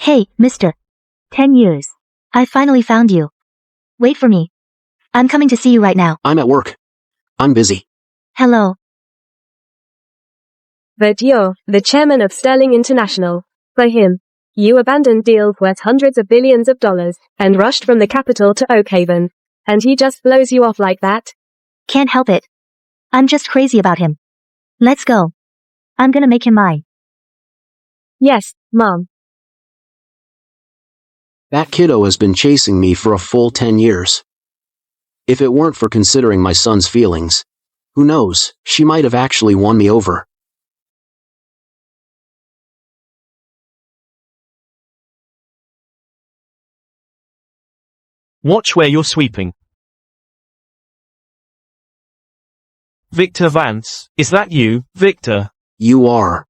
Hey, mister. 10 years. I finally found you. Wait for me. I'm coming to see you right now. I'm at work. I'm busy. Hello. But you're the chairman of Sterling International. For him, you abandoned deals worth hundreds of billions of dollars and rushed from the capital to Oak Haven. And he just blows you off like that? Can't help it. I'm just crazy about him. Let's go. I'm gonna make him mine. Yes, Mom. That kiddo has been chasing me for a full 10 years. If it weren't for considering my son's feelings, who knows, she might have actually won me over. Watch where you're sweeping. Victor Vance, is that you, Victor? You are.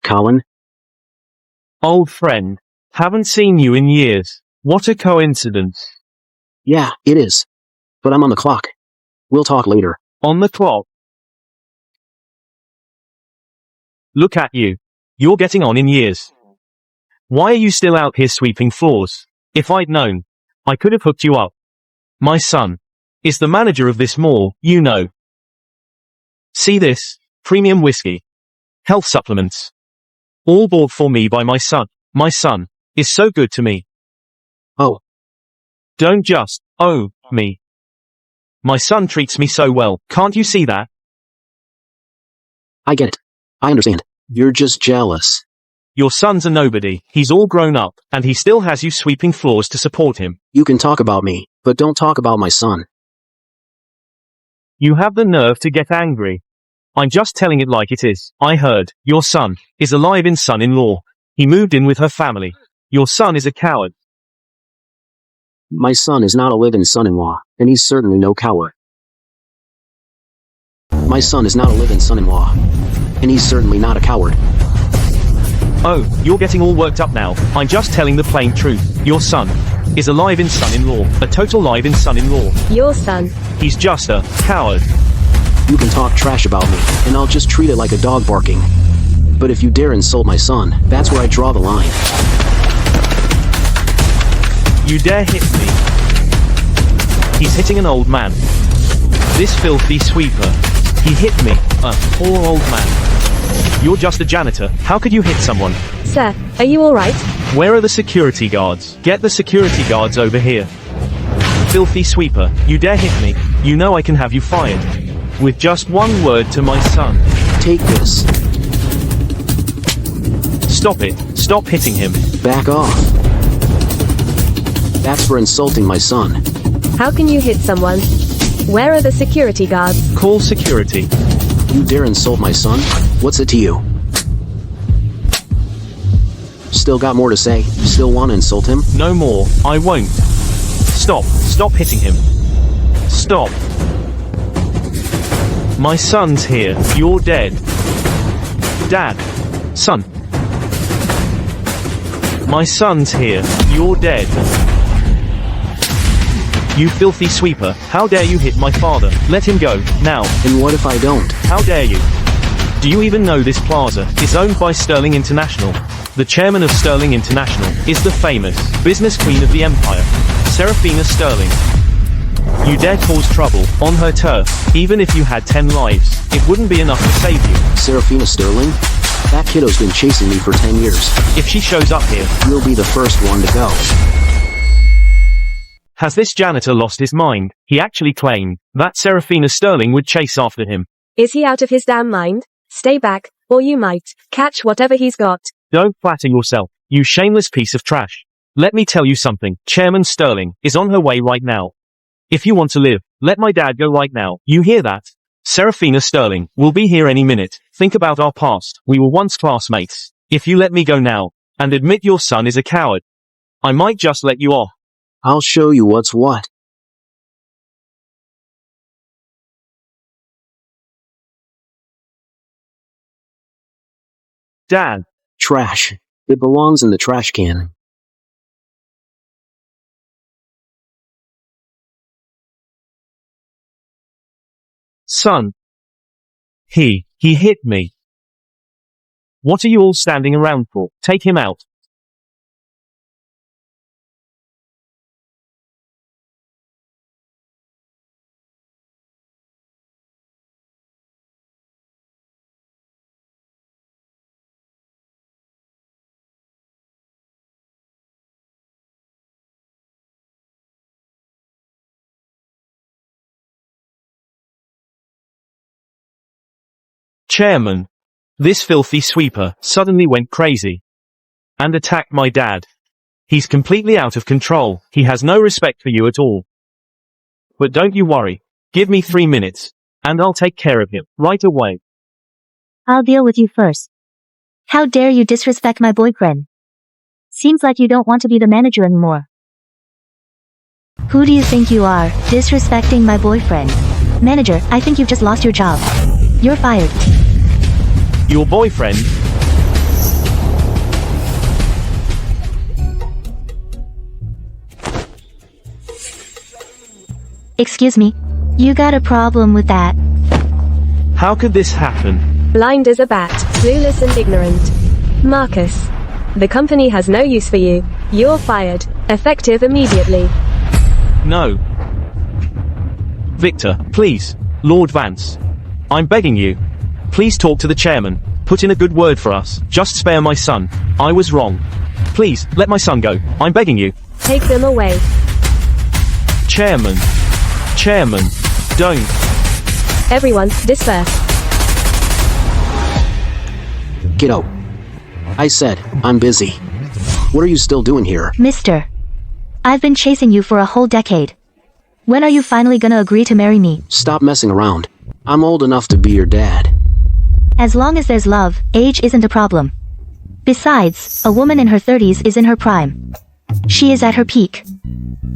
Colin? Old friend. Haven't seen you in years. What a coincidence. Yeah, it is. But I'm on the clock. We'll talk later. On the clock. Look at you. You're getting on in years. Why are you still out here sweeping floors? If I'd known, I could have hooked you up. My son is the manager of this mall, you know. See this? Premium whiskey. Health supplements. All bought for me by my son. My son is so good to me. Oh. Don't just owe me. My son treats me so well, can't you see that? I get it. I understand. You're just jealous. Your son's a nobody, he's all grown up, and he still has you sweeping floors to support him. You can talk about me, but don't talk about my son. You have the nerve to get angry. I'm just telling it like it is. I heard your son is a live-in son-in-law. He moved in with her family. Your son is a coward. My son is not a live-in son-in-law, and he's certainly no coward. My son is not a live-in son-in-law, and he's certainly not a coward. Oh, you're getting all worked up now. I'm just telling the plain truth. Your son is a live-in son-in-law. A total live-in son-in-law. Your son. He's just a coward. You can talk trash about me, and I'll just treat it like a dog barking. But if you dare insult my son, that's where I draw the line. You dare hit me? He's hitting an old man. This filthy sweeper. He hit me, a poor old man. You're just a janitor. How could you hit someone? Sir, are you alright? Where are the security guards? Get the security guards over here. Filthy sweeper, you dare hit me? You know I can have you fired. With just one word to my son. Take this. Stop it. Stop hitting him. Back off. That's for insulting my son. How can you hit someone? Where are the security guards? Call security. You dare insult my son? What's it to you? Still got more to say? Still want to insult him? No more. I won't. Stop. Stop hitting him. Stop. My son's here. You're dead. Dad. Son. My son's here. You're dead. You filthy sweeper. How dare you hit my father? Let him go, now. And what if I don't? How dare you? Do you even know this plaza is owned by Sterling International? The chairman of Sterling International is the famous business queen of the empire, Saraphina Sterling. You dare cause trouble on her turf. Even if you had 10 lives, it wouldn't be enough to save you. Saraphina Sterling? That kiddo's been chasing me for 10 years. If she shows up here, you'll be the first one to go. Has this janitor lost his mind? He actually claimed that Saraphina Sterling would chase after him. Is he out of his damn mind? Stay back, or you might catch whatever he's got. Don't flatter yourself, you shameless piece of trash. Let me tell you something. Chairman Sterling is on her way right now. If you want to live, let my dad go right now. You hear that? Saraphina Sterling will be here any minute. Think about our past. We were once classmates. If you let me go now, and admit your son is a coward, I might just let you off. I'll show you what's what. Dad. Trash. It belongs in the trash can. Son. He hit me. What are you all standing around for? Take him out. Chairman. This filthy sweeper suddenly went crazy and attacked my dad. He's completely out of control. He has no respect for you at all. But don't you worry. Give me 3 minutes, and I'll take care of him right away. I'll deal with you first. How dare you disrespect my boyfriend? Seems like you don't want to be the manager anymore. Who do you think you are, disrespecting my boyfriend? Manager, I think you've just lost your job. You're fired. Your boyfriend? Excuse me? You got a problem with that? How could this happen? Blind as a bat, clueless and ignorant. Marcus. The company has no use for you. You're fired. Effective immediately. No. Victor, please. Lord Vance. I'm begging you. Please talk to the chairman. Put in a good word for us. Just spare my son. I was wrong. Please, let my son go. I'm begging you. Take them away. Chairman. Chairman. Don't. Everyone, disperse. Get out. I said, I'm busy. What are you still doing here? Mister. I've been chasing you for a whole decade. When are you finally gonna agree to marry me? Stop messing around. I'm old enough to be your dad. As long as there's love, age isn't a problem. Besides, a woman in her 30s is in her prime. She is at her peak.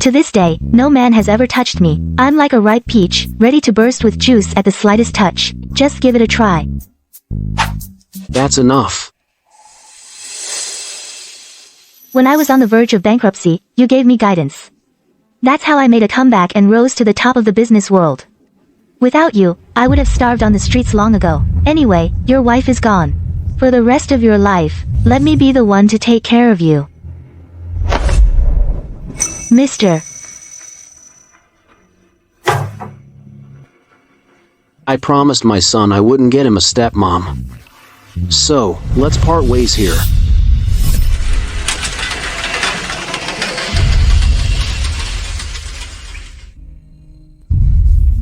To this day, no man has ever touched me. I'm like a ripe peach, ready to burst with juice at the slightest touch. Just give it a try. That's enough. When I was on the verge of bankruptcy, you gave me guidance. That's how I made a comeback and rose to the top of the business world. Without you, I would have starved on the streets long ago. Anyway, your wife is gone. For the rest of your life, let me be the one to take care of you. Mister. I promised my son I wouldn't get him a stepmom. So, let's part ways here.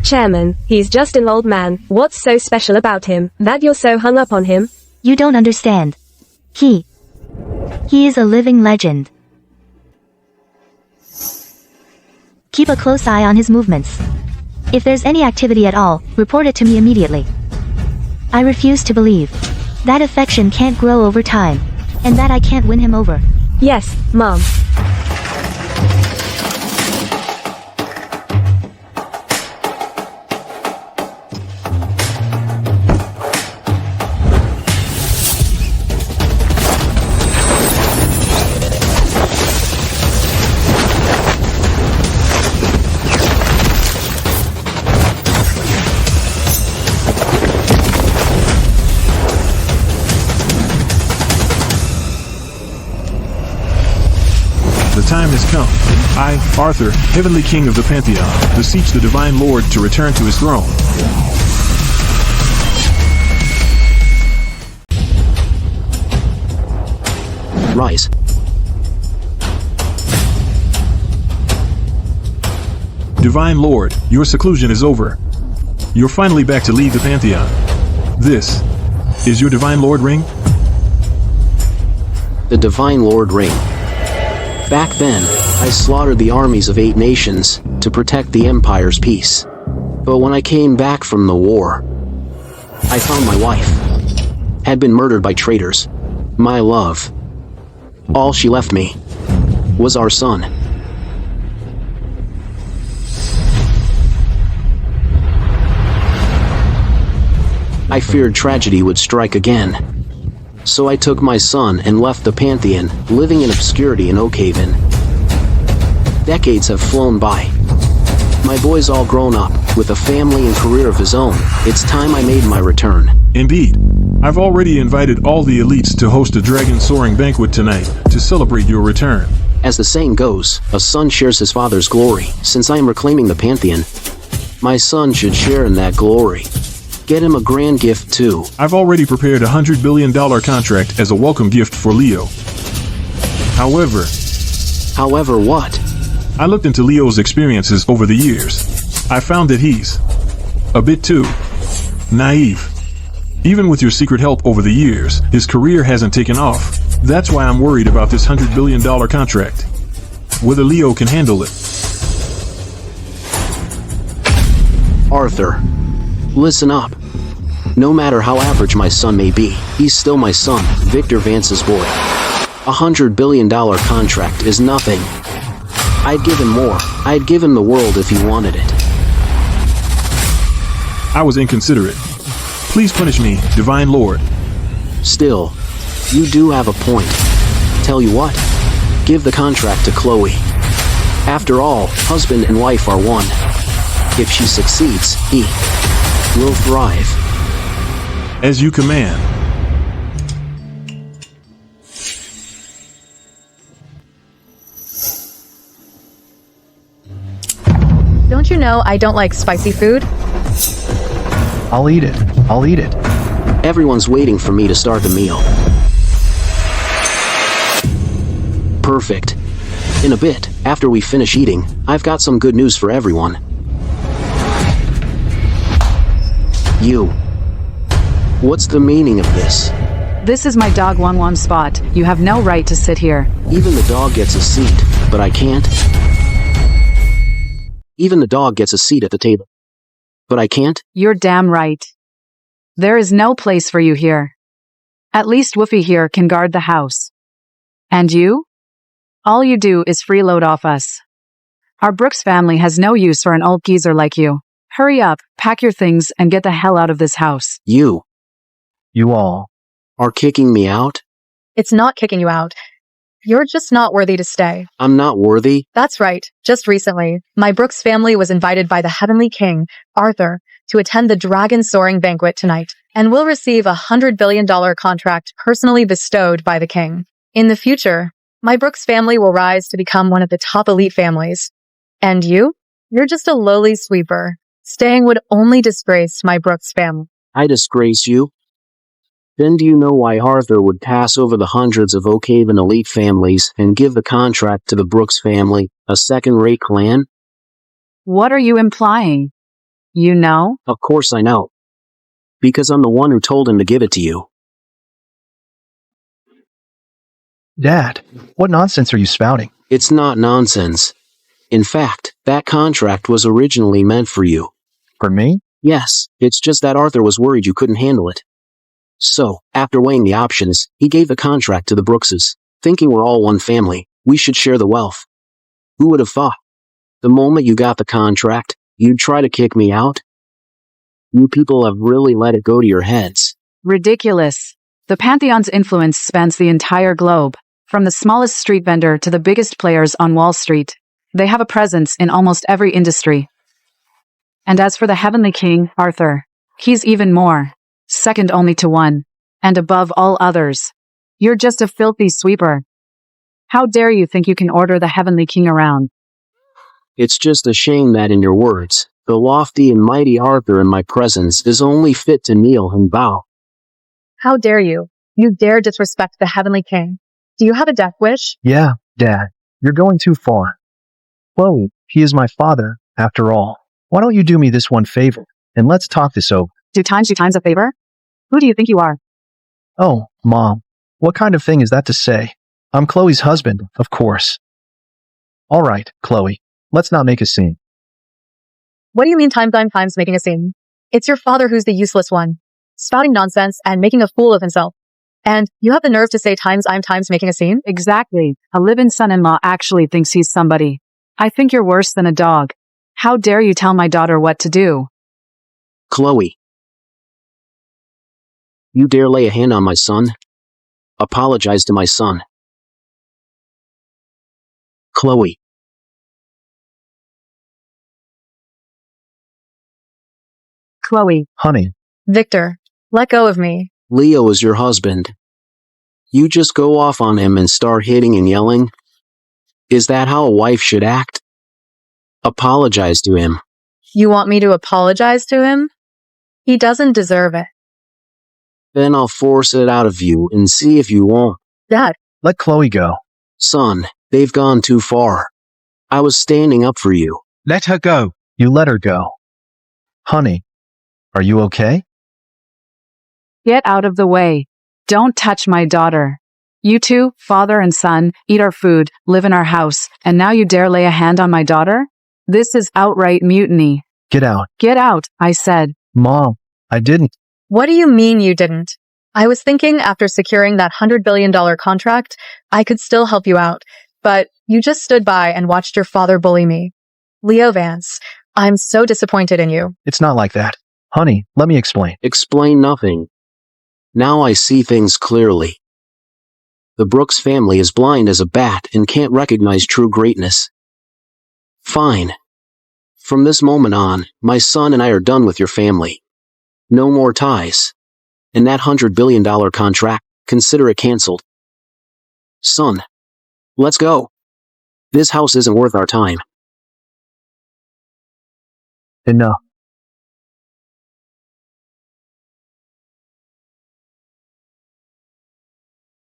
Chairman, he's just an old man. What's so special about him, that you're so hung up on him? You don't understand. He is a living legend. Keep a close eye on his movements. If there's any activity at all, report it to me immediately. I refuse to believe that affection can't grow over time, and that I can't win him over. Yes, Mom. The time has come. I, Arthur, Heavenly King of the Pantheon, beseech the Divine Lord to return to his throne. Rise. Divine Lord, your seclusion is over. You're finally back to lead the Pantheon. This is your Divine Lord ring? The Divine Lord ring. Back then, I slaughtered the armies of 8 nations to protect the Empire's peace. But when I came back from the war, I found my wife had been murdered by traitors. My love. All she left me was our son. I feared tragedy would strike again. So I took my son and left the Pantheon, living in obscurity in Oakhaven. Decades have flown by. My boy's all grown up, with a family and career of his own. It's time I made my return. Indeed. I've already invited all the elites to host a dragon soaring banquet tonight to celebrate your return. As the saying goes, a son shares his father's glory. Since I am reclaiming the Pantheon, my son should share in that glory. Get him a grand gift too. I've already prepared a $100 billion contract as a welcome gift for Leo. However what? I looked into Leo's experiences over the years. I found that he's a bit too naive. Even with your secret help over the years, his career hasn't taken off. That's why I'm worried about this $100 billion contract. Whether Leo can handle it. Arthur, listen up. No matter how average my son may be, he's still my son, Victor Vance's boy. $100 billion contract is nothing. I'd give him more. I'd give him the world if he wanted it. I was inconsiderate. Please punish me, Divine Lord. Still, you do have a point. Tell you what, give the contract to Chloe. After all, husband and wife are one. If she succeeds, he will thrive. As you command. Don't you know I don't like spicy food? I'll eat it. I'll eat it. Everyone's waiting for me to start the meal. Perfect. In a bit, after we finish eating, I've got some good news for everyone. You. What's the meaning of this? This is my dog Wang spot. You have no right to sit here. Even the dog gets a seat, but I can't. Even the dog gets a seat at the table. But I can't? You're damn right. There is no place for you here. At least Woofy here can guard the house. And you? All you do is freeload off us. Our Brooks family has no use for an old geezer like you. Hurry up, pack your things, and get the hell out of this house. You You all. are kicking me out? It's not kicking you out. You're just not worthy to stay. I'm not worthy? That's right. Just recently, my Brooks family was invited by the Heavenly King, Arthur, to attend the Dragon Soaring Banquet tonight, and will receive a $100 billion contract personally bestowed by the king. In the future, my Brooks family will rise to become one of the top elite families. And you? You're just a lowly sweeper. Staying would only disgrace my Brooks family. I disgrace you? Then do you know why Arthur would pass over the hundreds of Oakhaven elite families and give the contract to the Brooks family, a second-rate clan? What are you implying? You know? Of course I know. Because I'm the one who told him to give it to you. Dad, what nonsense are you spouting? It's not nonsense. In fact, that contract was originally meant for you. For me? Yes, it's just that Arthur was worried you couldn't handle it. So, after weighing the options, he gave the contract to the Brookses, thinking we're all one family, we should share the wealth. Who would have thought? The moment you got the contract, you'd try to kick me out? You people have really let it go to your heads. Ridiculous. The Pantheon's influence spans the entire globe, from the smallest street vendor to the biggest players on Wall Street. They have a presence in almost every industry. And as for the Heavenly King, Arthur, he's even more. Second only to one, and above all others. You're just a filthy sweeper. How dare you think you can order the Heavenly King around? It's just a shame that in your words, the lofty and mighty Arthur in my presence is only fit to kneel and bow. How dare you? You dare disrespect the Heavenly King. Do you have a death wish? Yeah, Dad. You're going too far. Chloe, he is my father, after all. Why don't you do me this one favor, and let's talk this over. Do times a favor? Who do you think you are? Oh, Mom, what kind of thing is that to say? I'm Chloe's husband, of course. All right, Chloe, let's not make a scene. What do you mean times making a scene? It's your father who's the useless one, spouting nonsense and making a fool of himself. And you have the nerve to say times making a scene? Exactly. A live-in son-in-law actually thinks he's somebody. I think you're worse than a dog. How dare you tell my daughter what to do? Chloe. You dare lay a hand on my son? Apologize to my son. Chloe. Chloe. Honey, Victor, let go of me. Leo is your husband. You just go off on him and start hitting and yelling? Is that how a wife should act? Apologize to him. You want me to apologize to him? He doesn't deserve it. Then I'll force it out of you and see if you won't. Dad. let Chloe go. Son, they've gone too far. I was standing up for you. Let her go. You let her go. Honey, are you okay? Get out of the way. Don't touch my daughter. You two, father and son, eat our food, live in our house, and now you dare lay a hand on my daughter? This is outright mutiny. Get out. Get out, I said. Mom, I didn't. What do you mean you didn't? I was thinking after securing that $100 billion contract, I could still help you out, but you just stood by and watched your father bully me. Leo Vance, I'm so disappointed in you. It's not like that. Honey, let me explain. Explain nothing. Now I see things clearly. The Brooks family is blind as a bat and can't recognize true greatness. Fine. From this moment on, my son and I are done with your family. No more ties. And that $100 billion contract, consider it canceled. Son, let's go. This house isn't worth our time. Enough.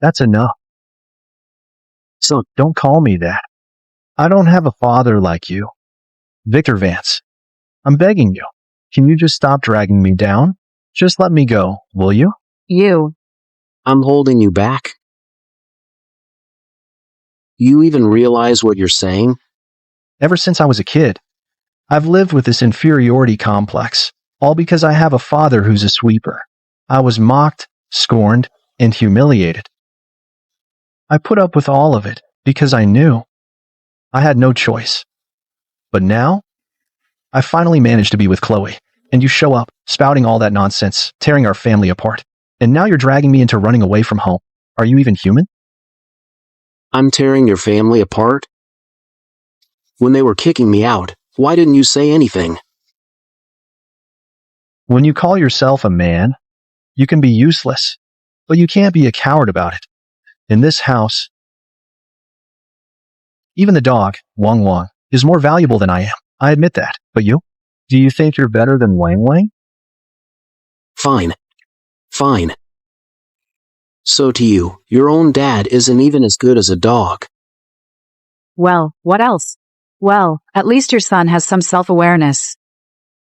That's enough. Son, Don't call me that. I don't have a father like you. Victor Vance, I'm begging you. Can you just stop dragging me down? Just let me go, will you? You. I'm holding you back. You even realize what you're saying? Ever since I was a kid, I've lived with this inferiority complex, all because I have a father who's a sweeper. I was mocked, scorned, and humiliated. I put up with all of it because I knew I had no choice. But now, I finally managed to be with Chloe, and you show up, spouting all that nonsense, tearing our family apart. And now you're dragging me into running away from home. Are you even human? I'm tearing your family apart? When they were kicking me out, why didn't you say anything? When you call yourself a man, you can be useless, but you can't be a coward about it. In this house, even the dog, Wang Wang, is more valuable than I am. I admit that. But you? Do you think you're better than Wang Wang? Fine. Fine. So to you, your own dad isn't even as good as a dog. Well, what else? Well, at least your son has some self-awareness.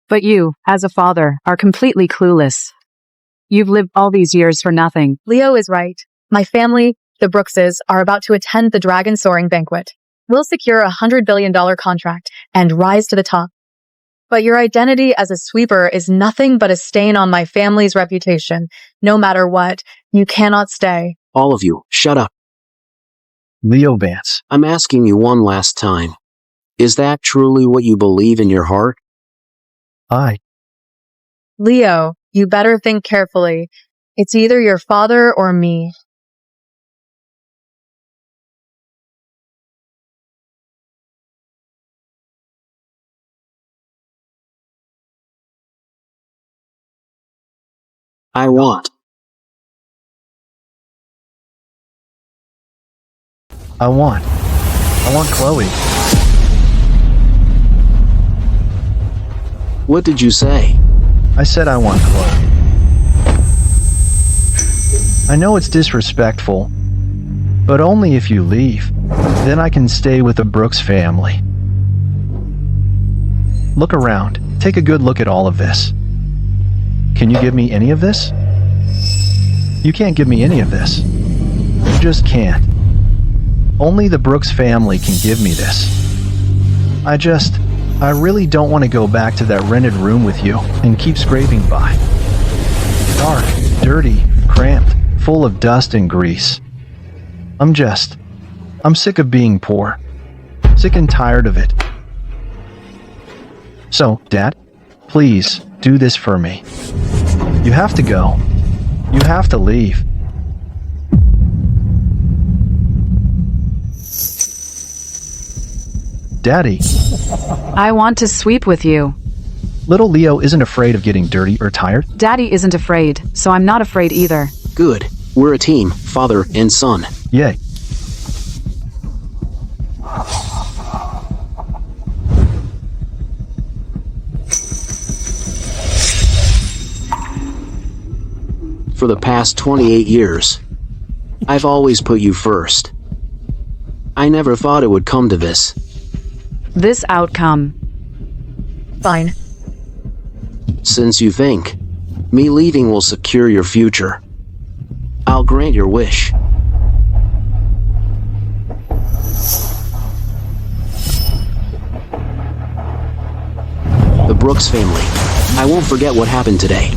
But you, as a father, are completely clueless. You've lived all these years for nothing. Leo is right. My family, the Brookses, are about to attend the Dragon Soaring Banquet. We'll secure a $100 billion contract and rise to the top. But your identity as a sweeper is nothing but a stain on my family's reputation. No matter what, you cannot stay. All of you, shut up. Leo Vance. I'm asking you one last time. Is that truly what you believe in your heart? Leo, you better think carefully. It's either your father or me. I want. I want Chloe. What did you say? I said I want Chloe. I know it's disrespectful, but only if you leave. Then I can stay with the Brooks family. Look around. Take a good look at all of this. Can you give me any of this? You can't give me any of this. You just can't. Only the Brooks family can give me this. I really don't want to go back to that rented room with you and keep scraping by. Dark, dirty, cramped, full of dust and grease. I'm sick of being poor. Sick and tired of it. So, Dad, please do this for me. You have to go. You have to leave. Daddy. I want to sweep with you. Little Leo isn't afraid of getting dirty or tired. Daddy isn't afraid, so I'm not afraid either. Good. We're a team, father and son. Yay. For the past 28 years, I've always put you first. I never thought it would come to this. This outcome. Fine. Since you think Me leaving will secure your future. I'll grant your wish. The Brooks family. I won't forget what happened today.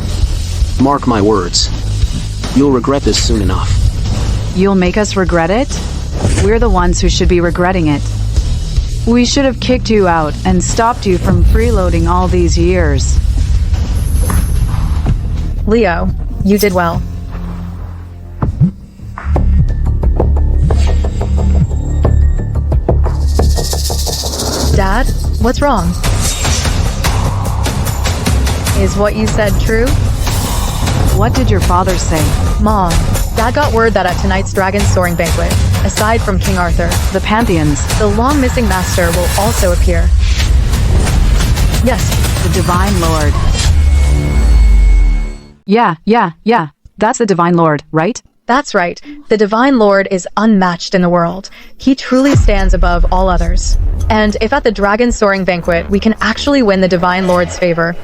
Mark my words. You'll regret this soon enough. You'll make us regret it? We're the ones who should be regretting it. We should have kicked you out and stopped you from freeloading all these years. Leo, you did well. Dad, what's wrong? Is what you said true? What did your father say? Mom, Dad got word that at tonight's dragon soaring banquet, aside from King Arthur, The Pantheons, the long-missing master will also appear. Yes, the Divine Lord. Yeah. That's the Divine Lord, right? that's right. The Divine Lord is unmatched in the world. He truly stands above all others. And if at the dragon soaring banquet we can actually win the Divine Lord's favor,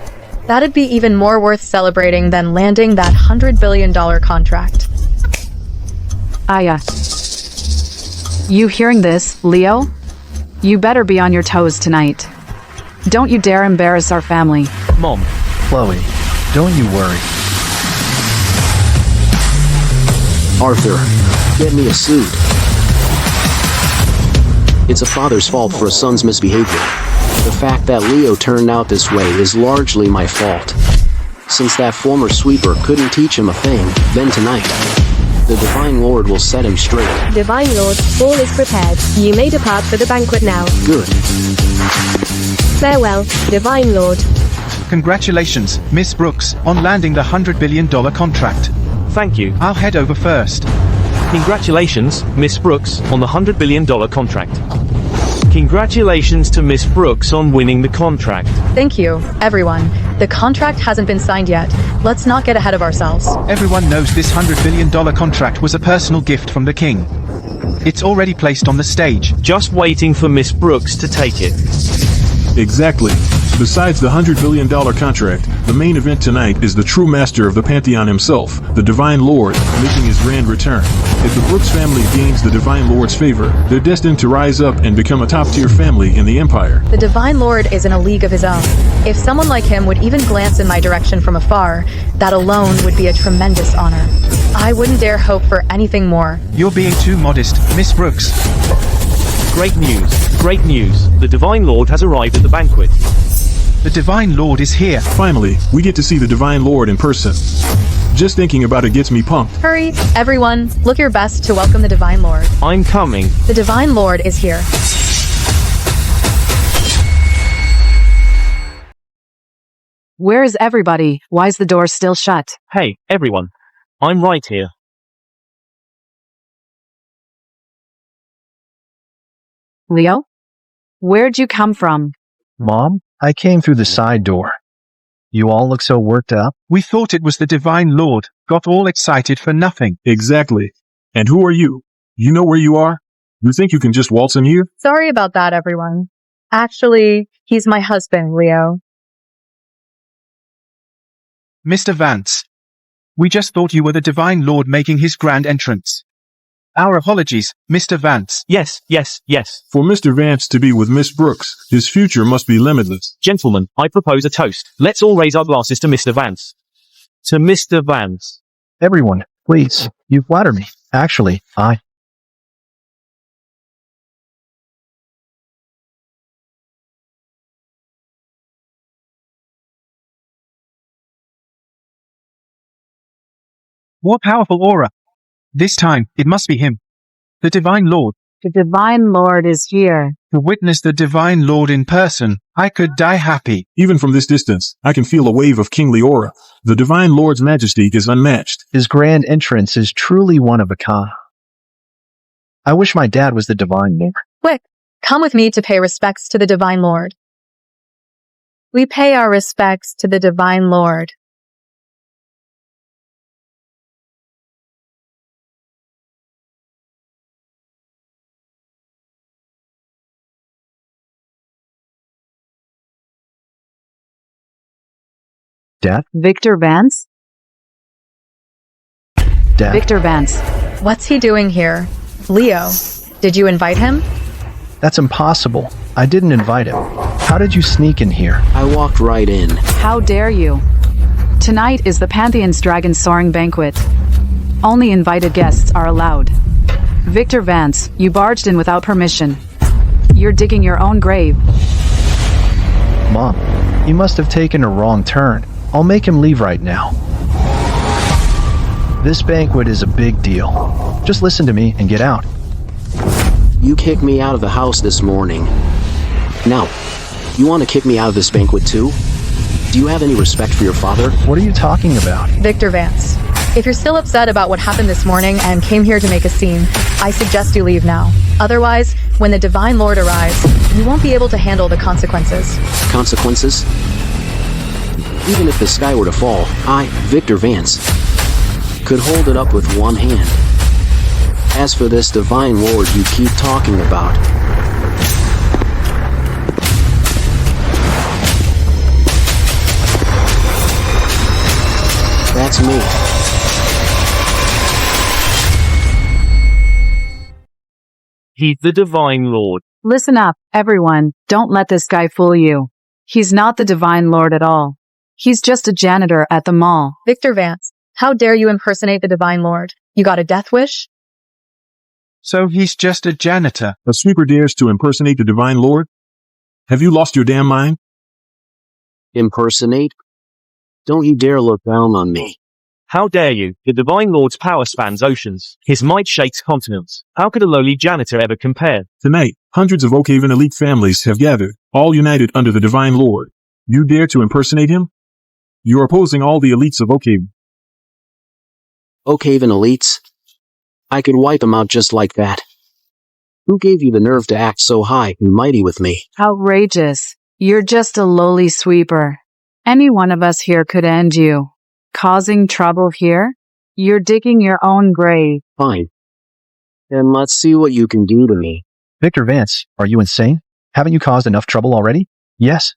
that'd be even more worth celebrating than landing that $100 billion contract. Aya. You hearing this, Leo? You better be on your toes tonight. Don't you dare embarrass our family. Mom. Chloe, don't you worry. Arthur, get me a suit. It's a father's fault for a son's misbehavior. The fact that Leo turned out this way is largely my fault. Since that former sweeper couldn't teach him a thing, then tonight, the Divine Lord will set him straight. Divine Lord, all is prepared. You may depart for the banquet now. Good. Farewell, Divine Lord. Congratulations, Miss Brooks, on landing the $100 billion contract. Thank you. I'll head over first. Congratulations, Miss Brooks, on the $100 billion contract. Congratulations to Miss Brooks on winning the contract. Thank you, everyone. The contract hasn't been signed yet. Let's not get ahead of ourselves. Everyone knows this $100 billion contract was a personal gift from the king. It's already placed on the stage. Just waiting for Miss Brooks to take it. Exactly. Besides the $100 billion contract, the main event tonight is the true master of the Pantheon himself, the Divine Lord, making his grand return. If the Brooks family gains the Divine Lord's favor, they're destined to rise up and become a top-tier family in the Empire. The Divine Lord is in a league of his own. If someone like him would even glance in my direction from afar, that alone would be a tremendous honor. I wouldn't dare hope for anything more. You're being too modest, Miss Brooks. Great news. Great news. The Divine Lord has arrived at the banquet. The Divine Lord is here. Finally, we get to see the Divine Lord in person. Just thinking about it gets me pumped. Hurry, everyone, look your best to welcome the Divine Lord. I'm coming. The Divine Lord is here. Where is everybody? Why's the door still shut? Hey, everyone. I'm right here. Leo? Where'd you come from? Mom, I came through the side door. You all look so worked up. We thought it was the Divine Lord. Got all excited for nothing. Exactly. And who are you? You know where you are? You think you can just waltz in here? Sorry about that, everyone. Actually, he's my husband, Leo. Mr. Vance. We just thought you were the Divine Lord making his grand entrance. Our apologies, Mr. Vance. Yes. For Mr. Vance to be with Miss Brooks, his future must be limitless. Gentlemen, I propose a toast. Let's all raise our glasses to Mr. Vance. To Mr. Vance. Everyone, please, you flatter me. Actually, What powerful aura. This time, it must be him. The Divine Lord. The Divine Lord is here. To witness the Divine Lord in person, I could die happy. Even from this distance, I can feel a wave of kingly aura. The Divine Lord's majesty is unmatched. his grand entrance is truly one of a kind. I wish my dad was the Divine Lord. Quick, come with me to pay respects to the Divine Lord. We pay our respects to the Divine Lord. Dad? Victor Vance? Dad? Victor Vance. What's he doing here? Leo, did you invite him? That's impossible. I didn't invite him. How did you sneak in here? I walked right in. How dare you? Tonight is the Pantheon's Dragon Soaring Banquet. Only invited guests are allowed. Victor Vance, you barged in without permission. You're digging your own grave. Mom, he must have taken a wrong turn. I'll make him leave right now. This banquet is a big deal. Just listen to me and get out. You kicked me out of the house this morning. Now, you want to kick me out of this banquet too? Do you have any respect for your father? What are you talking about? Victor Vance, if you're still upset about what happened this morning and came here to make a scene, I suggest you leave now. Otherwise, when the Divine Lord arrives, you won't be able to handle the consequences. Consequences? Even if the sky were to fall, I, Victor Vance, could hold it up with one hand. As for this Divine Lord you keep talking about, that's me. He's the Divine Lord. Listen up, everyone. Don't let this guy fool you. He's not the Divine Lord at all. He's just a janitor at the mall. Victor Vance, how dare you impersonate the Divine Lord? You got a death wish? So he's just a janitor. A sweeper dares to impersonate the Divine Lord? Have you lost your damn mind? Impersonate? Don't you dare look down on me. How dare you? The Divine Lord's power spans oceans. His might shakes continents. How could a lowly janitor ever compare? Tonight, hundreds of Oakhaven elite families have gathered, all united under the Divine Lord. You dare to impersonate him? You're opposing all the elites of Oakhaven. Oakhaven elites? I could wipe them out just like that. Who gave you the nerve to act so high and mighty with me? Outrageous. You're just a lowly sweeper. Any one of us here could end you. Causing trouble here? You're digging your own grave. Fine. Then let's see what you can do to me. Victor Vance, are you insane? Haven't you caused enough trouble already? Yes.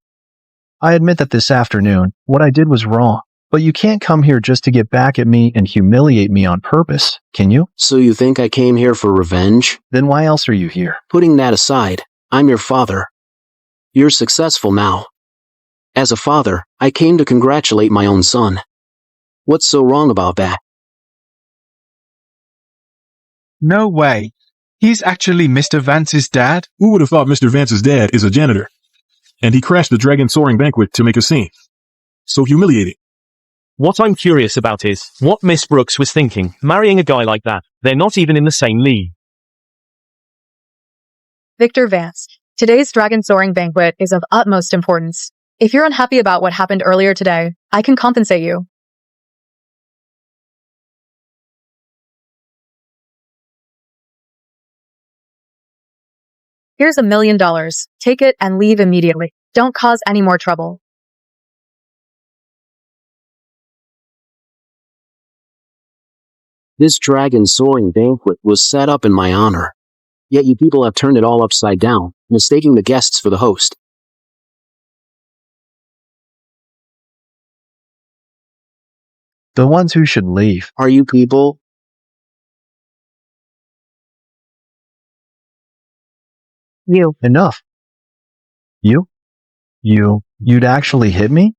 I admit that this afternoon, what I did was wrong. But you can't come here just to get back at me and humiliate me on purpose, can you? So you think I came here for revenge? Then why else are you here? Putting that aside, I'm your father. You're successful now. As a father, I came to congratulate my own son. What's so wrong about that? No way. He's actually Mr. Vance's dad? Who would have thought Mr. Vance's dad is a janitor? And he crashed the Dragon Soaring Banquet to make a scene. So humiliating. What I'm curious about is, what Miss Brooks was thinking, marrying a guy like that. They're not even in the same league. Victor Vance, today's Dragon Soaring Banquet is of utmost importance. If you're unhappy about what happened earlier today, I can compensate you. Here's $1 million. Take it and leave immediately. Don't cause any more trouble. This Dragon Soaring Banquet was set up in my honor. Yet you people have turned it all upside down, mistaking the guests for the host. The ones who should leave. Are you people? You. Enough. You'd actually hit me?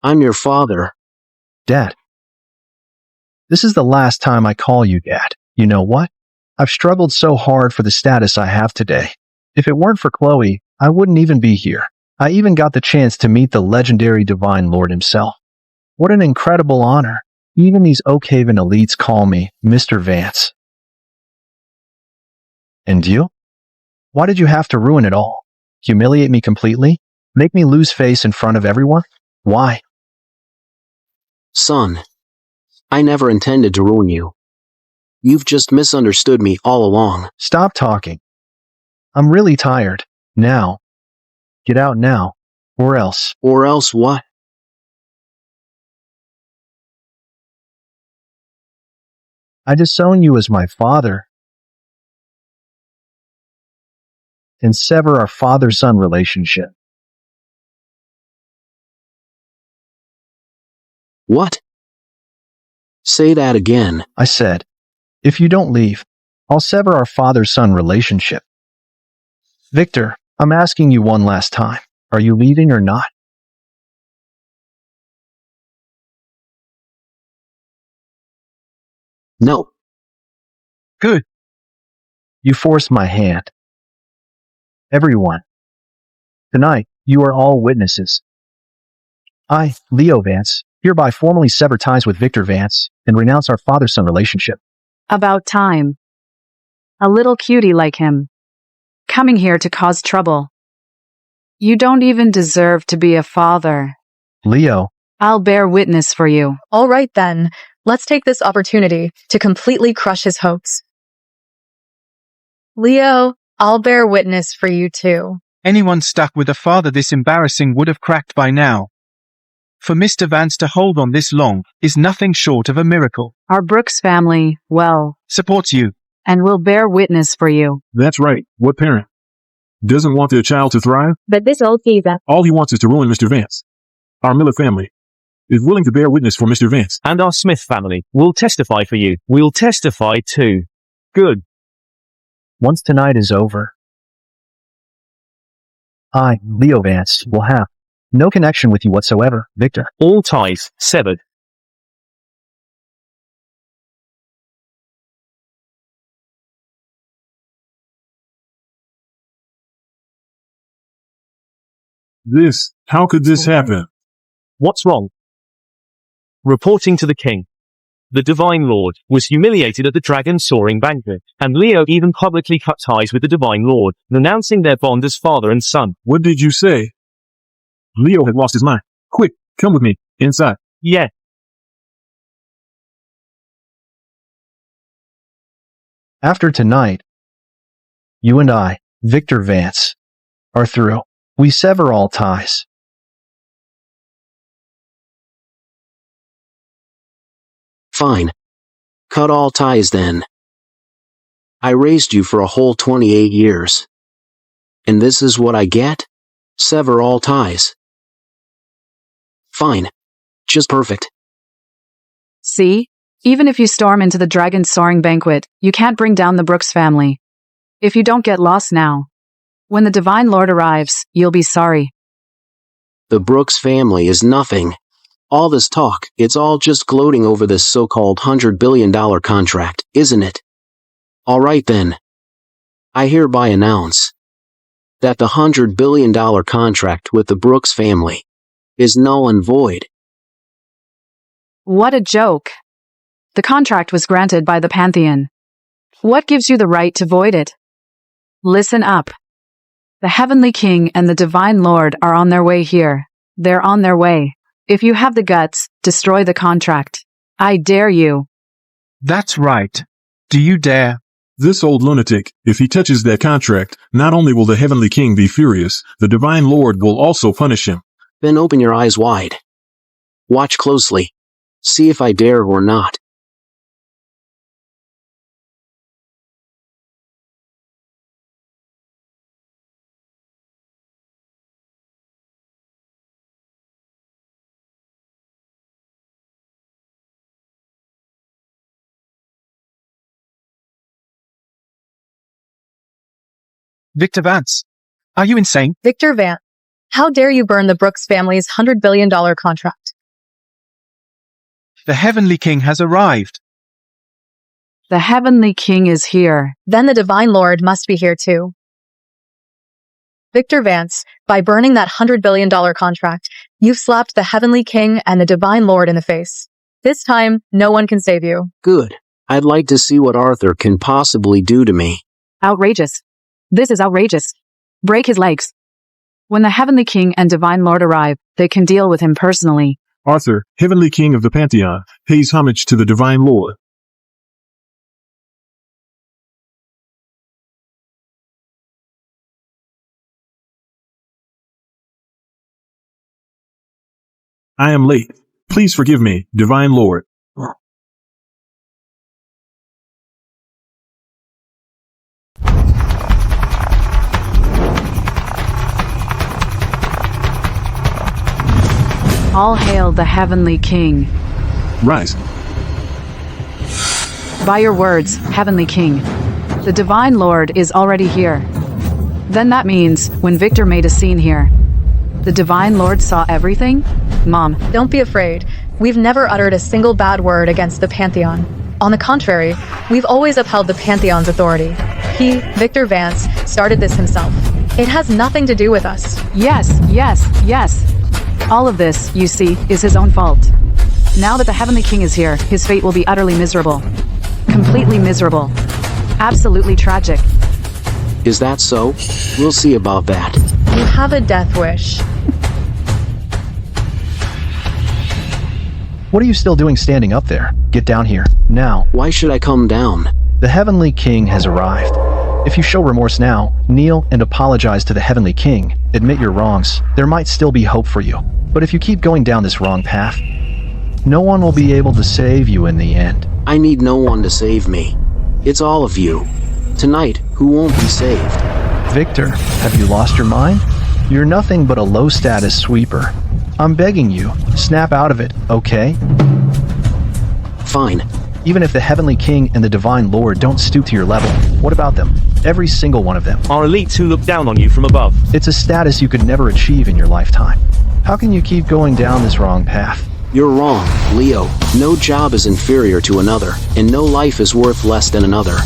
I'm your father. Dad. This is the last time I call you Dad. You know what? I've struggled so hard for the status I have today. If it weren't for Chloe, I wouldn't even be here. I even got the chance to meet the legendary Divine Lord himself. What an incredible honor. Even these Oakhaven elites call me Mr. Vance. And you? Why did you have to ruin it all? Humiliate me completely? Make me lose face in front of everyone? Why? Son, I never intended to ruin you. You've just misunderstood me all along. Stop talking. I'm really tired. Now. Get out now. Or else. Or else what? I disown you as my father and sever our father-son relationship. What? Say that again. I said, if you don't leave, I'll sever our father-son relationship. Victor, I'm asking you one last time. Are you leaving or not? No. Good. You forced my hand. Everyone. Tonight, you are all witnesses. I, Leo Vance, hereby formally sever ties with Victor Vance and renounce our father-son relationship. About time. A little cutie like him. Coming here to cause trouble. You don't even deserve to be a father. Leo, I'll bear witness for you. All right then, let's take this opportunity to completely crush his hopes. Leo, I'll bear witness for you too. Anyone stuck with a father this embarrassing would have cracked by now. For Mr. Vance to hold on this long is nothing short of a miracle. Our Brooks family, well, Supports you. and will bear witness for you. That's right. What parent doesn't want their child to thrive? But this old geezer. All he wants is to ruin Mr. Vance. Our Miller family is willing to bear witness for Mr. Vance. And our Smith family will testify for you. We'll testify too. Good. once tonight is over, I, Leo Vance, will have no connection with you whatsoever, Victor. All ties severed. How could this happen? What's wrong? Reporting to the king. The Divine Lord was humiliated at the dragon-soaring banquet, and Leo even publicly cut ties with the Divine Lord, renouncing their bond as father and son. What did you say? Leo had lost his mind. Quick, come with me, inside. Yeah. After tonight, you and I, Victor Vance, are through. We sever all ties. Fine. Cut all ties then. I raised you for a whole 28 years. And this is what I get? Sever all ties. Fine. Just perfect. See? Even if you storm into the dragon-soaring banquet, you can't bring down the Brooks family. If you don't get lost now, when the Divine Lord arrives, you'll be sorry. The Brooks family is nothing. All this talk, it's all just gloating over this so-called $100 billion contract, isn't it? All right then. I hereby announce that the $100 billion contract with the Brooks family is null and void. What a joke. The contract was granted by the Pantheon. What gives you the right to void it? Listen up. The Heavenly King and the Divine Lord are on their way here. They're on their way. If you have the guts, destroy the contract. I dare you. That's right. Do you dare? This old lunatic, if he touches that contract, not only will the Heavenly King be furious, the Divine Lord will also punish him. Then open your eyes wide. Watch closely. See if I dare or not. Victor Vance. Are you insane? Victor Vance, how dare you burn the Brooks family's $100 billion contract? The Heavenly King has arrived. The Heavenly King is here. Then the Divine Lord must be here too. Victor Vance, by burning that $100 billion contract, you've slapped the Heavenly King and the Divine Lord in the face. This time, no one can save you. Good. I'd like to see what Arthur can possibly do to me. Outrageous. This is outrageous. Break his legs. When the Heavenly King and Divine Lord arrive, they can deal with him personally. Arthur, Heavenly King of the Pantheon, pays homage to the Divine Lord. I am late. Please forgive me, Divine Lord. All hail the Heavenly King. Rise. By your words, Heavenly King. The Divine Lord is already here. Then that means, when Victor made a scene here, the Divine Lord saw everything? Mom. Don't be afraid. We've never uttered a single bad word against the Pantheon. On the contrary, we've always upheld the Pantheon's authority. He, Victor Vance, started this himself. It has nothing to do with us. Yes. All of this, you see, is his own fault. Now that the Heavenly King is here, his fate will be utterly miserable. Completely miserable. Absolutely tragic. Is that so? We'll see about that. You have a death wish. What are you still doing standing up there? Get down here, now. Why should I come down? The Heavenly King has arrived. If you show remorse now, kneel and apologize to the Heavenly King, admit your wrongs, there might still be hope for you. But if you keep going down this wrong path, no one will be able to save you in the end. I need no one to save me. It's all of you. Tonight, who won't be saved? Victor, have you lost your mind? You're nothing but a low-status sweeper. I'm begging you, snap out of it, okay? Fine. Even if the Heavenly King and the Divine Lord don't stoop to your level, what about them? Every single one of them. Our elites who look down on you from above. It's a status you could never achieve in your lifetime. How can you keep going down this wrong path? You're wrong, Leo. No job is inferior to another, and no life is worth less than another.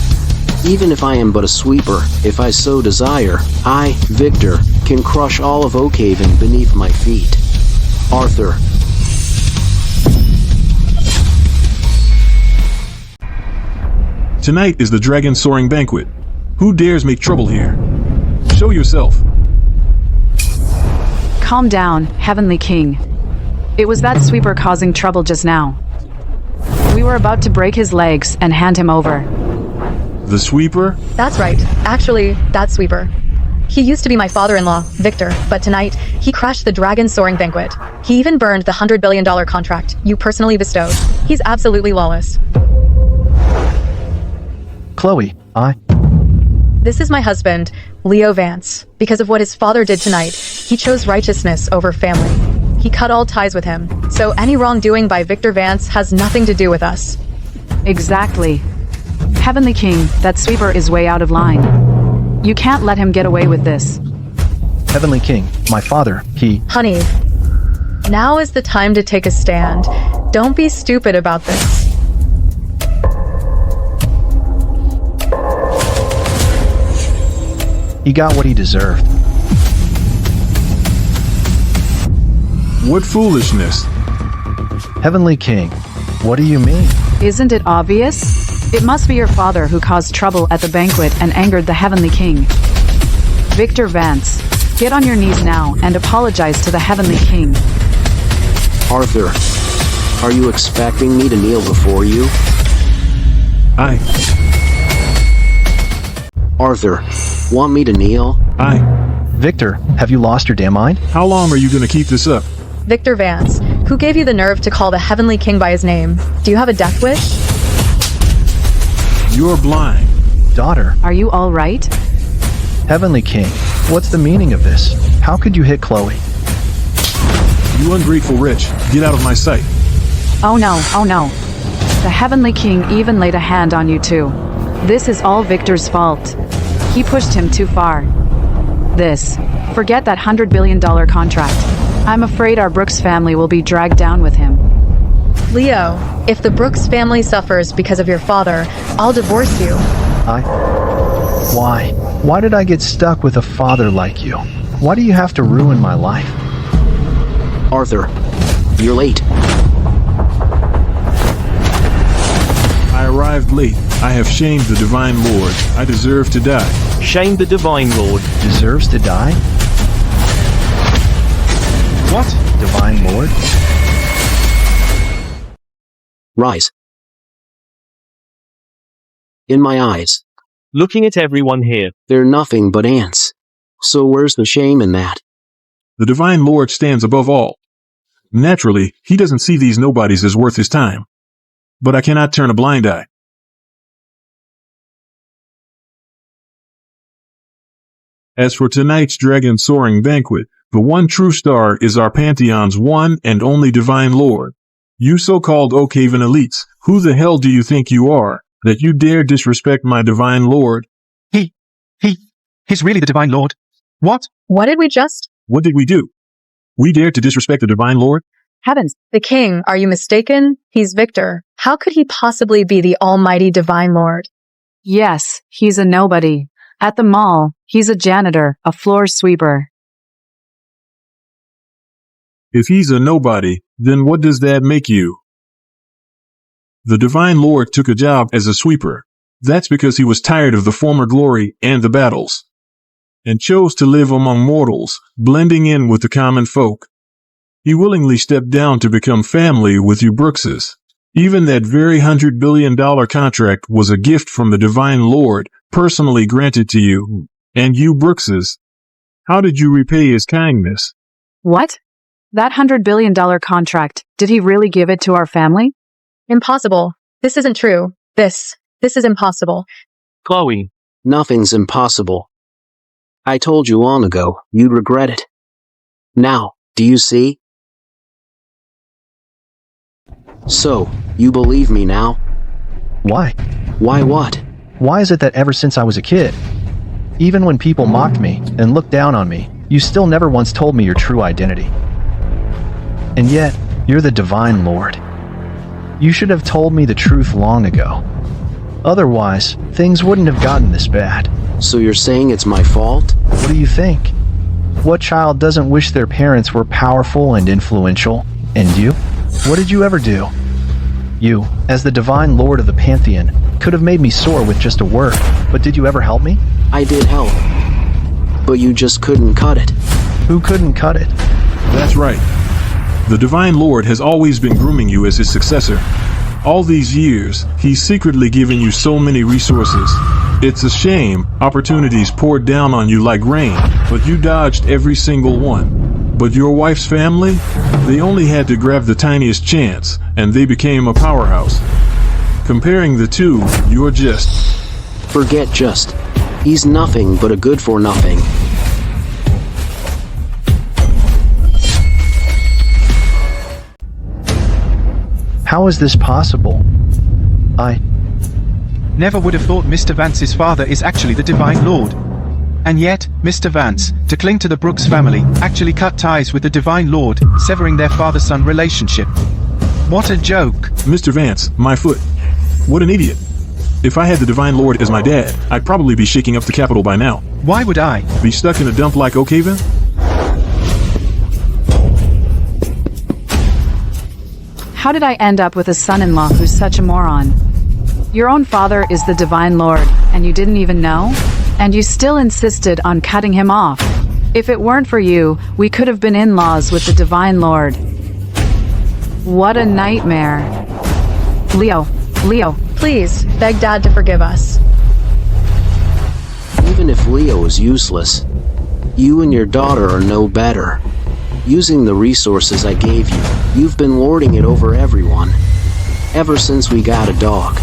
Even if I am but a sweeper, if I so desire, I, Victor, can crush all of Oakhaven beneath my feet. Arthur. Tonight is the Dragon Soaring Banquet. Who dares make trouble here? Show yourself. Calm down, Heavenly King. It was that sweeper causing trouble just now. We were about to break his legs and hand him over. The sweeper? That's right. Actually, that sweeper. He used to be my father-in-law, Victor, but tonight, he crashed the Dragon Soaring Banquet. He even burned the $100 billion contract you personally bestowed. He's absolutely lawless. Chloe, This is my husband, Leo Vance. Because of what his father did tonight, he chose righteousness over family. He cut all ties with him, so any wrongdoing by Victor Vance has nothing to do with us. Exactly. Heavenly King, that sweeper is way out of line. You can't let him get away with this. Heavenly King, my father, Honey, now is the time to take a stand. Don't be stupid about this. He got what he deserved. What foolishness. Heavenly King, what do you mean? Isn't it obvious? It must be your father who caused trouble at the banquet and angered the Heavenly King. Victor Vance, get on your knees now and apologize to the Heavenly King. Arthur, are you expecting me to kneel before you? Arthur, want me to kneel? Victor, have you lost your damn mind? How long are you gonna keep this up? Victor Vance, who gave you the nerve to call the Heavenly King by his name? Do you have a death wish? You're blind. Daughter, Are you all right? Heavenly King, what's the meaning of this? How could you hit Chloe? You ungrateful wretch. Get out of my sight. Oh no. The Heavenly King even laid a hand on you too. This is all Victor's fault. He pushed him too far. Forget that $100 billion contract. I'm afraid our Brooks family will be dragged down with him. Leo, if the Brooks family suffers because of your father, I'll divorce you. Why? Why did I get stuck with a father like you? Why do you have to ruin my life? Arthur, you're late. I arrived late. I have shamed the Divine Lord. I deserve to die. Shame the Divine Lord. Deserves to die? What? Divine Lord? Rise. In my eyes, Looking at everyone here. they're nothing but ants. So where's the shame in that? The Divine Lord stands above all. Naturally, he doesn't see these nobodies as worth his time. But I cannot turn a blind eye. As for tonight's Dragon Soaring Banquet, the one true star is our Pantheon's one and only Divine Lord. You so-called Oakhaven elites, who the hell do you think you are? that you dare disrespect my divine lord. He's really the Divine Lord. What? What did we just? What did we do? We dared to disrespect the divine lord? Heavens, the king, are you mistaken? He's Victor. How could he possibly be the almighty divine lord? Yes, he's a nobody. At the mall, he's a janitor, a floor sweeper. If he's a nobody, then what does that make you? The divine lord took a job as a sweeper. That's because he was tired of the former glory and the battles, and chose to live among mortals, blending in with the common folk. He willingly stepped down to become family with you Brookses. Even that very $100 billion contract was a gift from the divine lord, personally granted to you, and you Brookses. How did you repay his kindness? What? That $100 billion contract, did he really give it to our family? Impossible. This isn't true. This is impossible. Chloe. Nothing's impossible. I told you long ago, you'd regret it. Now, do you see? So, you believe me now? Why? Why what? Why is it that ever since I was a kid, even when people mocked me and looked down on me, you still never once told me your true identity? And yet, you're the divine lord. You should have told me the truth long ago. Otherwise, things wouldn't have gotten this bad. So you're saying it's my fault? What do you think? What child doesn't wish their parents were powerful and influential? And you? What did you ever do? You, as the divine lord of the Pantheon, could have made me sore with just a word, but did you ever help me? I did help. But you just couldn't cut it. Who couldn't cut it? That's right. The divine lord has always been grooming you as his successor. All these years, he's secretly given you so many resources. It's a shame opportunities poured down on you like rain, but you dodged every single one. But your wife's family, they only had to grab the tiniest chance, and they became a powerhouse. Comparing the two, you're just... Forget just. He's nothing but a good-for-nothing. How is this possible? I Never would have thought Mr. Vance's father is actually the Divine Lord. And yet, Mr. Vance, to cling to the Brooks family, actually cut ties with the Divine Lord, severing their father-son relationship. What a joke. Mr. Vance, my foot. What an idiot. If I had the divine lord as my dad, I'd probably be shaking up the capital by now. Why would I? Be stuck in a dump like Oak Haven? How did I end up with a son-in-law who's such a moron? Your own father is the Divine Lord, and you didn't even know? And you still insisted on cutting him off. If it weren't for you, we could have been in-laws with the Divine Lord. What a nightmare. Leo, Please, beg Dad to forgive us. Even if Leo is useless, you and your daughter are no better. Using the resources I gave you, you've been lording it over everyone. Ever since we got a dog,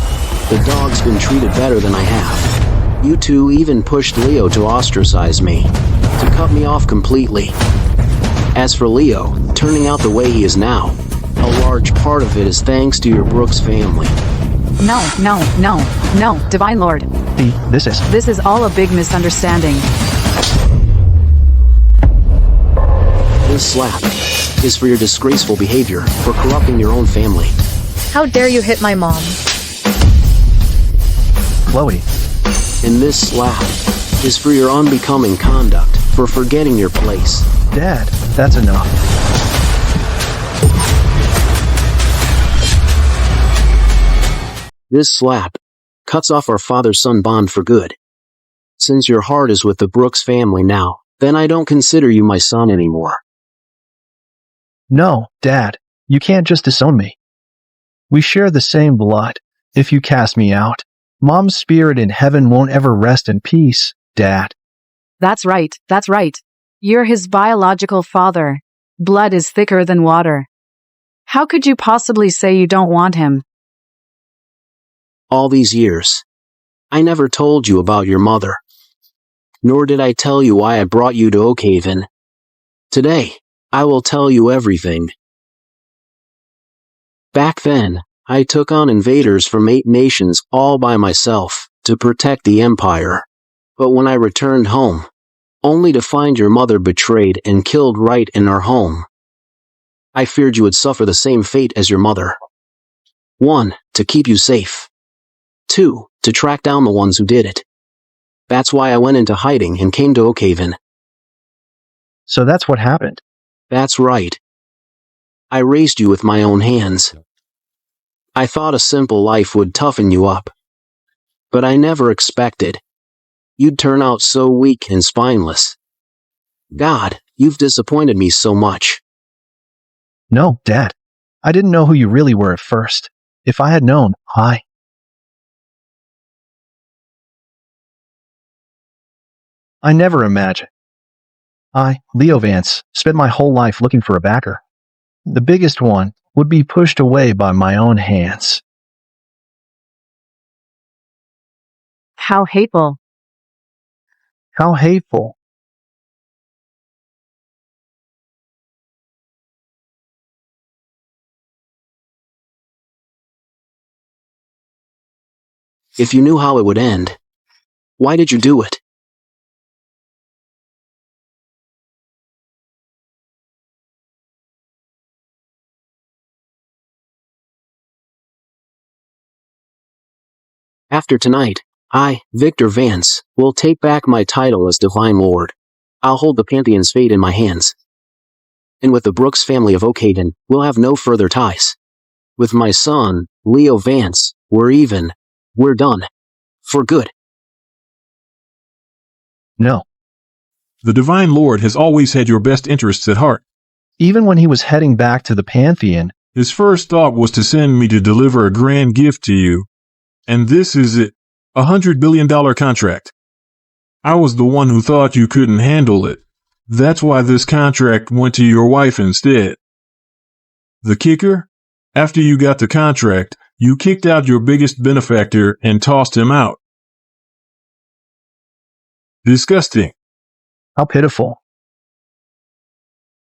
the dog's been treated better than I have. You two even pushed Leo to ostracize me, to cut me off completely. As for Leo, turning out the way he is now, a large part of it is thanks to your Brooks family. No, Divine Lord. This This is all a big misunderstanding. This slap is for your disgraceful behavior, for corrupting your own family. How dare you hit my mom? Chloe. And this slap is for your unbecoming conduct, for forgetting your place. Dad, that's enough. This slap cuts off our father-son bond for good. Since your heart is with the Brooks family now, then I don't consider you my son anymore. No, Dad, you can't just disown me. We share the same blood. If you cast me out, Mom's spirit in heaven won't ever rest in peace, Dad. That's right. You're his biological father. Blood is thicker than water. How could you possibly say you don't want him? All these years, I never told you about your mother. Nor did I tell you why I brought you to Oak Haven. Today, I will tell you everything. Back then, I took on invaders from 8 nations all by myself to protect the empire. But when I returned home, only to find your mother betrayed and killed right in our home, I feared you would suffer the same fate as your mother. 1. To keep you safe. 2. To track down the ones who did it. That's why I went into hiding and came to Oakhaven. So that's what happened. That's right. I raised you with my own hands. I thought a simple life would toughen you up. But I never expected you'd turn out so weak and spineless. God, you've disappointed me so much. No, Dad. I didn't know who you really were at first. If I had known, I never imagined. I, Leo Vance, spent my whole life looking for a backer. The biggest one would be pushed away by my own hands. How hateful. How hateful. If you knew how it would end, why did you do it? After tonight, I, Victor Vance, will take back my title as Divine Lord. I'll hold the Pantheon's fate in my hands. And with the Brooks family of Oakhaven, we'll have no further ties. With my son, Leo Vance, we're even. We're done. For good. No. The Divine Lord has always had your best interests at heart. Even when he was heading back to the Pantheon, His first thought was to send me to deliver a grand gift to you. And this is it. $100 billion contract. I was the one who thought you couldn't handle it. That's why this contract went to your wife instead. The kicker? After you got the contract, you kicked out your biggest benefactor and tossed him out. Disgusting. how pitiful.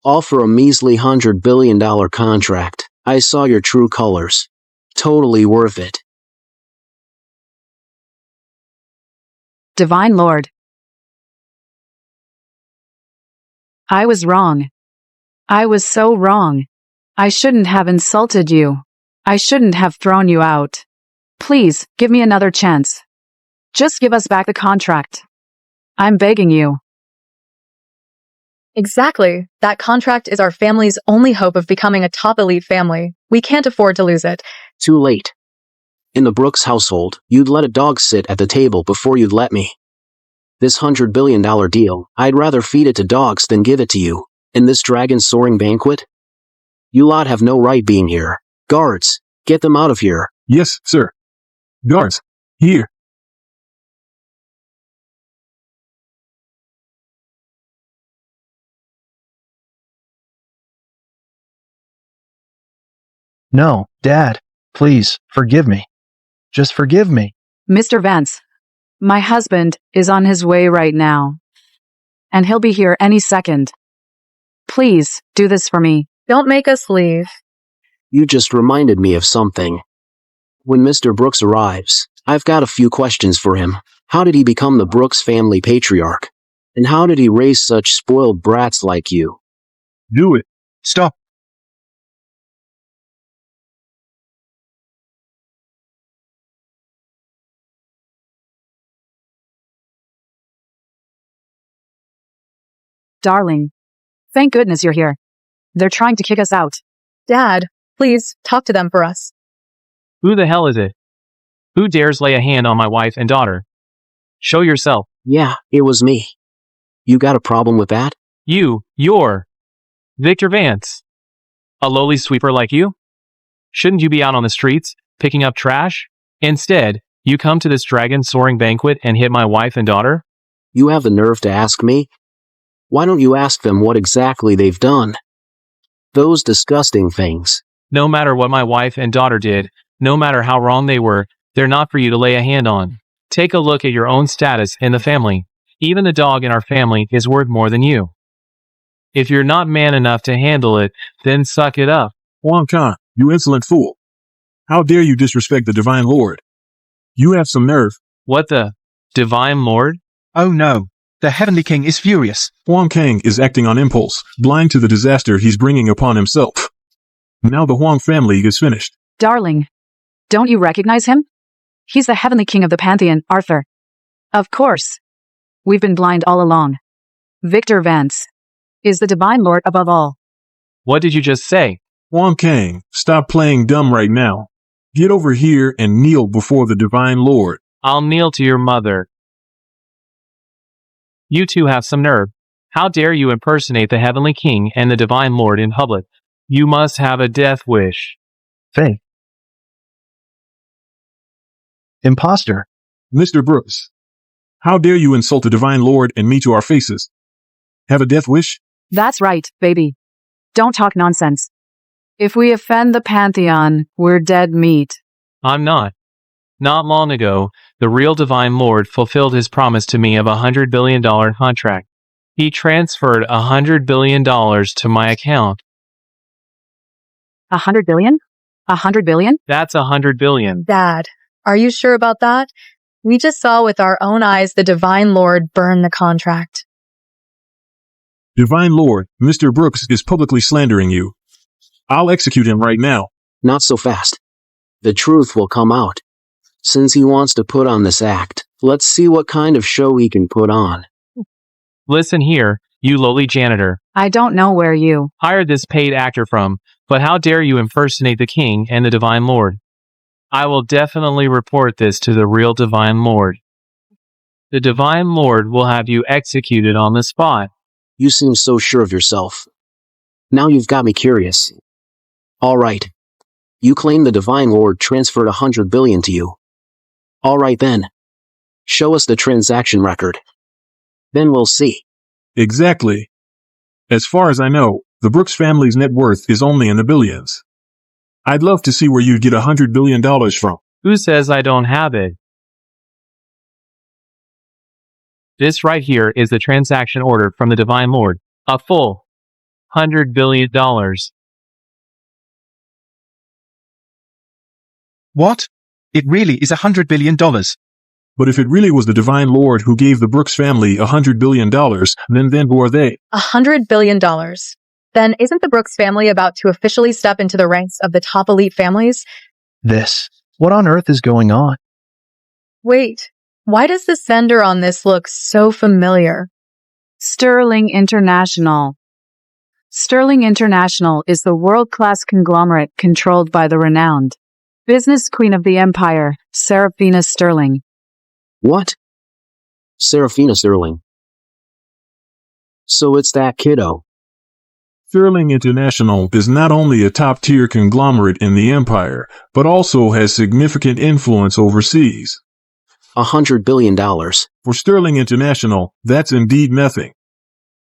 All for a measly $100 billion contract. I saw your true colors. Totally worth it. Divine Lord. I was wrong. I was so wrong. I shouldn't have insulted you. I shouldn't have thrown you out. Please, give me another chance. Just give us back the contract. I'm begging you. Exactly. That contract is our family's only hope of becoming a top elite family. We can't afford to lose it. Too late. In the Brooks household, you'd let a dog sit at the table before you'd let me. This $100 billion deal, I'd rather feed it to dogs than give it to you. In this dragon-soaring banquet? You lot have no right being here. Guards, get them out of here. Yes, sir. Guards, here. No, Dad, please, forgive me. Just forgive me. Mr. Vance, my husband is on his way right now. And he'll be here any second. Please, do this for me. Don't make us leave. You just reminded me of something. When Mr. Brooks arrives, I've got a few questions for him. How did he become the Brooks family patriarch? And how did he raise such spoiled brats like you? Do it. Stop. Darling. Thank goodness you're here. They're trying to kick us out. Dad, please, talk to them for us. Who the hell is it? Who dares lay a hand on my wife and daughter? Show yourself. Yeah, it was me. You got a problem with that? You're Victor Vance. A lowly sweeper like you? Shouldn't you be out on the streets, picking up trash? Instead, you come to this dragon-soaring banquet and hit my wife and daughter? You have the nerve to ask me? Why don't you ask them what exactly they've done? Those disgusting things. No matter what my wife and daughter did, no matter how wrong they were, they're not for you to lay a hand on. Take a look at your own status in the family. Even the dog in our family is worth more than you. If you're not man enough to handle it, then suck it up. Wong Khan, you insolent fool. How dare you disrespect the Divine Lord? You have some nerve. What the? Divine Lord? Oh no. The Heavenly King is furious. Huang Kang is acting on impulse, blind to the disaster he's bringing upon himself. Now the Huang family is finished. Darling, don't you recognize him? He's the Heavenly King of the Pantheon, Arthur. Of course. We've been blind all along. Victor Vance is the Divine Lord above all. What did you just say? Huang Kang, stop playing dumb right now. Get over here and kneel before the Divine Lord. I'll kneel to your mother. You two have some nerve. How dare you impersonate the Heavenly King and the Divine Lord in public? You must have a death wish. Faye. Imposter. Mr. Brooks, how dare you insult the Divine Lord and me to our faces? Have a death wish? That's right, baby. Don't talk nonsense. If we offend the Pantheon, we're dead meat. I'm not. Not long ago, the real Divine Lord fulfilled his promise to me of a $100 billion contract. He transferred $100 billion to my account. 100 billion? 100 billion? That's $100 billion. Dad, are you sure about that? We just saw with our own eyes the Divine Lord burn the contract. Divine Lord, Mr. Brooks is publicly slandering you. I'll execute him right now. Not so fast. The truth will come out. Since he wants to put on this act, let's see what kind of show he can put on. Listen here, you lowly janitor. I don't know where you Hired this paid actor from, but how dare you impersonate the King and the Divine Lord? I will definitely report this to the real Divine Lord. The Divine Lord will have you executed on the spot. You seem so sure of yourself. Now you've got me curious. All right. You claim the Divine Lord transferred $100 billion to you. All right then. Show us the transaction record. Then we'll see. Exactly. As far as I know, the Brooks family's net worth is only in the billions. I'd love to see where you'd get $100 billion from. Who says I don't have it? This right here is the transaction order from the Divine Lord. A full $100 billion. What? It really is $100 billion. But if it really was the Divine Lord who gave the Brooks family $100 billion, then who are they? $100 billion. Then isn't the Brooks family about to officially step into the ranks of the top elite families? What on earth is going on? Wait, why does the sender on this look so familiar? Sterling International. Sterling International is the world-class conglomerate controlled by the renowned business queen of the empire, Saraphina Sterling. What? Saraphina Sterling. So it's that kiddo. Sterling International is not only a top-tier conglomerate in the empire, but also has significant influence overseas. $100 billion. For Sterling International, that's indeed nothing.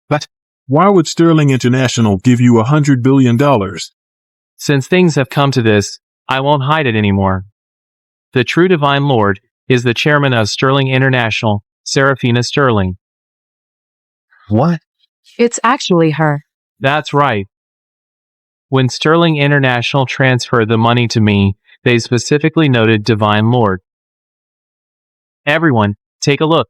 But why would Sterling International give you $100 billion? Since things have come to this, I won't hide it anymore. The true Divine Lord is the chairman of Sterling International, Saraphina Sterling. What? It's actually her. That's right. When Sterling International transferred the money to me, they specifically noted Divine Lord. Everyone, take a look.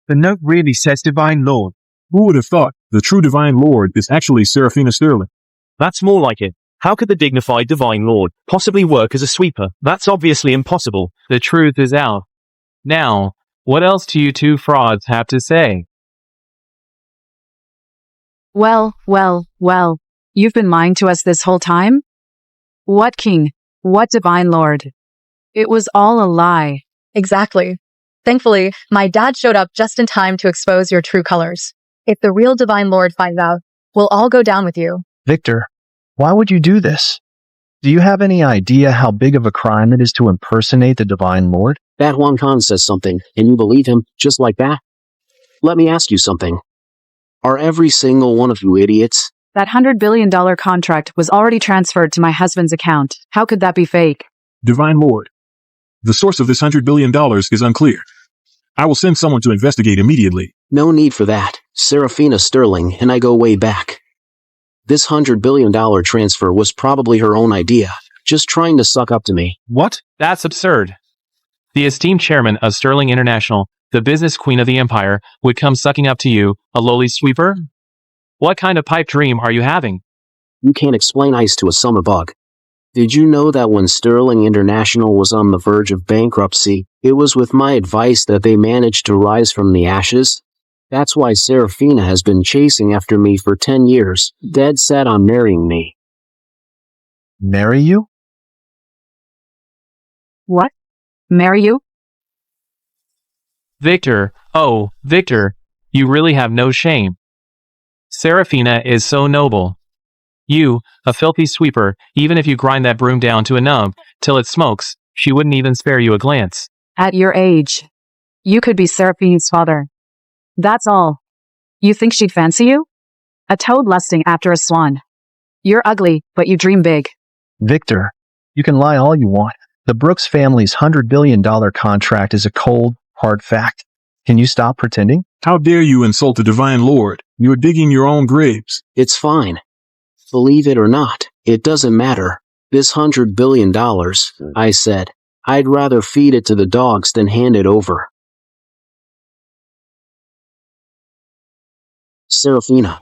the note really says Divine Lord. Who would have thought the true Divine Lord is actually Saraphina Sterling? That's more like it. How could the dignified Divine Lord possibly work as a sweeper? That's obviously impossible. The truth is out. Now, what else do you two frauds have to say? Well, you've been lying to us this whole time? What king? What Divine Lord? It was all a lie. Exactly. Thankfully, my dad showed up just in time to expose your true colors. If the real Divine Lord finds out, we'll all go down with you. Victor, why would you do this? Do you have any idea how big of a crime it is to impersonate the Divine Lord? That Huang Khan says something, and you believe him, just like that? Let me ask you something. Are every single one of you idiots? That $100 billion contract was already transferred to my husband's account. How could that be fake? Divine Lord, the source of this $100 billion is unclear. I will send someone to investigate immediately. No need for that. Saraphina Sterling and I go way back. This $100 billion transfer was probably her own idea, just trying to suck up to me. What? That's absurd. The esteemed chairman of Sterling International, the business queen of the empire, would come sucking up to you, a lowly sweeper? What kind of pipe dream are you having? You can't explain ice to a summer bug. Did you know that when Sterling International was on the verge of bankruptcy, it was with my advice that they managed to rise from the ashes? That's why Saraphina has been chasing after me for 10 years, dead set on marrying me. Marry you? What? Marry you? Victor, oh, Victor, you really have no shame. Saraphina is so noble. You, a filthy sweeper, even if you grind that broom down to a nub, till it smokes, she wouldn't even spare you a glance. At your age, you could be Seraphina's father. That's all. You think she'd fancy you? A toad lusting after a swan. You're ugly, but you dream big. Victor, you can lie all you want. The Brooks family's $100 billion contract is a cold, hard fact. Can you stop pretending? How dare you insult the Divine Lord? You're digging your own graves. It's fine. Believe it or not, it doesn't matter. This $100 billion, I said, I'd rather feed it to the dogs than hand it over. Saraphina.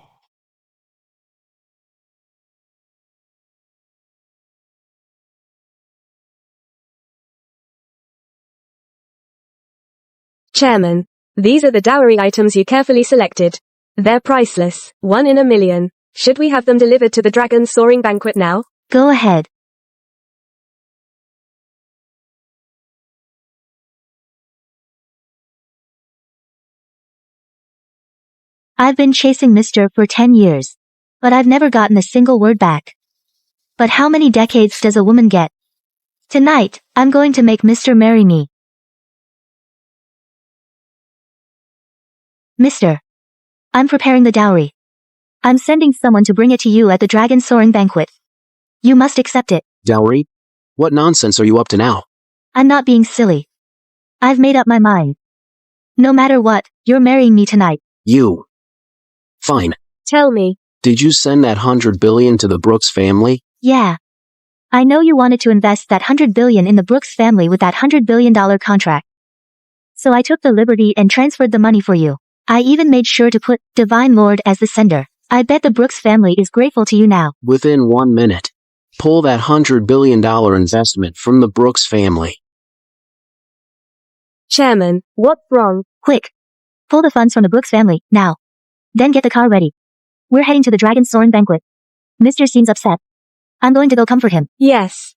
Chairman, these are the dowry items you carefully selected. They're priceless, 1 in a million. Should we have them delivered to the dragon soaring banquet now? Go ahead. I've been chasing Mr. for 10 years. But I've never gotten a single word back. But how many decades does a woman get? Tonight, I'm going to make Mr. marry me. Mr. I'm preparing the dowry. I'm sending someone to bring it to you at the dragon soaring banquet. You must accept it. Dowry? What nonsense are you up to now? I'm not being silly. I've made up my mind. No matter what, you're marrying me tonight. You. Fine. Tell me. Did you send that $100 billion to the Brooks family? Yeah. I know you wanted to invest that $100 billion in the Brooks family with that $100 billion contract. So I took the liberty and transferred the money for you. I even made sure to put Divine Lord as the sender. I bet the Brooks family is grateful to you now. Within 1 minute. Pull that $100 billion investment from the Brooks family. Chairman, what's wrong? Quick. Pull the funds from the Brooks family, now. Then get the car ready. We're heading to the dragon soaring banquet. Mr. seems upset. I'm going to go comfort him. Yes.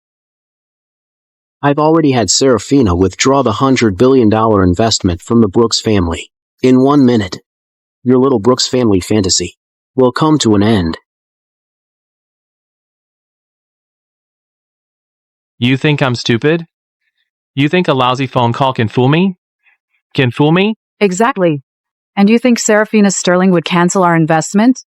I've already had Saraphina withdraw the $100 billion investment from the Brooks family. In 1 minute. Your little Brooks family fantasy will come to an end. You think I'm stupid? You think a lousy phone call can fool me? Can fool me? Exactly. And you think Seraphina Sterling would cancel our investment?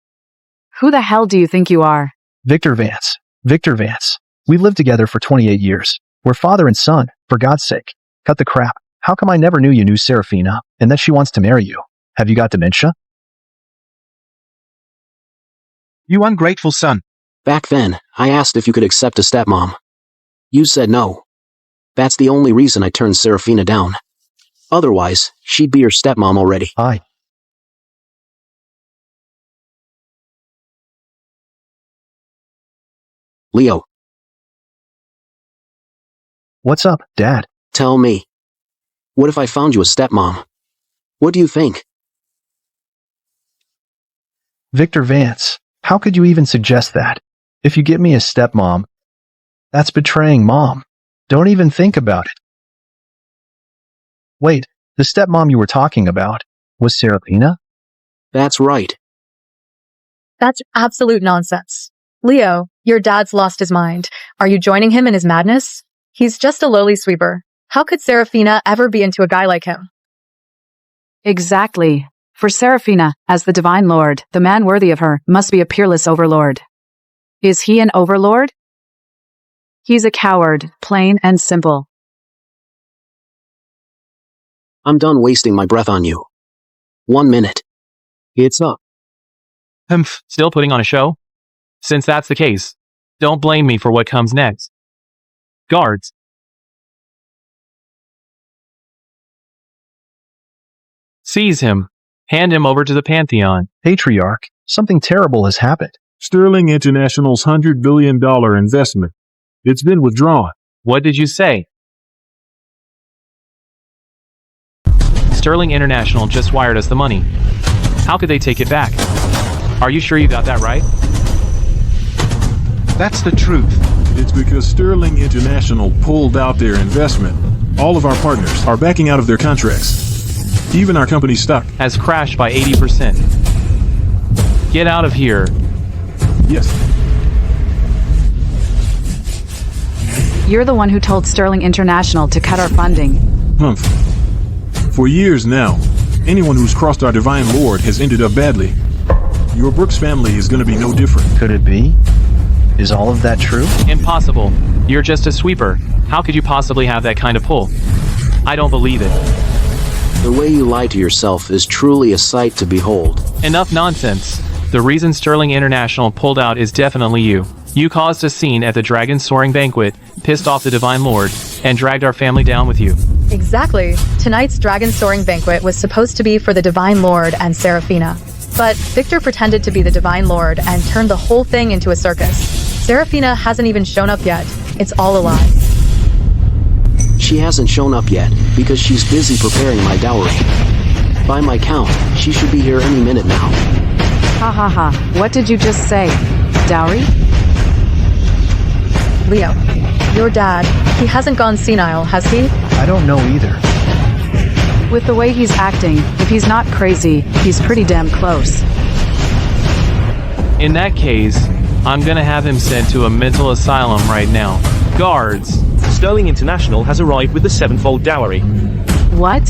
Who the hell do you think you are? Victor Vance. Victor Vance. We've lived together for 28 years. We're father and son, for God's sake. Cut the crap. How come I never knew you knew Seraphina, and that she wants to marry you? Have you got dementia? You ungrateful son. Back then, I asked if you could accept a stepmom. You said no. That's the only reason I turned Saraphina down. Otherwise, she'd be your stepmom already. Leo. What's up, Dad? Tell me. What if I found you a stepmom? What do you think? Victor Vance, how could you even suggest that? If you get me a stepmom, that's betraying Mom. Don't even think about it. Wait, the stepmom you were talking about was Saraphina? That's right. That's absolute nonsense. Leo, your dad's lost his mind. Are you joining him in his madness? He's just a lowly sweeper. How could Saraphina ever be into a guy like him? Exactly. For Seraphina, as the Divine Lord, the man worthy of her must be a peerless overlord. Is he an overlord? He's a coward, plain and simple. I'm done wasting my breath on you. 1 minute. It's up. Still putting on a show? Since that's the case, don't blame me for what comes next. Guards. Seize him. Hand him over to the Pantheon. Patriarch, something terrible has happened. Sterling International's $100 billion investment. It's been withdrawn. What did you say? Sterling International just wired us the money. How could they take it back? Are you sure you got that right? That's the truth. It's because Sterling International pulled out their investment. All of our partners are backing out of their contracts. Even our company's stock has crashed by 80%. Get out of here. Yes. You're the one who told Sterling International to cut our funding. Humph. For years now, anyone who's crossed our divine lord has ended up badly. Your Brooks family is going to be no different. Could it be? Is all of that true? Impossible. You're just a sweeper. How could you possibly have that kind of pull? I don't believe it. The way you lie to yourself is truly a sight to behold. Enough nonsense. The reason Sterling International pulled out is definitely you. You caused a scene at the Dragon Soaring Banquet, pissed off the Divine Lord, and dragged our family down with you. Exactly. Tonight's Dragon Soaring Banquet was supposed to be for the Divine Lord and Saraphina. But Victor pretended to be the Divine Lord and turned the whole thing into a circus. Saraphina hasn't even shown up yet. It's all a lie. She hasn't shown up yet because she's busy preparing my dowry. By my count, she should be here any minute now. Ha ha ha. What did you just say? Dowry? Leo, your dad, he hasn't gone senile, has he? I don't know either. With the way he's acting, if he's not crazy, he's pretty damn close. In that case, I'm gonna have him sent to a mental asylum right now. Guards! Sterling International has arrived with the sevenfold dowry. What?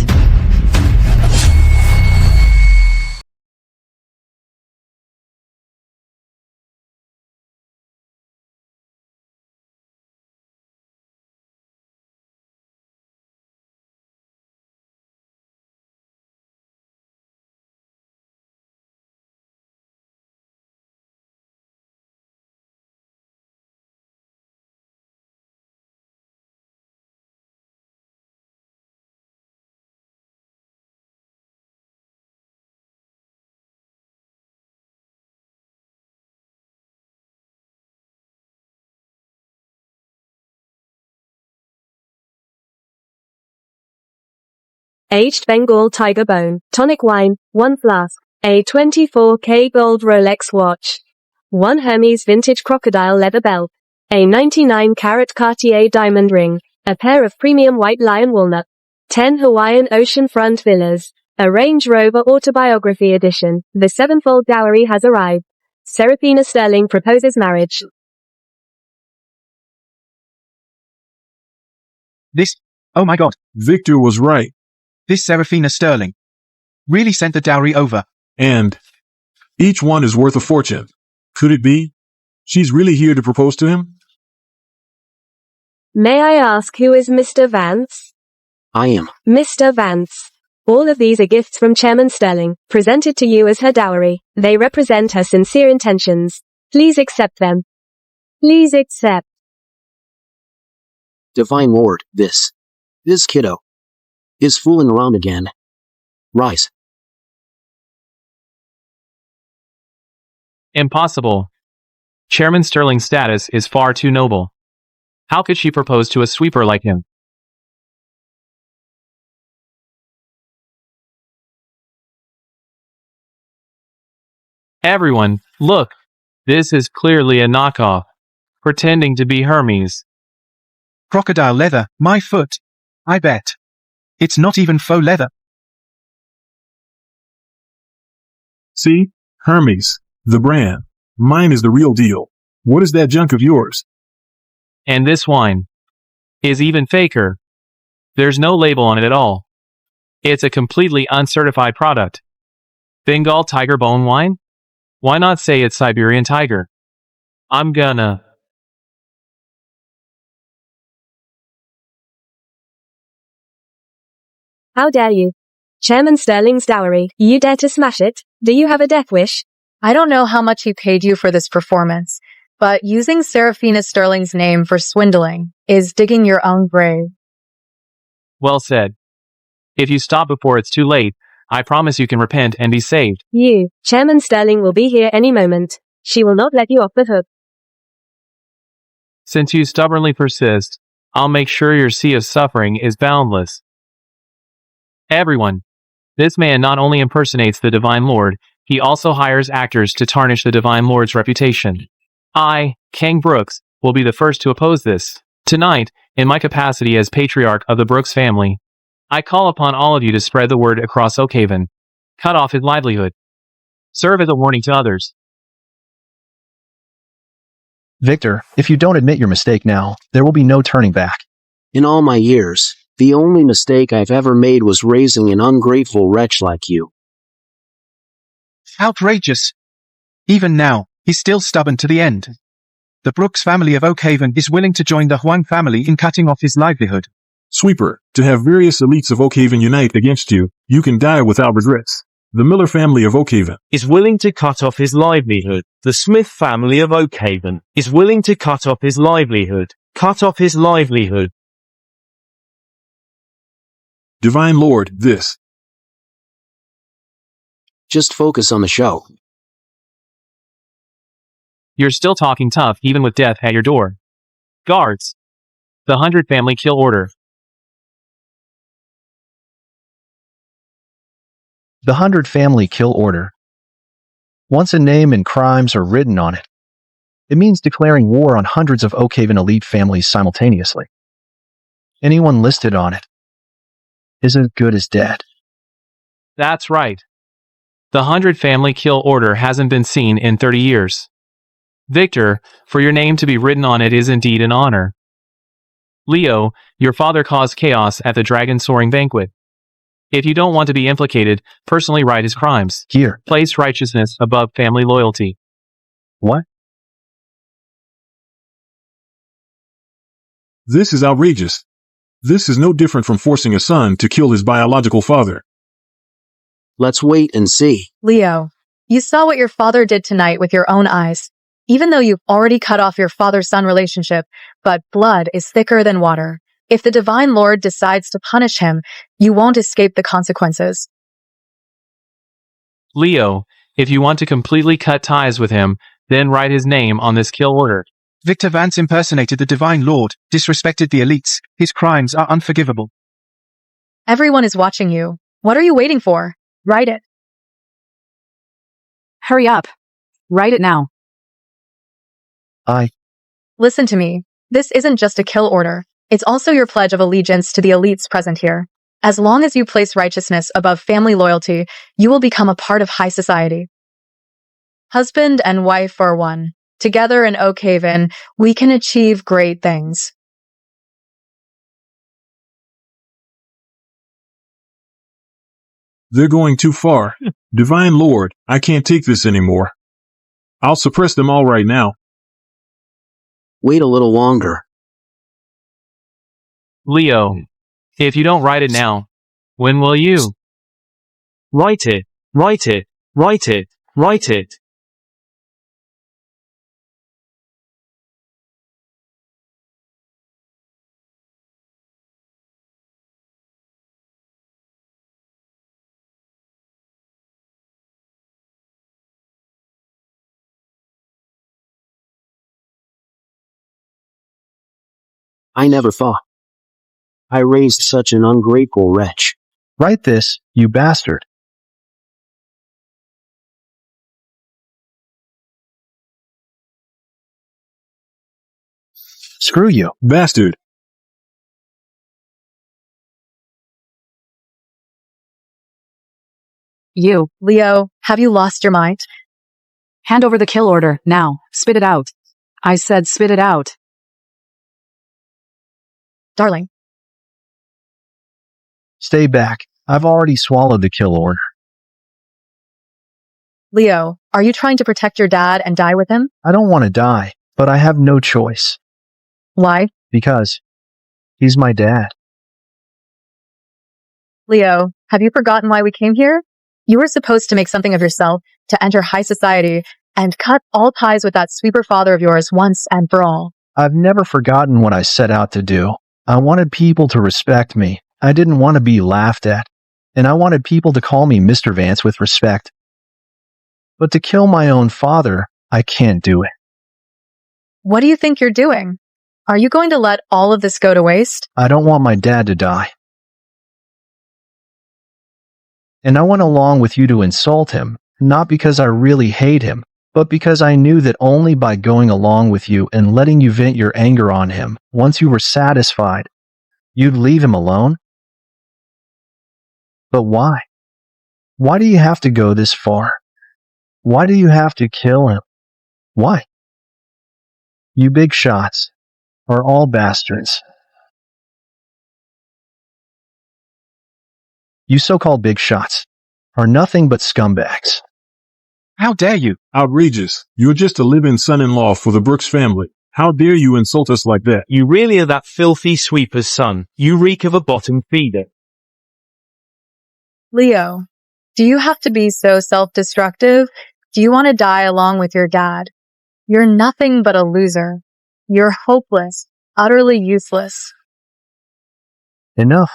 Aged Bengal tiger bone, tonic wine, 1 flask, a 24K gold Rolex watch, 1 Hermes vintage crocodile leather belt, a 99-carat Cartier diamond ring, a pair of premium white lion walnut, 10 Hawaiian oceanfront villas, a Range Rover autobiography edition. The sevenfold dowry has arrived. Saraphina Sterling proposes marriage. Oh my god, Victor was right. this Saraphina Sterling really sent the dowry over. And each one is worth a fortune. Could it be? She's really here to propose to him? May I ask who is Mr. Vance? I am. Mr. Vance. All of these are gifts from Chairman Sterling, presented to you as her dowry. They represent her sincere intentions. Please accept them. Please accept. Divine Lord, this kiddo is fooling around again. Rise. Impossible. Chairman Sterling's status is far too noble. How could she propose to a sweeper like him? Everyone, look. This is clearly a knockoff, pretending to be Hermes. Crocodile leather, my foot. I bet. It's not even faux leather. See? Hermes. The brand. Mine is the real deal. What is that junk of yours? And this wine is even faker. There's no label on it at all. It's a completely uncertified product. Bengal tiger bone wine? Why not say it's Siberian tiger? I'm gonna... How dare you? Chairman Sterling's dowry, you dare to smash it? Do you have a death wish? I don't know how much he paid you for this performance, but using Saraphina Sterling's name for swindling is digging your own grave. Well said. If you stop before it's too late, I promise you can repent and be saved. You, Chairman Sterling will be here any moment. She will not let you off the hook. Since you stubbornly persist, I'll make sure your sea of suffering is boundless. Everyone, this man not only impersonates the Divine Lord, he also hires actors to tarnish the Divine Lord's reputation. I, King Brooks, will be the first to oppose this. Tonight, in my capacity as patriarch of the Brooks family, I call upon all of you to spread the word across Oakhaven. Cut off his livelihood. Serve as a warning to others. Victor, if you don't admit your mistake now, there will be no turning back. In all my years, the only mistake I've ever made was raising an ungrateful wretch like you. Outrageous. Even now, he's still stubborn to the end. The Brooks family of Oakhaven is willing to join the Huang family in cutting off his livelihood. Sweeper, to have various elites of Oakhaven unite against you, you can die without regrets. The Miller family of Oakhaven is willing to cut off his livelihood. The Smith family of Oakhaven is willing to cut off his livelihood. Cut off his livelihood. Divine Lord, this. Just focus on the show. You're still talking tough even with death at your door. Guards. The 100 family kill order. The 100 family kill order. Once a name and crimes are written on it, it means declaring war on hundreds of Oakhaven elite families simultaneously. Anyone listed on it is as good as dead. That's right. The 100 family kill order hasn't been seen in 30 years. Victor, for your name to be written on it is indeed an honor. Leo, your father caused chaos at the dragon soaring banquet. If you don't want to be implicated, personally write his crimes. Here. Place righteousness above family loyalty. What? This is outrageous. This is no different from forcing a son to kill his biological father. Let's wait and see. Leo, you saw what your father did tonight with your own eyes. Even though you've already cut off your father-son relationship, but blood is thicker than water. If the Divine Lord decides to punish him, you won't escape the consequences. Leo, if you want to completely cut ties with him, then write his name on this kill order. Victor Vance impersonated the Divine Lord, disrespected the elites. His crimes are unforgivable. Everyone is watching you. What are you waiting for? Write it. Hurry up. Write it now. Listen to me. This isn't just a kill order. It's also your pledge of allegiance to the elites present here. As long as you place righteousness above family loyalty, you will become a part of high society. Husband and wife are one. Together in Oakhaven, we can achieve great things. They're going too far. Divine Lord, I can't take this anymore. I'll suppress them all right now. Wait a little longer. Leo, if you don't write it now, when will you? Write it. Write it. Write it. Write it. I never thought I raised such an ungrateful wretch. Write this, you bastard. Screw you. Bastard. You. Leo, have you lost your mind? Hand over the kill order, now. Spit it out. I said spit it out. Darling. Stay back. I've already swallowed the kill order. Leo, are you trying to protect your dad and die with him? I don't want to die, but I have no choice. Why? Because he's my dad. Leo, have you forgotten why we came here? You were supposed to make something of yourself, to enter high society and cut all ties with that sweeper father of yours once and for all. I've never forgotten what I set out to do. I wanted people to respect me. I didn't want to be laughed at. And I wanted people to call me Mr. Vance with respect. But to kill my own father, I can't do it. What do you think you're doing? Are you going to let all of this go to waste? I don't want my dad to die. And I went along with you to insult him, not because I really hate him, but because I knew that only by going along with you and letting you vent your anger on him, once you were satisfied, you'd leave him alone. But why? Why do you have to go this far? Why do you have to kill him? Why? You big shots are all bastards. You so-called big shots are nothing but scumbags. How dare you? Outrageous. You're just a live-in son-in-law for the Brooks family. How dare you insult us like that? You really are that filthy sweeper's son. You reek of a bottom feeder. Leo, do you have to be so self-destructive? Do you want to die along with your dad? You're nothing but a loser. You're hopeless, utterly useless. Enough.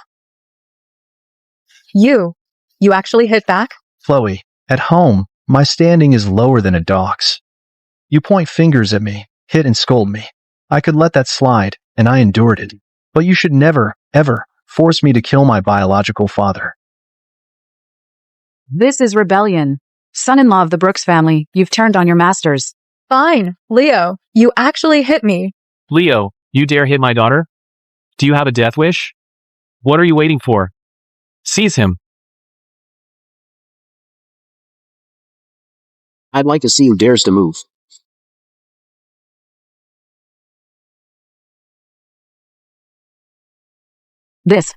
You actually hit back? Chloe, at home, my standing is lower than a dog's. You point fingers at me, hit and scold me. I could let that slide, and I endured it. But you should never, ever, force me to kill my biological father. This is rebellion. Son-in-law of the Brooks family, you've turned on your masters. Fine, Leo, you actually hit me. Leo, you dare hit my daughter? Do you have a death wish? What are you waiting for? Seize him. I'd like to see who dares to move. This.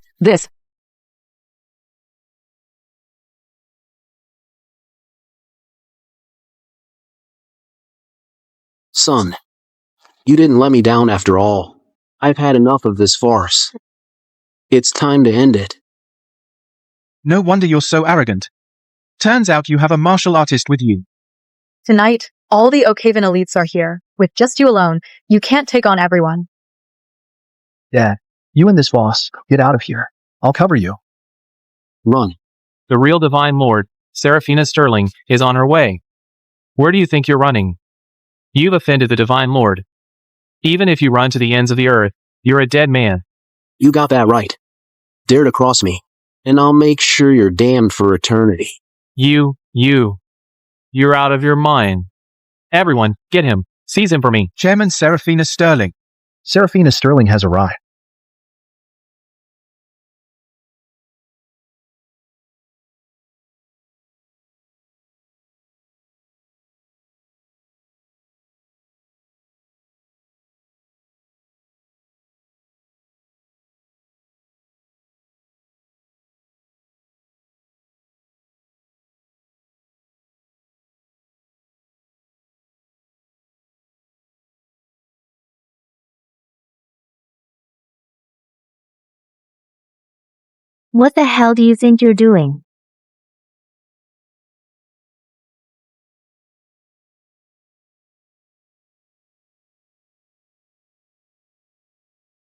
Son, you didn't let me down after all. I've had enough of this farce. It's time to end it. No wonder you're so arrogant. Turns out you have a martial artist with you. Tonight, all the Oakhaven elites are here. With just you alone, you can't take on everyone. Dad, you and this boss, get out of here. I'll cover you. Run. The real Divine Lord, Saraphina Sterling, is on her way. Where do you think you're running? You've offended the Divine Lord. Even if you run to the ends of the earth, you're a dead man. You got that right. Dare to cross me, and I'll make sure you're damned for eternity. You're out of your mind. Everyone, get him. Seize him for me. Chairman Saraphina Sterling. Saraphina Sterling has arrived. What the hell do you think you're doing?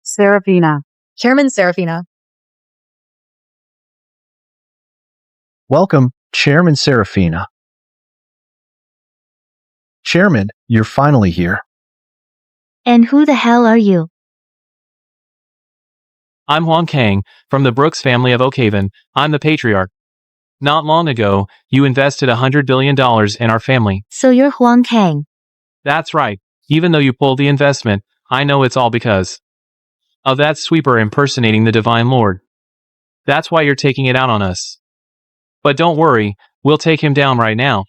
Saraphina. Chairman Saraphina. Welcome, Chairman Saraphina. Chairman, you're finally here. And who the hell are you? I'm Huang Kang, from the Brooks family of Oakhaven. I'm the patriarch. Not long ago, you invested $100 billion in our family. So you're Huang Kang. That's right. Even though you pulled the investment, I know it's all because of that sweeper impersonating the Divine Lord. That's why you're taking it out on us. But don't worry, we'll take him down right now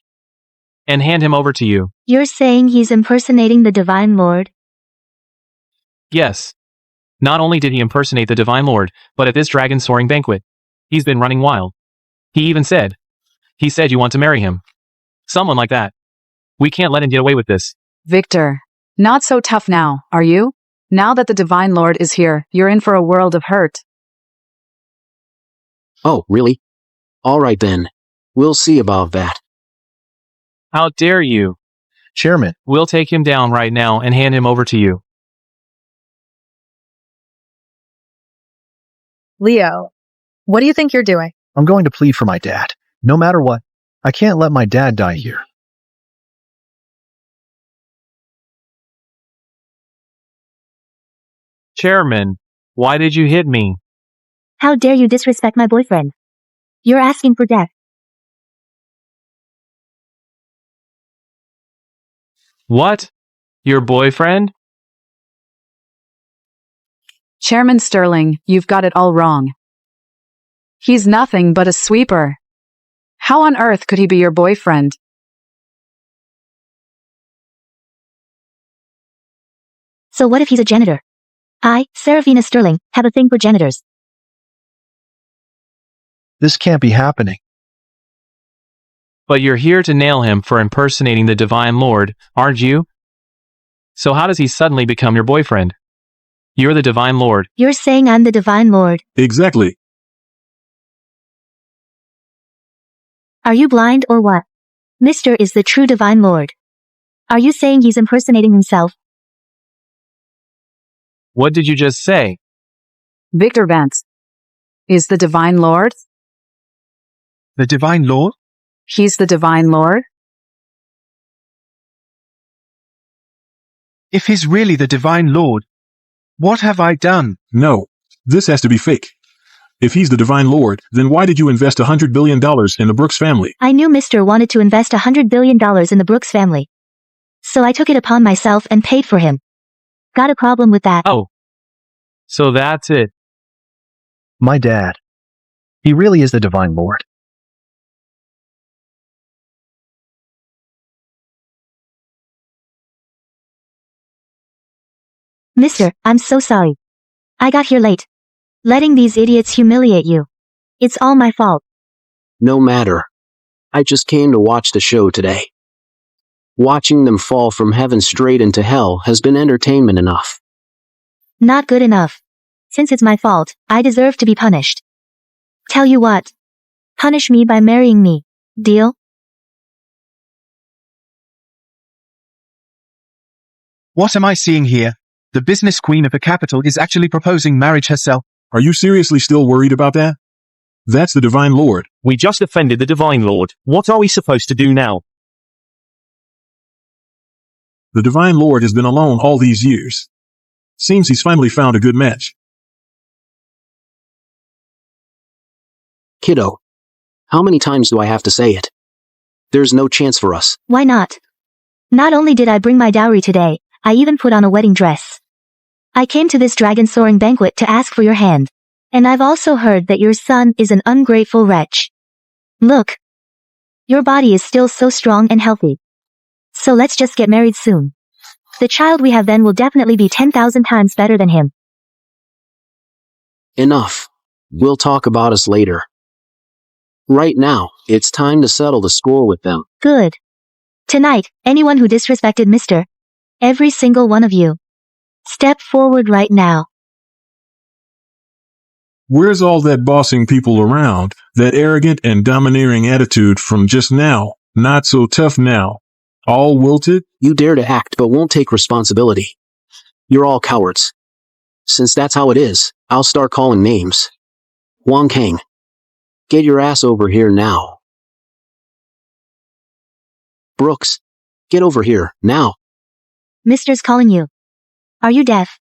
and hand him over to you. You're saying he's impersonating the Divine Lord? Yes. Not only did he impersonate the Divine Lord, but at this dragon-soaring banquet, he's been running wild. He said you want to marry him. Someone like that. We can't let him get away with this. Victor. Not so tough now, are you? Now that the Divine Lord is here, you're in for a world of hurt. Oh, really? All right then. We'll see about that. How dare you? Chairman, We'll take him down right now and hand him over to you. Leo, what do you think you're doing? I'm going to plead for my dad. No matter what, I can't let my dad die here. Chairman, why did you hit me? How dare you disrespect my boyfriend? You're asking for death. What? Your boyfriend? Chairman Sterling, you've got it all wrong. He's nothing but a sweeper. How on earth could he be your boyfriend? So what if he's a janitor? I, Saraphina Sterling, have a thing for janitors. This can't be happening. But you're here to nail him for impersonating the Divine Lord, aren't you? So how does he suddenly become your boyfriend? You're the Divine Lord. You're saying I'm the Divine Lord. Exactly. Are you blind or what? Mr. is the true Divine Lord. Are you saying he's impersonating himself? What did you just say? Victor Vance is the Divine Lord? The Divine Lord? He's the Divine Lord? If he's really the Divine Lord, what have I done? No. This has to be fake. If he's the Divine Lord, then why did you invest $100 billion in the Brooks family? I knew Mr. wanted to invest $100 billion in the Brooks family. So I took it upon myself and paid for him. Got a problem with that? Oh. So that's it. My dad. He really is the Divine Lord. Mister, I'm so sorry. I got here late. Letting these idiots humiliate you. It's all my fault. No matter. I just came to watch the show today. Watching them fall from heaven straight into hell has been entertainment enough. Not good enough. Since it's my fault, I deserve to be punished. Tell you what. Punish me by marrying me. Deal? What am I seeing here? The business queen of the capital is actually proposing marriage herself. Are you seriously still worried about that? That's the Divine Lord. We just offended the Divine Lord. What are we supposed to do now? The Divine Lord has been alone all these years. Seems he's finally found a good match. Kiddo. How many times do I have to say it? There's no chance for us. Why not? Not only did I bring my dowry today, I even put on a wedding dress. I came to this dragon-soaring banquet to ask for your hand. And I've also heard that your son is an ungrateful wretch. Look. Your body is still so strong and healthy. So let's just get married soon. The child we have then will definitely be 10,000 times better than him. Enough. We'll talk about us later. Right now, it's time to settle the score with them. Good. Tonight, anyone who disrespected Mr. Every single one of you. Step forward right now. Where's all that bossing people around, that arrogant and domineering attitude from just now, not so tough now? All wilted? You dare to act but won't take responsibility. You're all cowards. Since that's how it is, I'll start calling names. Wang Kang. Get your ass over here now. Brooks. Get over here, now. Mister's calling you. Are you deaf?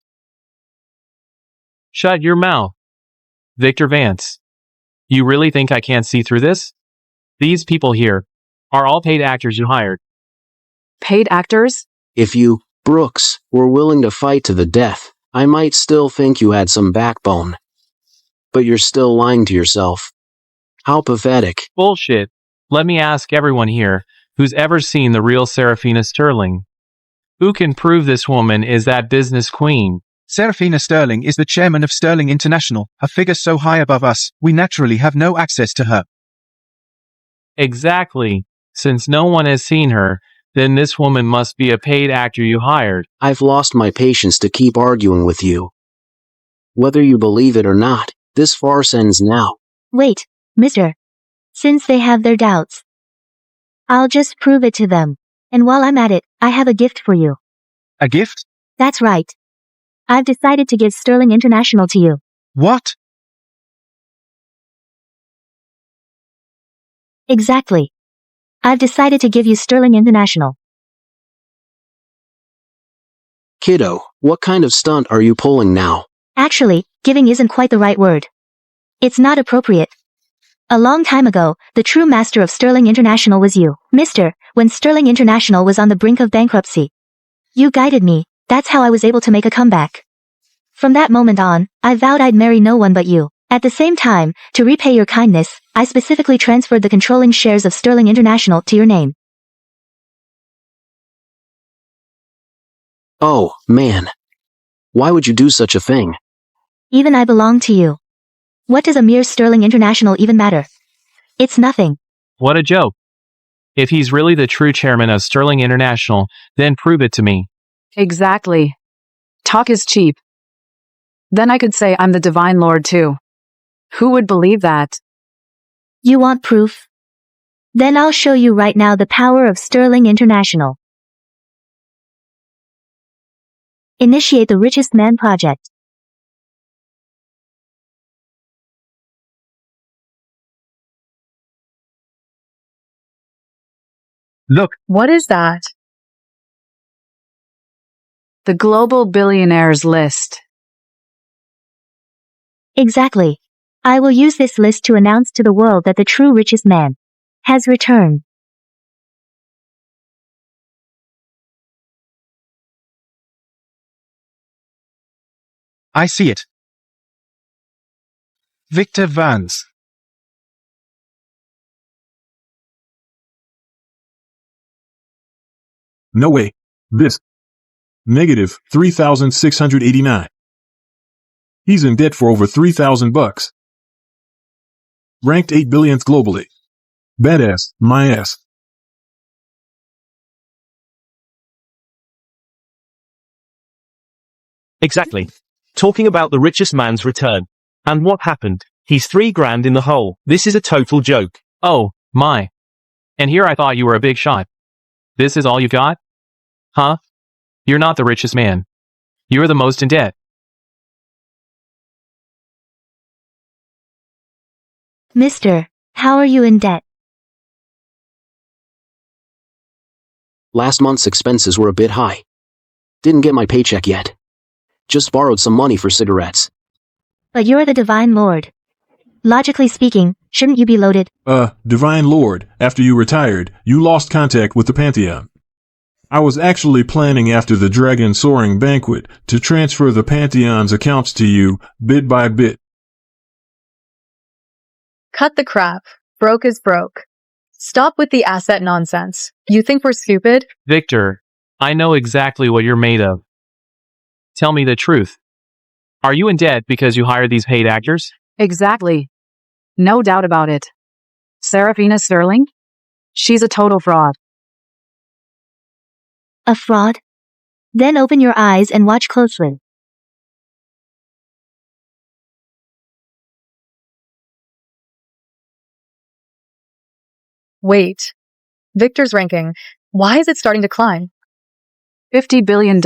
Shut your mouth. Victor Vance. You really think I can't see through this? These people here are all paid actors you hired. Paid actors? If you, Brooks, were willing to fight to the death, I might still think you had some backbone. But you're still lying to yourself. How pathetic. Bullshit. Let me ask everyone here who's ever seen the real Saraphina Sterling. Who can prove this woman is that business queen? Saraphina Sterling is the chairman of Sterling International, a figure so high above us, we naturally have no access to her. Exactly. Since no one has seen her, then this woman must be a paid actor you hired. I've lost my patience to keep arguing with you. Whether you believe it or not, this farce ends now. Wait, mister. Since they have their doubts, I'll just prove it to them. And while I'm at it, I have a gift for you. A gift? That's right. I've decided to give Sterling International to you. What? Exactly. I've decided to give you Sterling International. Kiddo, what kind of stunt are you pulling now? Actually, giving isn't quite the right word. It's not appropriate. A long time ago, the true master of Sterling International was you, Mister, when Sterling International was on the brink of bankruptcy. You guided me, that's how I was able to make a comeback. From that moment on, I vowed I'd marry no one but you. At the same time, to repay your kindness, I specifically transferred the controlling shares of Sterling International to your name. Oh, man. Why would you do such a thing? Even I belong to you. What does a mere Sterling International even matter? It's nothing. What a joke. If he's really the true chairman of Sterling International, then prove it to me. Exactly. Talk is cheap. Then I could say I'm the Divine Lord too. Who would believe that? You want proof? Then I'll show you right now the power of Sterling International. Initiate the Richest Man Project. Look, What is that? The Global Billionaires List. Exactly. I will use this list to announce to the world that the true richest man has returned. I see it. Victor Vance. No way. This. Negative 3,689. He's in debt for over 3,000 bucks. Ranked 8 billionth globally. Badass, my ass. Exactly. Talking about the richest man's return. And what happened? He's 3 grand in the hole. This is a total joke. Oh, my. And here I thought you were a big shot. This is all you got? Huh? You're not the richest man. You're the most in debt. Mister, how are you in debt? Last month's expenses were a bit high. Didn't get my paycheck yet. Just borrowed some money for cigarettes. But you're the Divine Lord. Logically speaking, shouldn't you be loaded? Divine Lord, after you retired, you lost contact with the Pantheon. I was actually planning after the Dragon Soaring Banquet to transfer the Pantheon's accounts to you, bit by bit. Cut the crap. Broke is broke. Stop with the asset nonsense. You think we're stupid? Victor, I know exactly what you're made of. Tell me the truth. Are you in debt because you hired these paid actors? Exactly. No doubt about it. Saraphina Sterling? She's a total fraud. A fraud? Then open your eyes and watch closely. Wait. Victor's ranking. Why is it starting to climb? $50 billion.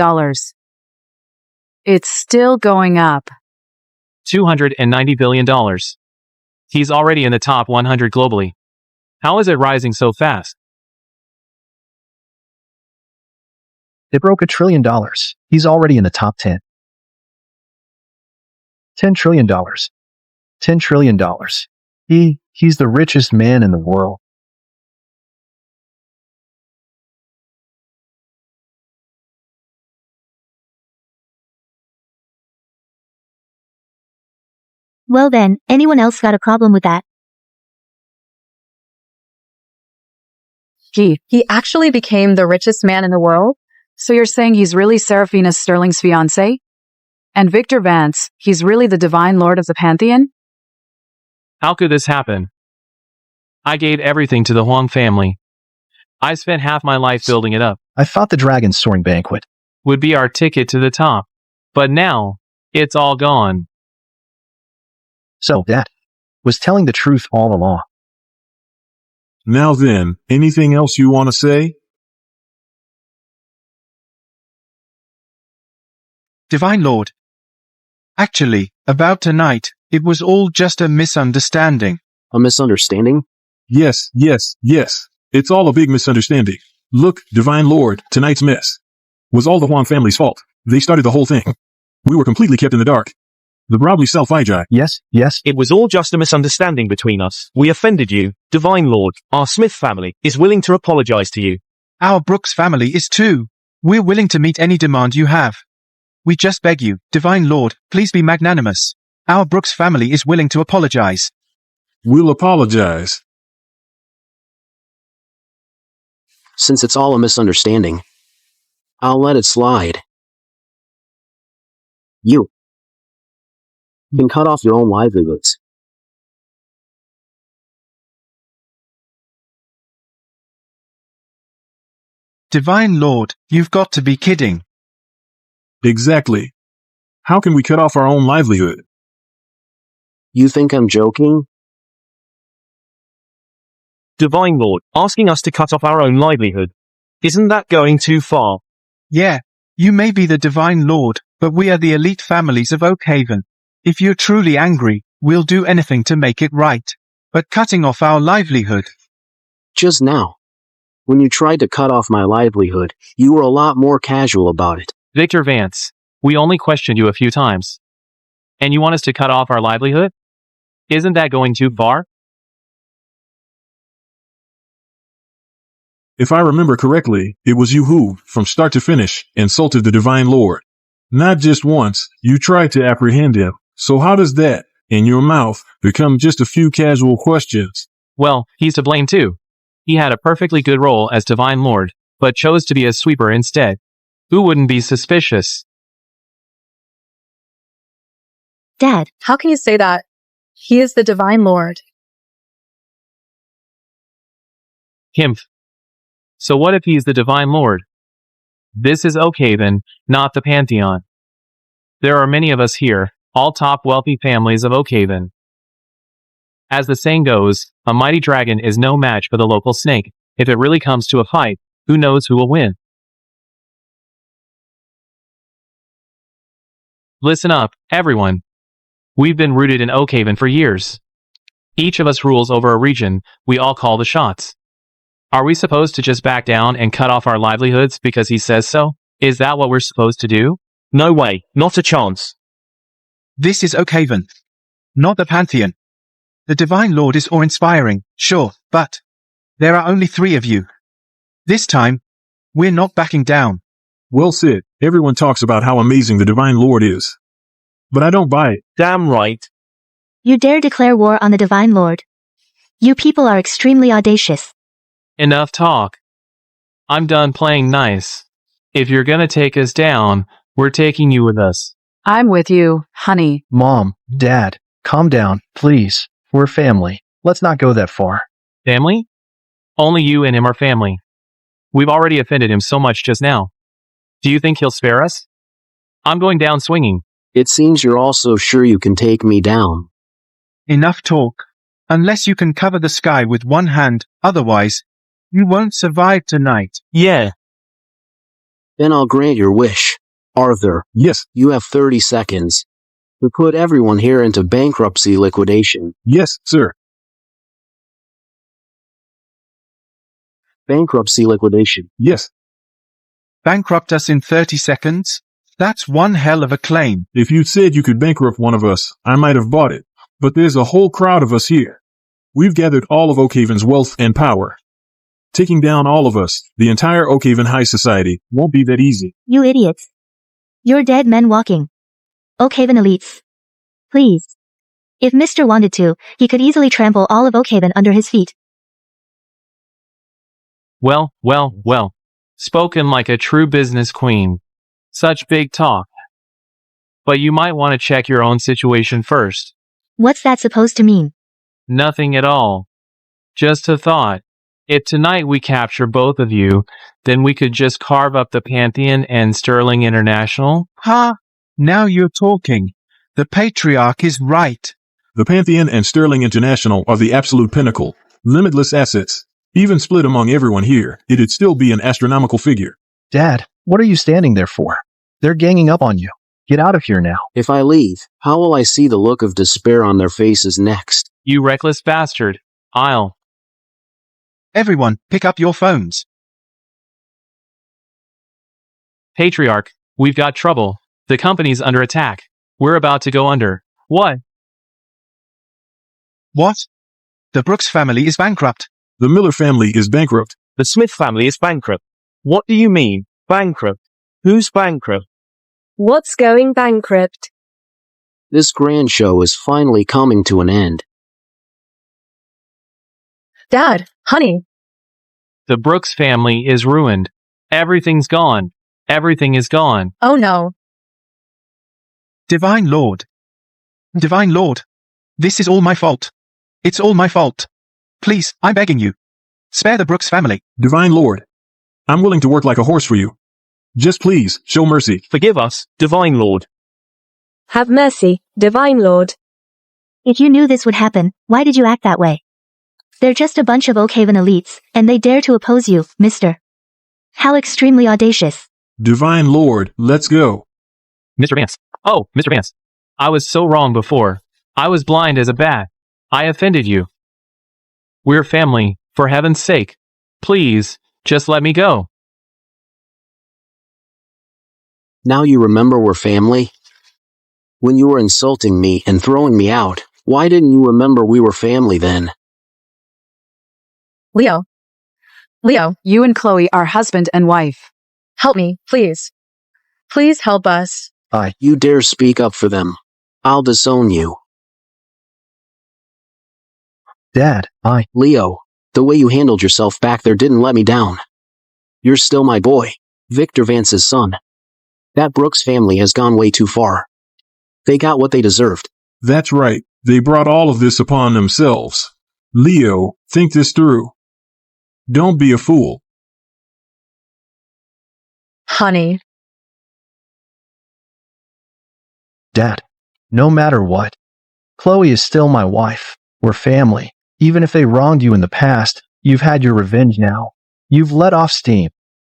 It's still going up. $290 billion. He's already in the top 100 globally. How is it rising so fast? They broke $1 trillion. He's already in the top 10. $10 trillion. $10 trillion. He's the richest man in the world. Well then, anyone else got a problem with that? He actually became the richest man in the world? So you're saying he's really Saraphina Sterling's fiancé? And Victor Vance, he's really the Divine Lord of the Pantheon? How could this happen? I gave everything to the Huang family. I spent half my life building it up. I thought the Dragon Soaring Banquet Would be our ticket to the top. But now, it's all gone. So that was telling the truth all along. Now then, anything else you want to say? Divine Lord. Actually, about tonight, it was all just a misunderstanding. A misunderstanding? Yes. It's all a big misunderstanding. Look, Divine Lord, tonight's mess was all the Huang family's fault. They started the whole thing. We were completely kept in the dark. The probably self-ijai. Yes. It was all just a misunderstanding between us. We offended you. Divine Lord, our Smith family, is willing to apologize to you. Our Brooks family is too. We're willing to meet any demand you have. We just beg you, Divine Lord, please be magnanimous. Our Brooks family is willing to apologize. We'll apologize. Since it's all a misunderstanding, I'll let it slide. You can cut off your own livelihoods. Divine Lord, you've got to be kidding. Exactly. How can we cut off our own livelihood? You think I'm joking? Divine Lord, asking us to cut off our own livelihood. Isn't that going too far? Yeah, you may be the Divine Lord, but we are the elite families of Oakhaven. If you're truly angry, we'll do anything to make it right. But cutting off our livelihood. Just now, when you tried to cut off my livelihood, you were a lot more casual about it. Victor Vance, we only questioned you a few times. And you want us to cut off our livelihood? Isn't that going too far? If I remember correctly, it was you who, from start to finish, insulted the Divine Lord. Not just once, you tried to apprehend him. So how does that, in your mouth, become just a few casual questions? Well, he's to blame too. He had a perfectly good role as Divine Lord, but chose to be a sweeper instead. Who wouldn't be suspicious? Dad, How can you say that? He is the Divine Lord. Himph. So what if he's the Divine Lord? This is Oakhaven, not the Pantheon. There are many of us here, all top wealthy families of Oakhaven. As the saying goes, a mighty dragon is no match for the local snake. If it really comes to a fight, who knows who will win? Listen up, everyone. We've been rooted in Oakhaven for years. Each of us rules over a region, we all call the shots. Are we supposed to just back down and cut off our livelihoods because he says so? Is that what we're supposed to do? No way, not a chance. This is Oakhaven, not the Pantheon. The Divine Lord is awe-inspiring, sure, but there are only 3 of you. This time, we're not backing down. Well said. Everyone talks about how amazing the Divine Lord is. But I don't buy it. Damn right. you dare declare war on the Divine Lord? You people are extremely audacious. Enough talk. I'm done playing nice. If you're gonna take us down, we're taking you with us. I'm with you, honey. Mom, Dad, calm down, please. We're family. Let's not go that far. Family? Only you and him are family. We've already offended him so much just now. Do you think he'll spare us? I'm going down swinging. It seems you're also sure you can take me down. Enough talk. Unless you can cover the sky with one hand, otherwise, you won't survive tonight. Yeah. Then I'll grant your wish. Arthur, Yes, you have 30 seconds to put everyone here into bankruptcy liquidation. yes, sir. Bankruptcy liquidation. Yes. Bankrupt us in 30 seconds? That's one hell of a claim. If you'd said you could bankrupt one of us, I might have bought it. But there's a whole crowd of us here. We've gathered all of Oakhaven's wealth and power. Taking down all of us, the entire Oakhaven high society, won't be that easy. You idiots. You're dead men walking. Oakhaven elites. Please. If Mr. wanted to, he could easily trample all of Oakhaven under his feet. Well. Spoken like a true business queen. Such big talk. But you might want to check your own situation first. What's that supposed to mean? Nothing at all. Just a thought. If tonight we capture both of you, then we could just carve up the Pantheon and Sterling International. Ha! Now you're talking. The patriarch is right. The Pantheon and Sterling International are the absolute pinnacle. Limitless assets. Even split among everyone here, it'd still be an astronomical figure. Dad, what are you standing there for? They're ganging up on you. Get out of here now. If I leave, how will I see the look of despair on their faces next? You reckless bastard. I'll. Everyone, pick up your phones. Patriarch, we've got trouble. The company's under attack. We're about to go under. What? What? The Brooks family is bankrupt. The Miller family is bankrupt. The Smith family is bankrupt. What do you mean, bankrupt? Who's bankrupt? What's going bankrupt? This grand show is finally coming to an end. Dad, honey, The Brooks family is ruined. Everything's gone. Everything is gone. oh no. Divine Lord. Divine Lord. This is all my fault. It's all my fault. Please, I'm begging you. Spare the Brooks family. Divine Lord, I'm willing to work like a horse for you. Just please, show mercy. Forgive us, Divine Lord. Have mercy, Divine Lord. If you knew this would happen, why did you act that way? They're just a bunch of Oakhaven elites, and they dare to oppose you, mister. How extremely audacious. Divine Lord, let's go. Mr. Vance. Oh, Mr. Vance. I was so wrong before. I was blind as a bat. I offended you. We're family, for heaven's sake. Please, just let me go. Now you remember we're family? When you were insulting me and throwing me out, why didn't you remember we were family then? Leo. Leo, You and Chloe are husband and wife. help me, please. Please help us. You dare speak up for them. I'll disown you. Dad, Leo, the way you handled yourself back there didn't let me down. You're still my boy, Victor Vance's son. That Brooks family has gone way too far. They got what they deserved. That's right. They brought all of this upon themselves. Leo, think this through. Don't be a fool. Honey, Dad, no matter what, Chloe is still my wife. We're family. Even if they wronged you in the past, you've had your revenge now. You've let off steam.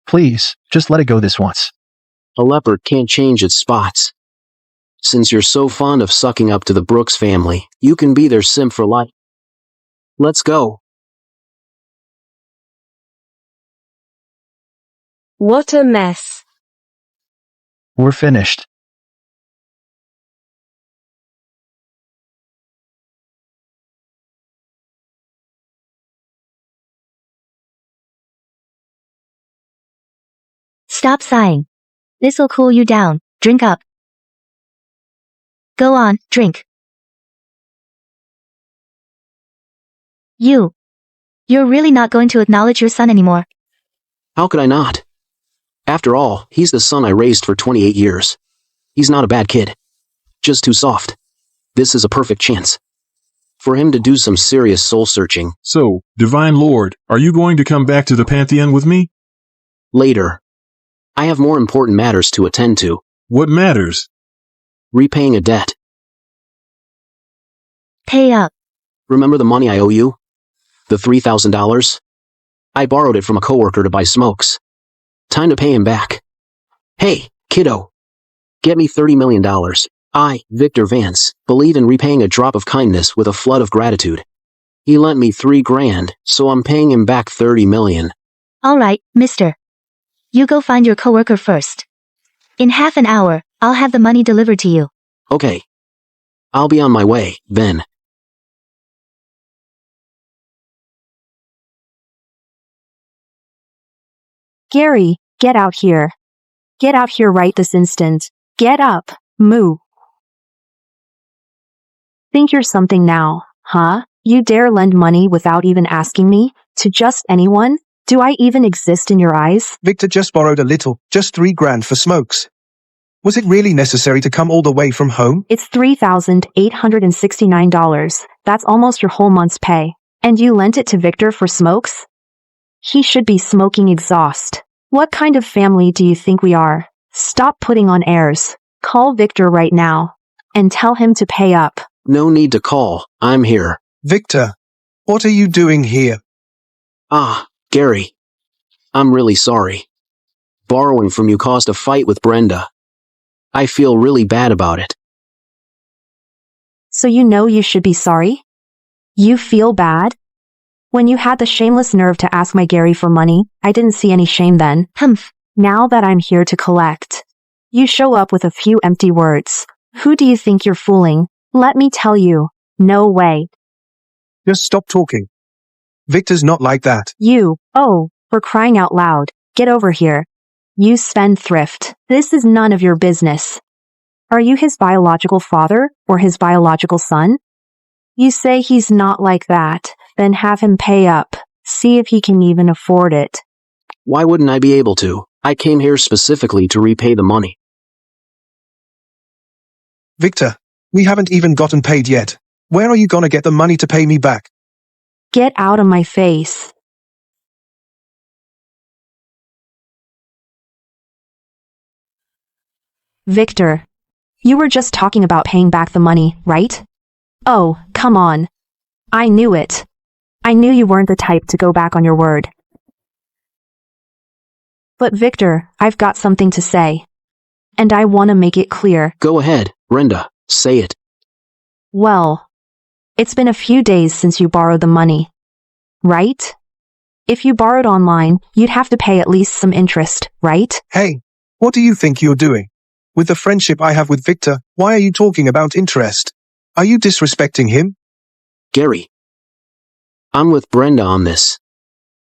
Please, just let it go this once. A leopard can't change its spots. Since you're so fond of sucking up to the Brooks family, you can be their simp for life. Let's go. What a mess. We're finished. Stop sighing. This'll cool you down. Drink up. Go on, drink. You're really not going to acknowledge your son anymore. How could I not? After all, he's the son I raised for 28 years. He's not a bad kid. Just too soft. This is a perfect chance for him to do some serious soul-searching. So, Divine Lord, are you going to come back to the Pantheon with me? Later. I have more important matters to attend to. What matters? Repaying a debt. Pay up. Remember the money I owe you? The $3,000? I borrowed it from a coworker to buy smokes. Time to pay him back. Hey, kiddo. Get me $30 million. I, Victor Vance, believe in repaying a drop of kindness with a flood of gratitude. He lent me $3 grand, so I'm paying him back $30 million. All right, mister. You go find your coworker first. In half an hour, I'll have the money delivered to you. Okay. I'll be on my way, then. Gary, get out here. Get out here right this instant. Get up. Moo. Think you're something now, huh? You dare lend money without even asking me? To just anyone? Do I even exist in your eyes? Victor just borrowed a little, just $3 grand for smokes. Was it really necessary to come all the way from home? It's $3,869. That's almost your whole month's pay. And you lent it to Victor for smokes? He should be smoking exhaust. What kind of family do you think we are? Stop putting on airs. Call Victor right now. And tell him to pay up. No need to call. I'm here. Victor, what are you doing here? Ah, Gary. I'm really sorry. Borrowing from you caused a fight with Brenda. I feel really bad about it. So you know you should be sorry? You feel bad? When you had the shameless nerve to ask my Gary for money, I didn't see any shame then. Humph. Now that I'm here to collect, you show up with a few empty words. Who do you think you're fooling? Let me tell you, no way. Just stop talking. Victor's not like that. Oh, for crying out loud, get over here. You spendthrift. This is none of your business. Are you his biological father or his biological son? You say he's not like that, then have him pay up. See if he can even afford it. Why wouldn't I be able to? I came here specifically to repay the money. Victor, we haven't even gotten paid yet. Where are you gonna get the money to pay me back? Get out of my face. Victor, you were just talking about paying back the money, right? Oh, come on. I knew it. I knew you weren't the type to go back on your word. But Victor, I've got something to say. And I want to make it clear. Go ahead, Brenda, say it. Well, it's been a few days since you borrowed the money. Right? If you borrowed online, you'd have to pay at least some interest, right? Hey, what do you think you're doing? With the friendship I have with Victor, why are you talking about interest? Are you disrespecting him? Gary. I'm with Brenda on this.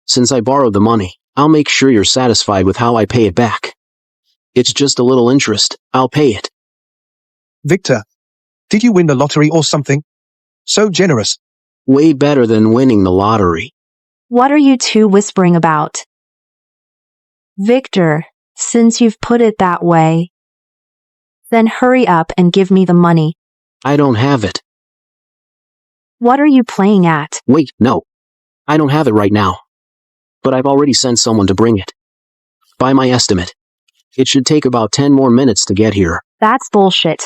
Since I borrowed the money, I'll make sure you're satisfied with how I pay it back. It's just a little interest, I'll pay it. Victor, did you win the lottery or something? So generous. Way better than winning the lottery. What are you two whispering about? Victor, since you've put it that way, then hurry up and give me the money. I don't have it. What are you playing at? Wait, no. I don't have it right now. But I've already sent someone to bring it. By my estimate, it should take about 10 more minutes to get here. That's bullshit.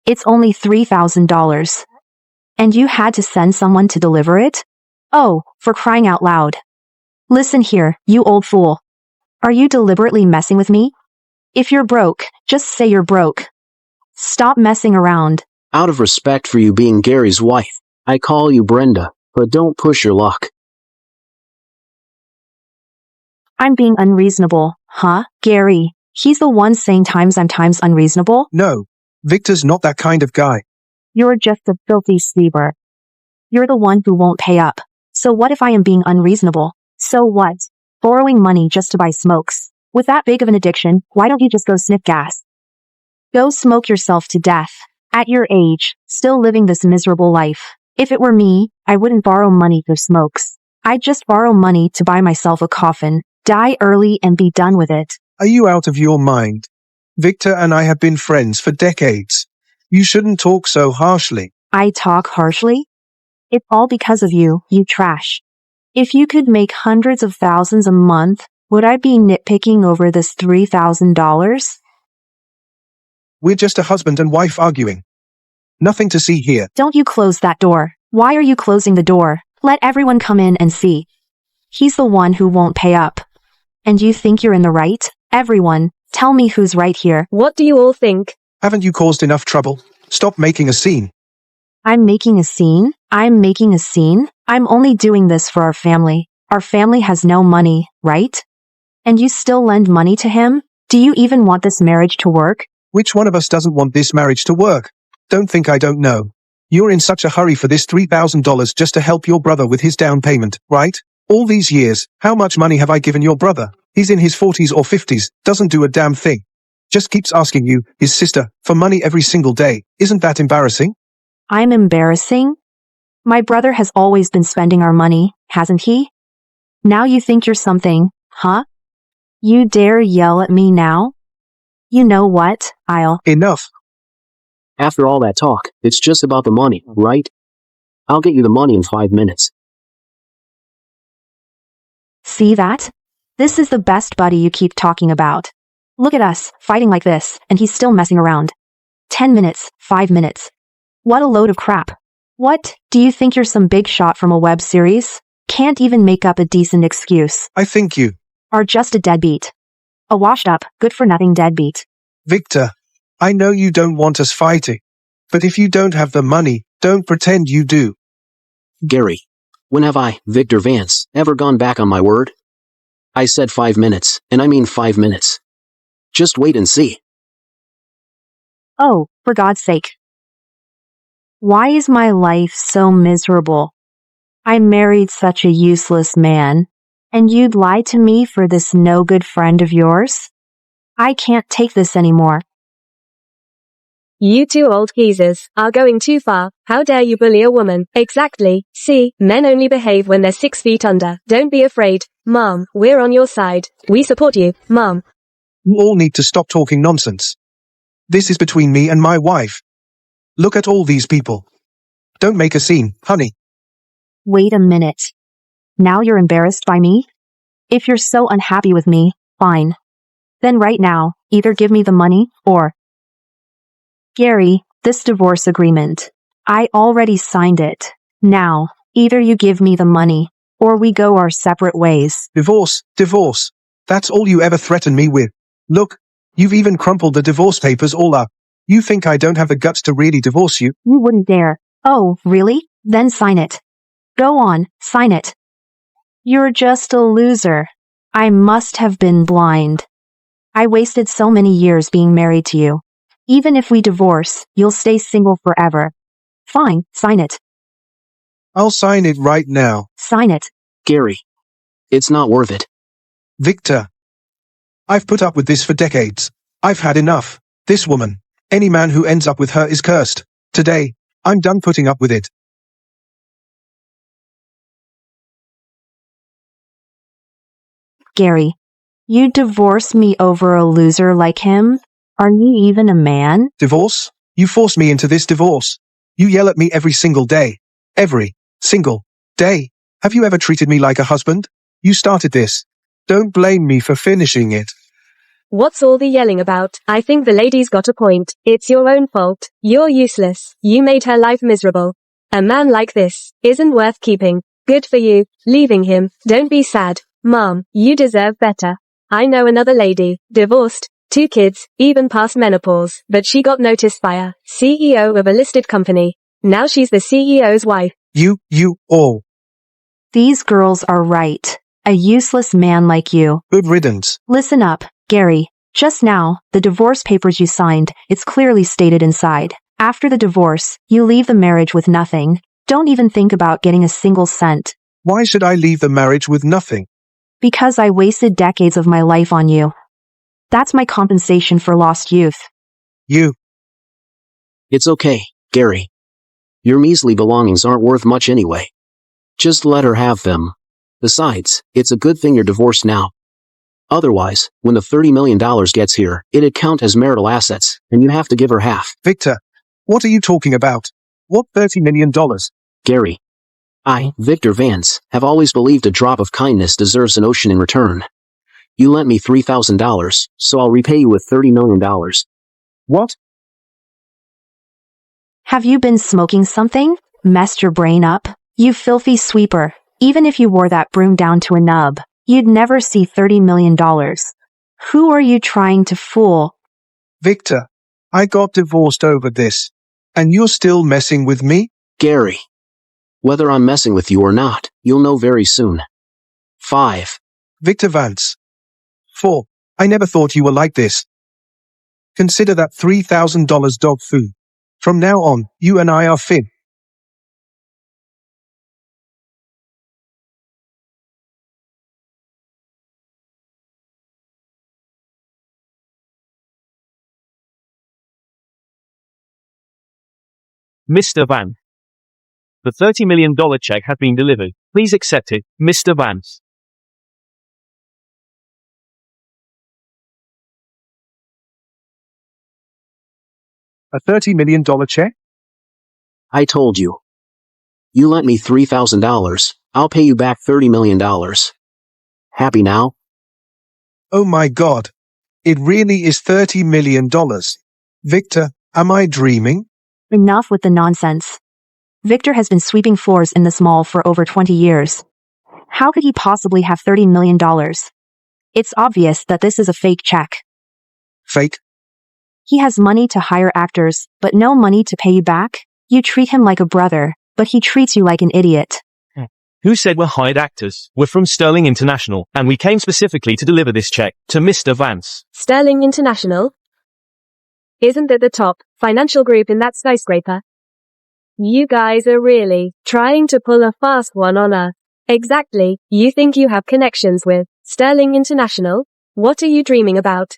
It's only $3,000. And you had to send someone to deliver it? Oh, for crying out loud. Listen here, you old fool. Are you deliberately messing with me? If you're broke, just say you're broke. Stop messing around. Out of respect for you being Gary's wife, I call you Brenda, but don't push your luck. I'm being unreasonable, huh, Gary? He's the one saying times I'm times unreasonable? No, Victor's not that kind of guy. You're just a filthy sleeper. You're the one who won't pay up. So what if I am being unreasonable? So what? Borrowing money just to buy smokes. With that big of an addiction, why don't you just go sniff gas? Go smoke yourself to death. At your age, still living this miserable life. If it were me, I wouldn't borrow money for smokes. I'd just borrow money to buy myself a coffin, die early and be done with it. Are you out of your mind? Victor and I have been friends for decades. You shouldn't talk so harshly. I talk harshly? It's all because of you, you trash. If you could make hundreds of thousands a month, would I be nitpicking over this $3,000? We're just a husband and wife arguing. Nothing to see here. Don't you close that door. Why are you closing the door? Let everyone come in and see. He's the one who won't pay up. And you think you're in the right? Everyone, tell me who's right here. What do you all think? Haven't you caused enough trouble? Stop making a scene. I'm making a scene? I'm making a scene? I'm only doing this for our family. Our family has no money, right? And you still lend money to him? Do you even want this marriage to work? Which one of us doesn't want this marriage to work? Don't think I don't know. You're in such a hurry for this $3,000 just to help your brother with his down payment, right? All these years, how much money have I given your brother? He's in his 40s or 50s, doesn't do a damn thing. Just keeps asking you, his sister, for money every single day. Isn't that embarrassing? I'm embarrassing? My brother has always been spending our money, hasn't he? Now you think you're something, huh? You dare yell at me now? You know what, I'll— Enough. After all that talk, it's just about the money, right? I'll get you the money in 5 minutes. See that? This is the best buddy you keep talking about. Look at us, fighting like this, and he's still messing around. 10 minutes, 5 minutes. What a load of crap. What, do you think you're some big shot from a web series? Can't even make up a decent excuse. I think you, Are just a deadbeat. A washed up, good for nothing deadbeat. Victor, I know you don't want us fighting. But if you don't have the money, don't pretend you do. Gary, when have I, Victor Vance, ever gone back on my word? I said 5 minutes, and I mean 5 minutes. Just wait and see. Oh, for God's sake. Why is my life so miserable? I married such a useless man, and you'd lie to me for this no-good friend of yours? I can't take this anymore. You two old geezers are going too far. How dare you bully a woman? Exactly. See, men only behave when they're 6 feet under. Don't be afraid. Mom, we're on your side. We support you, Mom. You all need to stop talking nonsense. This is between me and my wife. Look at all these people. Don't make a scene, honey. Wait a minute. Now you're embarrassed by me? If you're so unhappy with me, fine. Then right now, either give me the money, or... Gary, this divorce agreement. I already signed it. Now, either you give me the money, or we go our separate ways. Divorce, divorce. That's all you ever threaten me with. Look, you've even crumpled the divorce papers all up. You think I don't have the guts to really divorce you? You wouldn't dare. Oh, really? Then sign it. Go on, sign it. You're just a loser. I must have been blind. I wasted so many years being married to you. Even if we divorce, you'll stay single forever. Fine, sign it. I'll sign it right now. Sign it. Gary, it's not worth it. Victor. I've put up with this for decades. I've had enough. This woman, any man who ends up with her is cursed. Today, I'm done putting up with it. Gary, you divorce me over a loser like him? Are you even a man? Divorce? You forced me into this divorce. You yell at me every single day. Every single day. Have you ever treated me like a husband? You started this. Don't blame me for finishing it. What's all the yelling about? I think the lady's got a point. It's your own fault. You're useless. You made her life miserable. A man like this isn't worth keeping. Good for you, leaving him. Don't be sad. Mom, you deserve better. I know another lady, divorced, 2 kids, even past menopause, but she got noticed by a CEO of a listed company. Now she's the CEO's wife. You all. These girls are right. A useless man like you. Good riddance. Listen up, Gary. Just now, the divorce papers you signed, it's clearly stated inside. After the divorce, you leave the marriage with nothing. Don't even think about getting a single cent. Why should I leave the marriage with nothing? Because I wasted decades of my life on you. That's my compensation for lost youth. You. It's okay, Gary. Your measly belongings aren't worth much anyway. Just let her have them. Besides, it's a good thing you're divorced now. Otherwise, when the $30 million gets here, it'd count as marital assets, and you have to give her half. Victor, what are you talking about? What $30 million? Gary. I, Victor Vance, have always believed a drop of kindness deserves an ocean in return. You lent me $3,000, so I'll repay you with $30 million. What? Have you been smoking something? Messed your brain up? You filthy sweeper. Even if you wore that broom down to a nub, you'd never see $30 million. Who are you trying to fool? Victor, I got divorced over this. And you're still messing with me? Gary. Whether I'm messing with you or not, you'll know very soon. 5. Victor Vance. 4. I never thought you were like this. Consider that $3,000 dog food. From now on, you and I are fin. Mr. Vance. The $30 million check has been delivered. Please accept it, Mr. Vance. A $30 million check? I told you. You lent me $3,000. I'll pay you back $30 million. Happy now? Oh my God. It really is $30 million. Victor, am I dreaming? Enough with the nonsense. Victor has been sweeping floors in this mall for over 20 years. How could he possibly have $30 million? It's obvious that this is a fake check. Fake? He has money to hire actors, but no money to pay you back? You treat him like a brother, but he treats you like an idiot. Who said we're hired actors? We're from Sterling International, and we came specifically to deliver this check to Mr. Vance. Sterling International? Isn't it the top financial group in that skyscraper? You guys are really trying to pull a fast one on us. Exactly. You think you have connections with Sterling International? What are you dreaming about?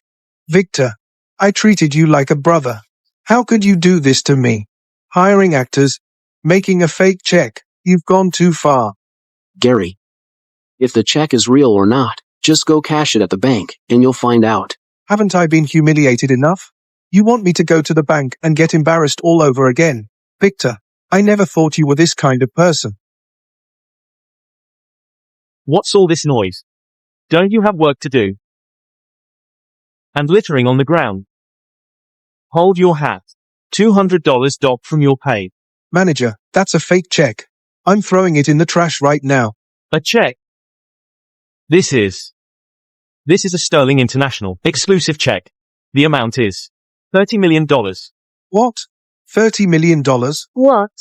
Victor, I treated you like a brother. How could you do this to me? Hiring actors, making a fake check. You've gone too far. Gary, if the check is real or not, just go cash it at the bank, and you'll find out. Haven't I been humiliated enough? You want me to go to the bank and get embarrassed all over again? Victor, I never thought you were this kind of person. What's all this noise? Don't you have work to do? And littering on the ground. Hold your hat. $200 docked from your pay. Manager, that's a fake check. I'm throwing it in the trash right now. A check? This is a Sterling International exclusive check. The amount is $30 million. What? $30 million? What?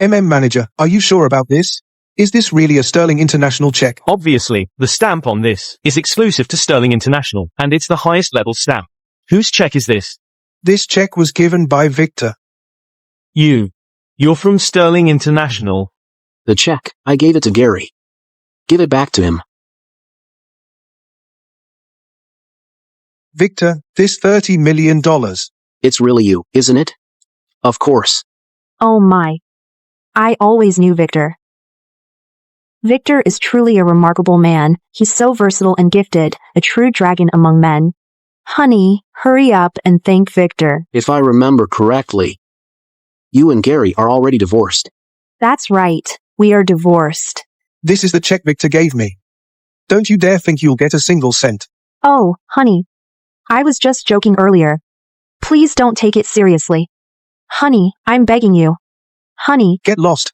Manager, are you sure about this? Is this really a Sterling International check? Obviously, the stamp on this is exclusive to Sterling International, and it's the highest level stamp. Whose check is this? This check was given by Victor. You're from Sterling International. The check, I gave it to Gary. Give it back to him. Victor, this $30 million. It's really you, isn't it? Of course. Oh my. I always knew Victor. Victor is truly a remarkable man. He's so versatile and gifted, a true dragon among men. Honey, hurry up and thank Victor. If I remember correctly, you and Gary are already divorced. That's right. We are divorced. This is the check Victor gave me. Don't you dare think you'll get a single cent. Oh, honey. I was just joking earlier. Please don't take it seriously. Honey, I'm begging you. Honey. Get lost.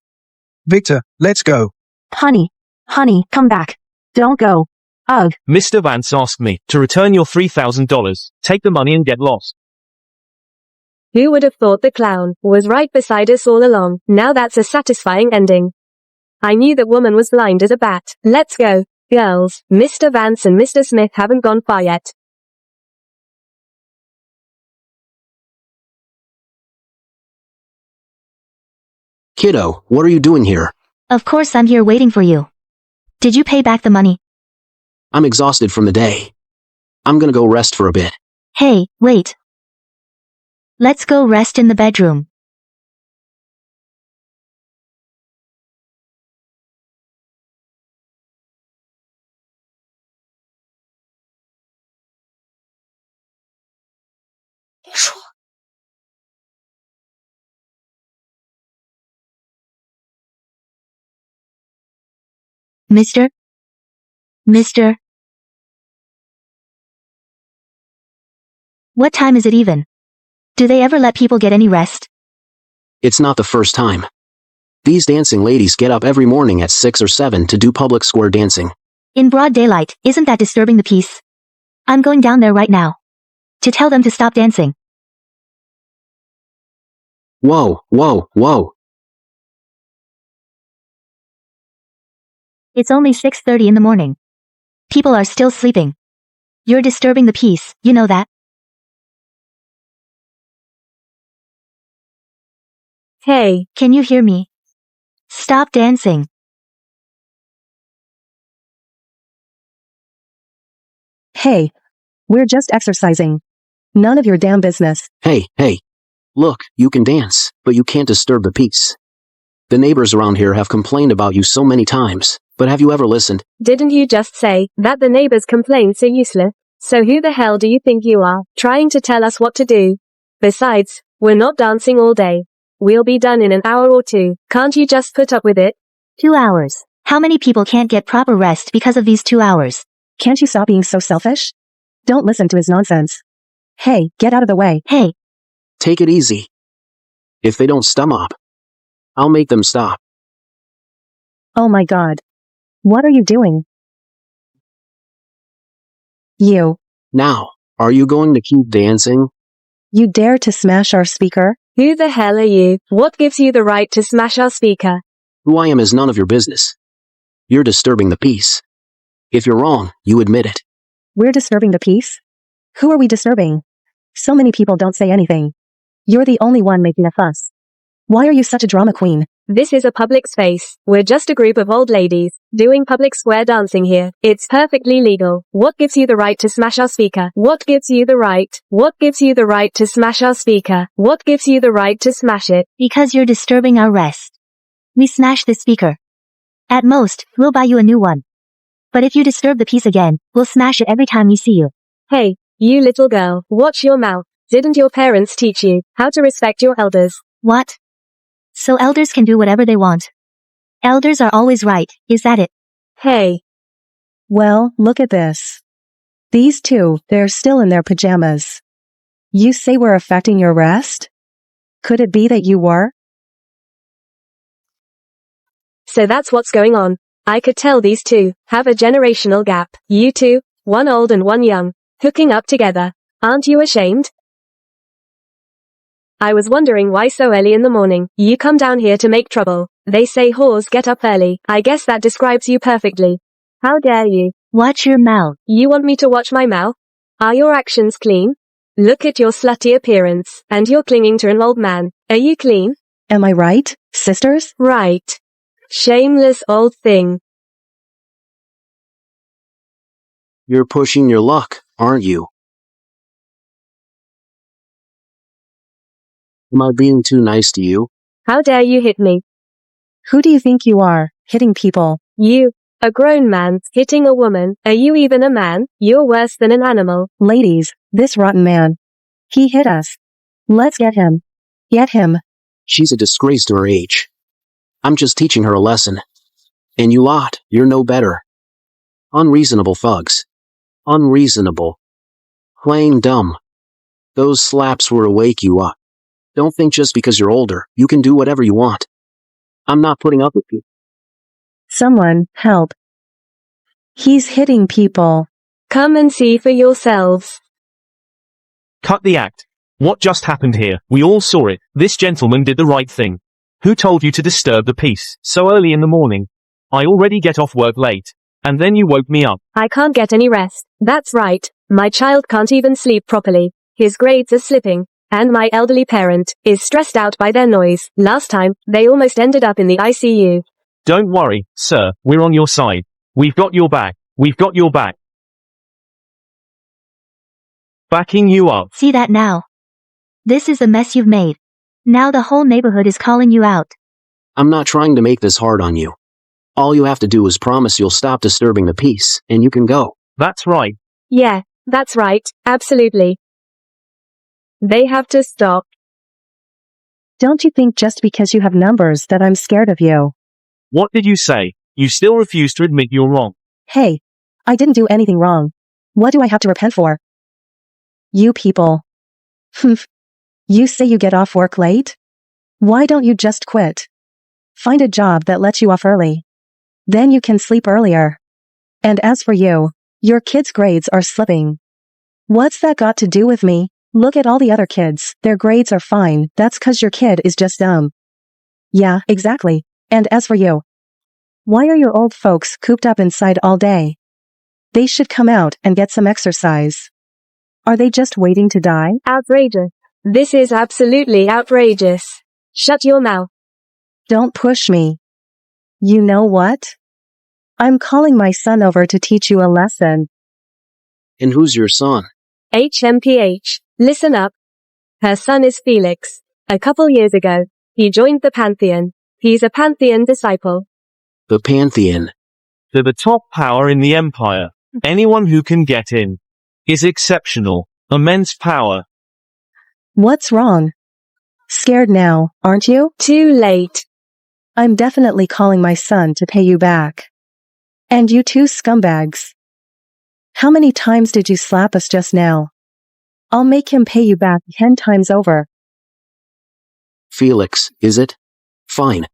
Victor, let's go. Honey, come back. Don't go. Ugh. Mr. Vance asked me to return your $3,000. Take the money and get lost. Who would have thought the clown was right beside us all along? Now that's a satisfying ending. I knew that woman was blind as a bat. Let's go. Girls, Mr. Vance and Mr. Smith haven't gone far yet. Kiddo, what are you doing here? Of course I'm here waiting for you. Did you pay back the money? I'm exhausted from the day. I'm gonna go rest for a bit. Hey, wait. Let's go rest in the bedroom. Mister? What time is it even? Do they ever let people get any rest? It's not the first time. These dancing ladies get up every morning at 6 or 7 to do public square dancing. In broad daylight, isn't that disturbing the peace? I'm going down there right now. To tell them to stop dancing. Whoa. It's only 6:30 in the morning. People are still sleeping. You're disturbing the peace, you know that? Hey, can you hear me? Stop dancing. Hey, we're just exercising. None of your damn business. Hey. Look, you can dance, but you can't disturb the peace. The neighbors around here have complained about you so many times, but have you ever listened? Didn't you just say that the neighbors' complaints are useless? So who the hell do you think you are, trying to tell us what to do? Besides, we're not dancing all day. We'll be done in an hour or two. Can't you just put up with it? 2 hours. How many people can't get proper rest because of these 2 hours? Can't you stop being so selfish? Don't listen to his nonsense. Hey, get out of the way. Hey. Take it easy. If they don't stop, I'll make them stop. Oh my god. What are you doing? You. Now, are you going to keep dancing? You dare to smash our speaker? Who the hell are you? What gives you the right to smash our speaker? Who I am is none of your business. You're disturbing the peace. If you're wrong, you admit it. We're disturbing the peace? Who are we disturbing? So many people don't say anything. You're the only one making a fuss. Why are you such a drama queen? This is a public space. We're just a group of old ladies doing public square dancing here. It's perfectly legal. What gives you the right to smash our speaker? What gives you the right? What gives you the right to smash our speaker? What gives you the right to smash it? Because you're disturbing our rest. We smash the speaker. At most, we'll buy you a new one. But if you disturb the peace again, we'll smash it every time we see you. Hey, you little girl, watch your mouth. Didn't your parents teach you how to respect your elders? What? So elders can do whatever they want. Elders are always right, is that it? Hey. Well, look at this. These two, they're still in their pajamas. You say we're affecting your rest? Could it be that you were? So that's what's going on. I could tell these two have a generational gap. You two, one old and one young, hooking up together. Aren't you ashamed? I was wondering why so early in the morning you come down here to make trouble. They say whores get up early. I guess that describes you perfectly. How dare you? Watch your mouth. You want me to watch my mouth? Are your actions clean? Look at your slutty appearance, and you're clinging to an old man. Are you clean? Am I right, sisters? Right. Shameless old thing. You're pushing your luck, aren't you? Am I being too nice to you? How dare you hit me? Who do you think you are, hitting people? You, a grown man, hitting a woman. Are you even a man? You're worse than an animal. Ladies, this rotten man. He hit us. Let's get him. Get him. She's a disgrace to her age. I'm just teaching her a lesson. And you lot, you're no better. Unreasonable thugs. Unreasonable. Plain dumb. Those slaps were to wake you up. Don't think just because you're older, you can do whatever you want. I'm not putting up with you. Someone, help. He's hitting people. Come and see for yourselves. Cut the act. What just happened here? We all saw it. This gentleman did the right thing. Who told you to disturb the peace so early in the morning? I already get off work late. And then you woke me up. I can't get any rest. That's right. My child can't even sleep properly. His grades are slipping. And my elderly parent is stressed out by their noise. Last time, they almost ended up in the ICU. Don't worry, sir. We're on your side. We've got your back. We've got your back. Backing you up. See that now? This is the mess you've made. Now the whole neighborhood is calling you out. I'm not trying to make this hard on you. All you have to do is promise you'll stop disturbing the peace, and you can go. That's right. Yeah, that's right. Absolutely. They have to stop. Don't you think just because you have numbers that I'm scared of you? What did you say? You still refuse to admit you're wrong. Hey, I didn't do anything wrong. What do I have to repent for? You people. You say you get off work late? Why don't you just quit? Find a job that lets you off early. Then you can sleep earlier. And as for you, your kids' grades are slipping. What's that got to do with me? Look at all the other kids. Their grades are fine. That's 'cause your kid is just dumb. Yeah, exactly. And as for you, why are your old folks cooped up inside all day? They should come out and get some exercise. Are they just waiting to die? Outrageous. This is absolutely outrageous. Shut your mouth. Don't push me. You know what? I'm calling my son over to teach you a lesson. And who's your son? HMPH. Listen up. Her son is Felix. A couple years ago, he joined the Pantheon. He's a Pantheon disciple. The Pantheon. They're the top power in the empire. Anyone who can get in is exceptional. Immense power. What's wrong? Scared now, aren't you? Too late. I'm definitely calling my son to pay you back. And you two scumbags. How many times did you slap us just now? I'll make him pay you back 10 times over. Felix, is it? Fine.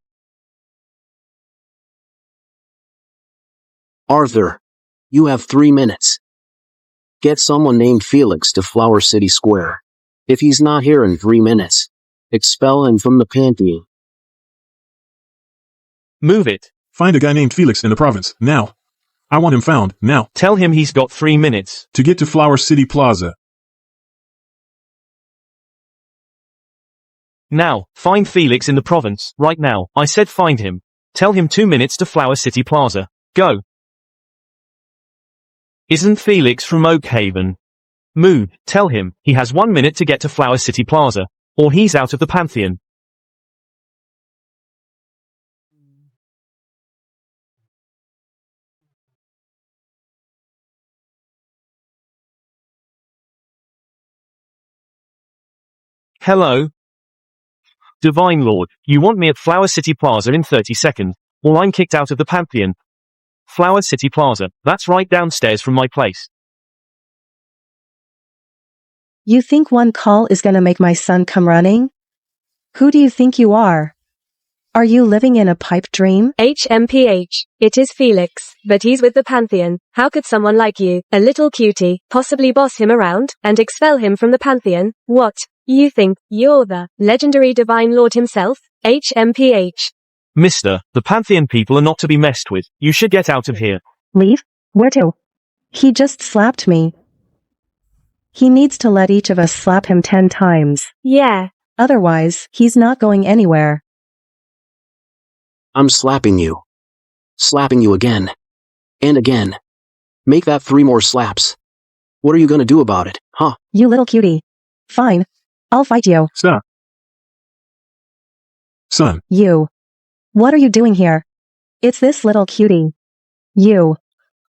Arthur, you have 3 minutes. Get someone named Felix to Flower City Square. If he's not here in 3 minutes, expel him from the Pantheon. Move it. Find a guy named Felix in the province, now. I want him found, now. Tell him he's got 3 minutes. To get to Flower City Plaza. Now, find Felix in the province, right now. I said find him. Tell him 2 minutes to Flower City Plaza. Go. Isn't Felix from Oakhaven? Move, tell him, he has 1 minute to get to Flower City Plaza. Or he's out of the Pantheon. Hello? Divine Lord, you want me at Flower City Plaza in 30 seconds, or I'm kicked out of the Pantheon. Flower City Plaza, that's right downstairs from my place. You think one call is gonna make my son come running? Who do you think you are? Are you living in a pipe dream? HMPH. It is Felix, but he's with the Pantheon. How could someone like you, a little cutie, possibly boss him around, and expel him from the Pantheon? What? You think you're the legendary Divine Lord himself? HMPH. Mister, the Pantheon people are not to be messed with. You should get out of here. Leave? Where to? He just slapped me. He needs to let each of us slap him 10 times. Yeah. Otherwise, he's not going anywhere. I'm slapping you. Slapping you again. And again. Make that 3 more slaps. What are you gonna do about it, huh? You little cutie. Fine. I'll fight you. Stop. Son. You. What are you doing here? It's this little cutie. You.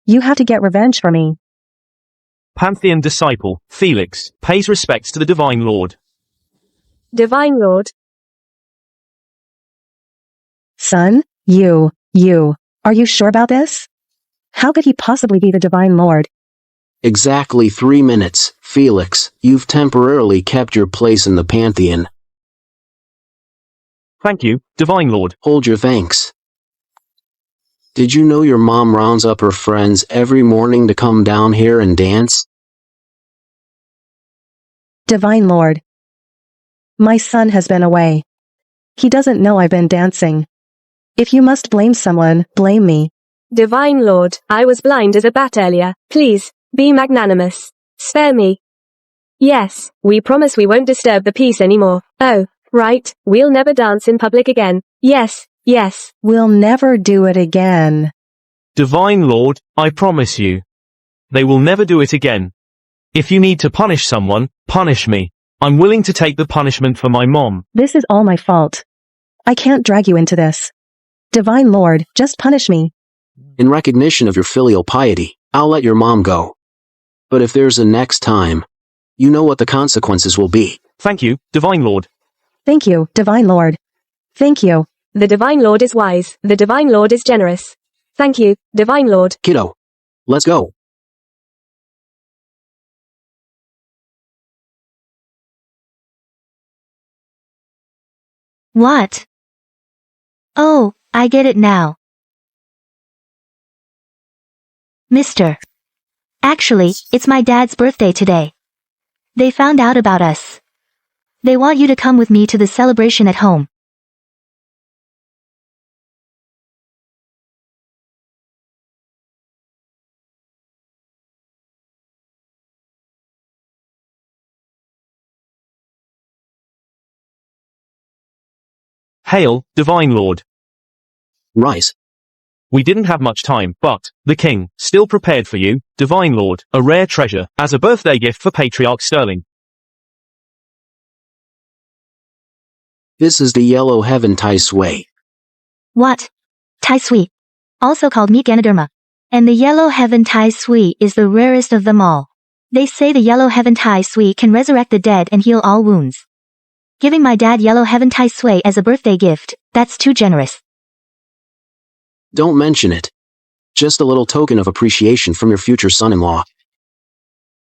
You have to get revenge for me. Pantheon disciple, Felix, pays respects to the Divine Lord. Divine Lord. Son, you. Are you sure about this? How could he possibly be the Divine Lord? Exactly 3 minutes, Felix. You've temporarily kept your place in the Pantheon. Thank you, Divine Lord. Hold your thanks. Did you know your mom rounds up her friends every morning to come down here and dance? Divine Lord. My son has been away. He doesn't know I've been dancing. If you must blame someone, blame me. Divine Lord, I was blind as a bat earlier. Please, be magnanimous. Spare me. Yes, we promise we won't disturb the peace anymore. Oh, right, we'll never dance in public again. Yes. We'll never do it again. Divine Lord, I promise you. They will never do it again. If you need to punish someone, punish me. I'm willing to take the punishment for my mom. This is all my fault. I can't drag you into this. Divine Lord, just punish me. In recognition of your filial piety, I'll let your mom go. But if there's a next time, you know what the consequences will be. Thank you, Divine Lord. Thank you, Divine Lord. Thank you. The Divine Lord is wise. The Divine Lord is generous. Thank you, Divine Lord. Kiddo, let's go. What? Oh, I get it now. Mister. Actually, it's my dad's birthday today. They found out about us. They want you to come with me to the celebration at home. Hail, Divine Lord. Rise. We didn't have much time, but the king still prepared for you, Divine Lord, a rare treasure, as a birthday gift for Patriarch Sterling. This is the yellow heaven Tai Sui. What? Tai Sui. Also called meat Ganoderma. And the yellow heaven Tai Sui is the rarest of them all. They say the yellow heaven Tai Sui can resurrect the dead and heal all wounds. Giving my dad yellow heaven Tai Sui as a birthday gift, that's too generous. Don't mention it. Just a little token of appreciation from your future son-in-law.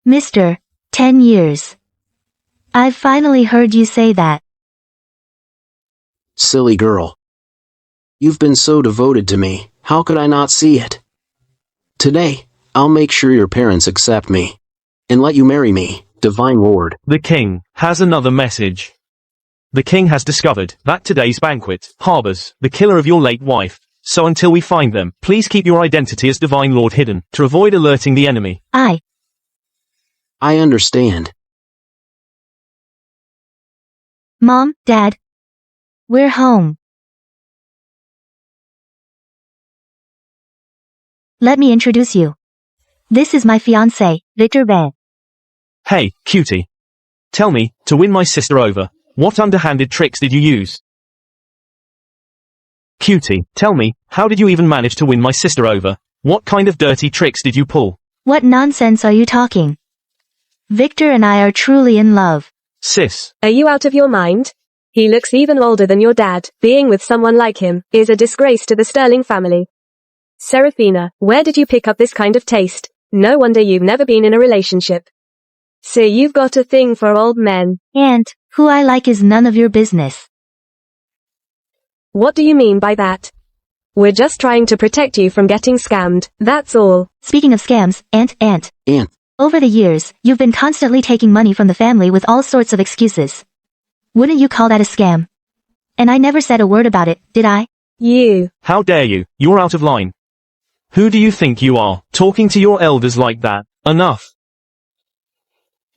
Mister, 10 years. I've finally heard you say that. Silly girl. You've been so devoted to me, how could I not see it? Today, I'll make sure your parents accept me. And let you marry me, Divine Lord. The king has another message. The king has discovered that today's banquet harbors the killer of your late wife. So until we find them, please keep your identity as Divine Lord hidden, to avoid alerting the enemy. I understand. Mom, Dad. We're home. Let me introduce you. This is my fiancé, Victor Van. Hey, cutie. Tell me, to win my sister over, what underhanded tricks did you use? Cutie, tell me, how did you even manage to win my sister over? What kind of dirty tricks did you pull? What nonsense are you talking? Victor and I are truly in love. Sis. Are you out of your mind? He looks even older than your dad. Being with someone like him is a disgrace to the Sterling family. Saraphina, where did you pick up this kind of taste? No wonder you've never been in a relationship. So you've got a thing for old men. And who I like is none of your business. What do you mean by that? We're just trying to protect you from getting scammed, that's all. Speaking of scams, Aunt. Over the years, you've been constantly taking money from the family with all sorts of excuses. Wouldn't you call that a scam? And I never said a word about it, did I? You. How dare you? You're out of line. Who do you think you are, talking to your elders like that? Enough.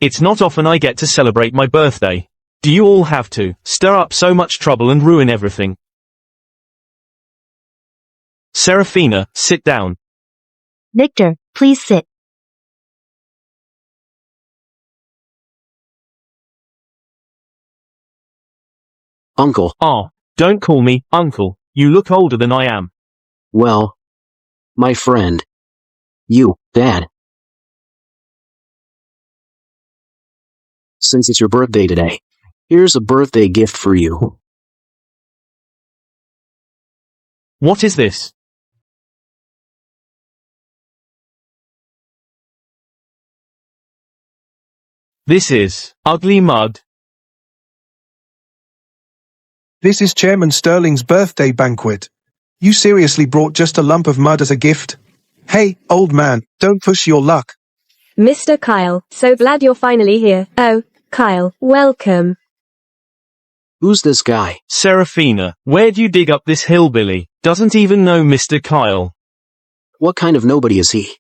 It's not often I get to celebrate my birthday. Do you all have to stir up so much trouble and ruin everything? Saraphina, sit down. Victor, please sit. Uncle. Don't call me uncle. You look older than I am. Well, my friend. You, Dad. Since it's your birthday today, here's a birthday gift for you. What is this? This is ugly mud. This is Chairman Sterling's birthday banquet. You seriously brought just a lump of mud as a gift? Hey, old man, don't push your luck. Mr. Kyle, so glad you're finally here. Oh, Kyle, welcome. Who's this guy? Saraphina, where'd you dig up this hillbilly? Doesn't even know Mr. Kyle. What kind of nobody is he?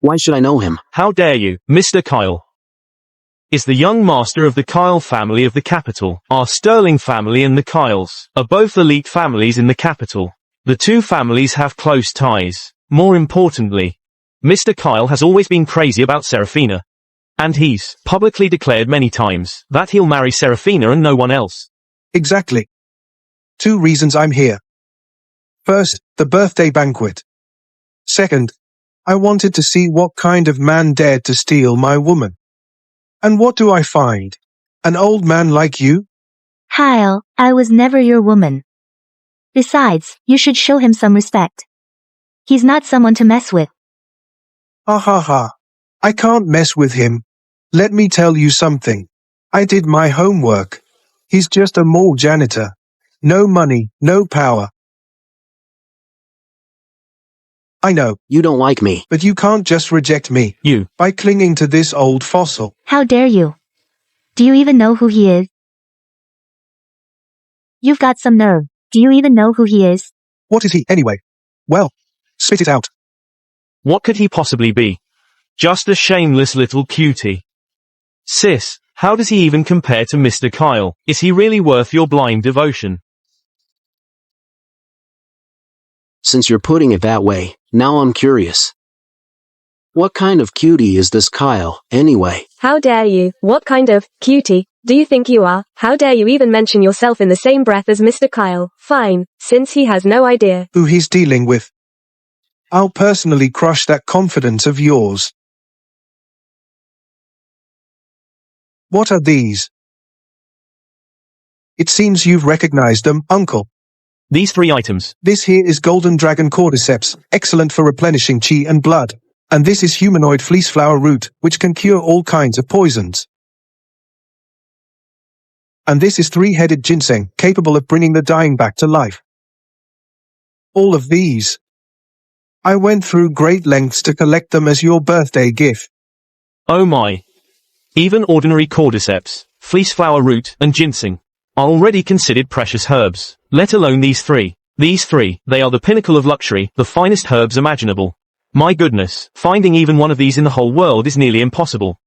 Why should I know him? How dare you, Mr. Kyle? Is the young master of the Kyle family of the capital. Our Sterling family and the Kyles are both elite families in the capital. The two families have close ties. More importantly, Mr. Kyle has always been crazy about Saraphina. And he's publicly declared many times that he'll marry Saraphina and no one else. Exactly. 2 reasons I'm here. First, the birthday banquet. Second, I wanted to see what kind of man dared to steal my woman. And what do I find? An old man like you? Kyle, I was never your woman. Besides, you should show him some respect. He's not someone to mess with. Ha ha ha. I can't mess with him. Let me tell you something. I did my homework. He's just a mall janitor. No money, no power. I know. You don't like me. But you can't just reject me. By clinging to this old fossil. How dare you? Do you even know who he is? You've got some nerve. Do you even know who he is? What is he, anyway? Well, spit it out. What could he possibly be? Just a shameless little cutie. Sis, how does he even compare to Mr. Kyle? Is he really worth your blind devotion? Since you're putting it that way, now I'm curious. What kind of cutie is this Kyle, anyway? How dare you? What kind of cutie do you think you are? How dare you even mention yourself in the same breath as Mr. Kyle? Fine, since he has no idea who he's dealing with. I'll personally crush that confidence of yours. What are these? It seems you've recognized them, Uncle. These 3 items. This here is Golden Dragon Cordyceps, excellent for replenishing chi and blood. And this is humanoid fleece flower root, which can cure all kinds of poisons. And this is 3-headed ginseng, capable of bringing the dying back to life. All of these. I went through great lengths to collect them as your birthday gift. Oh my. Even ordinary cordyceps, fleece flower root, and ginseng are already considered precious herbs, let alone these three. These three, they are the pinnacle of luxury, the finest herbs imaginable. My goodness, finding even one of these in the whole world is nearly impossible.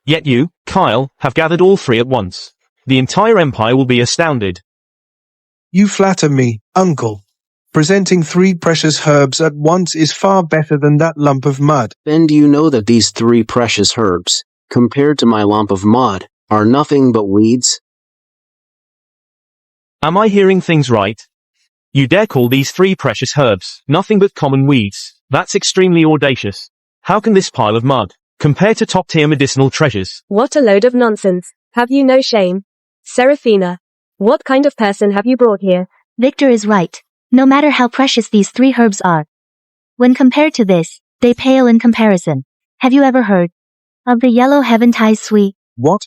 Yet you, Kyle, have gathered all three at once. The entire empire will be astounded. You flatter me, uncle. Presenting 3 precious herbs at once is far better than that lump of mud. Then do you know that these 3 precious herbs, compared to my lump of mud, are nothing but weeds? Am I hearing things right? You dare call these 3 precious herbs nothing but common weeds? That's extremely audacious. How can this pile of mud compare to top-tier medicinal treasures? What a load of nonsense. Have you no shame? Saraphina, what kind of person have you brought here? Victor is right. No matter how precious these 3 herbs are, when compared to this, they pale in comparison. Have you ever heard of the yellow heaven tai sui? What?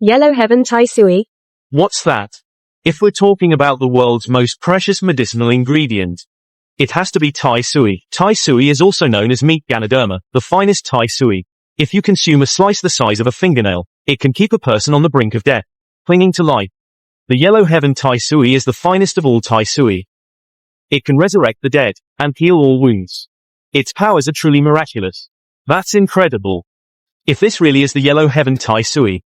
Yellow heaven tai sui? What's that? If we're talking about the world's most precious medicinal ingredient, it has to be tai sui. Tai sui is also known as meat ganoderma, the finest tai sui. If you consume a slice the size of a fingernail, it can keep a person on the brink of death, clinging to life. The yellow heaven tai sui is the finest of all tai sui. It can resurrect the dead and heal all wounds. Its powers are truly miraculous. That's incredible. If this really is the yellow heaven tai sui,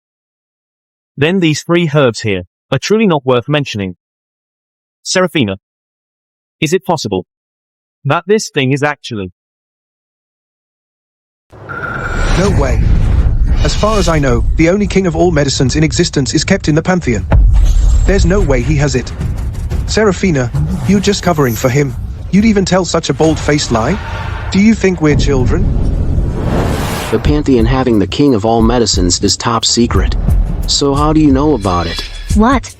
then these 3 herbs here are truly not worth mentioning. Seraphina, is it possible that this thing is actually... No way. As far as I know, the only king of all medicines in existence is kept in the Pantheon. There's no way he has it. Seraphina, you're just covering for him. You'd even tell such a bold-faced lie? Do you think we're children? The Pantheon having the king of all medicines is top secret. So how do you know about it? What?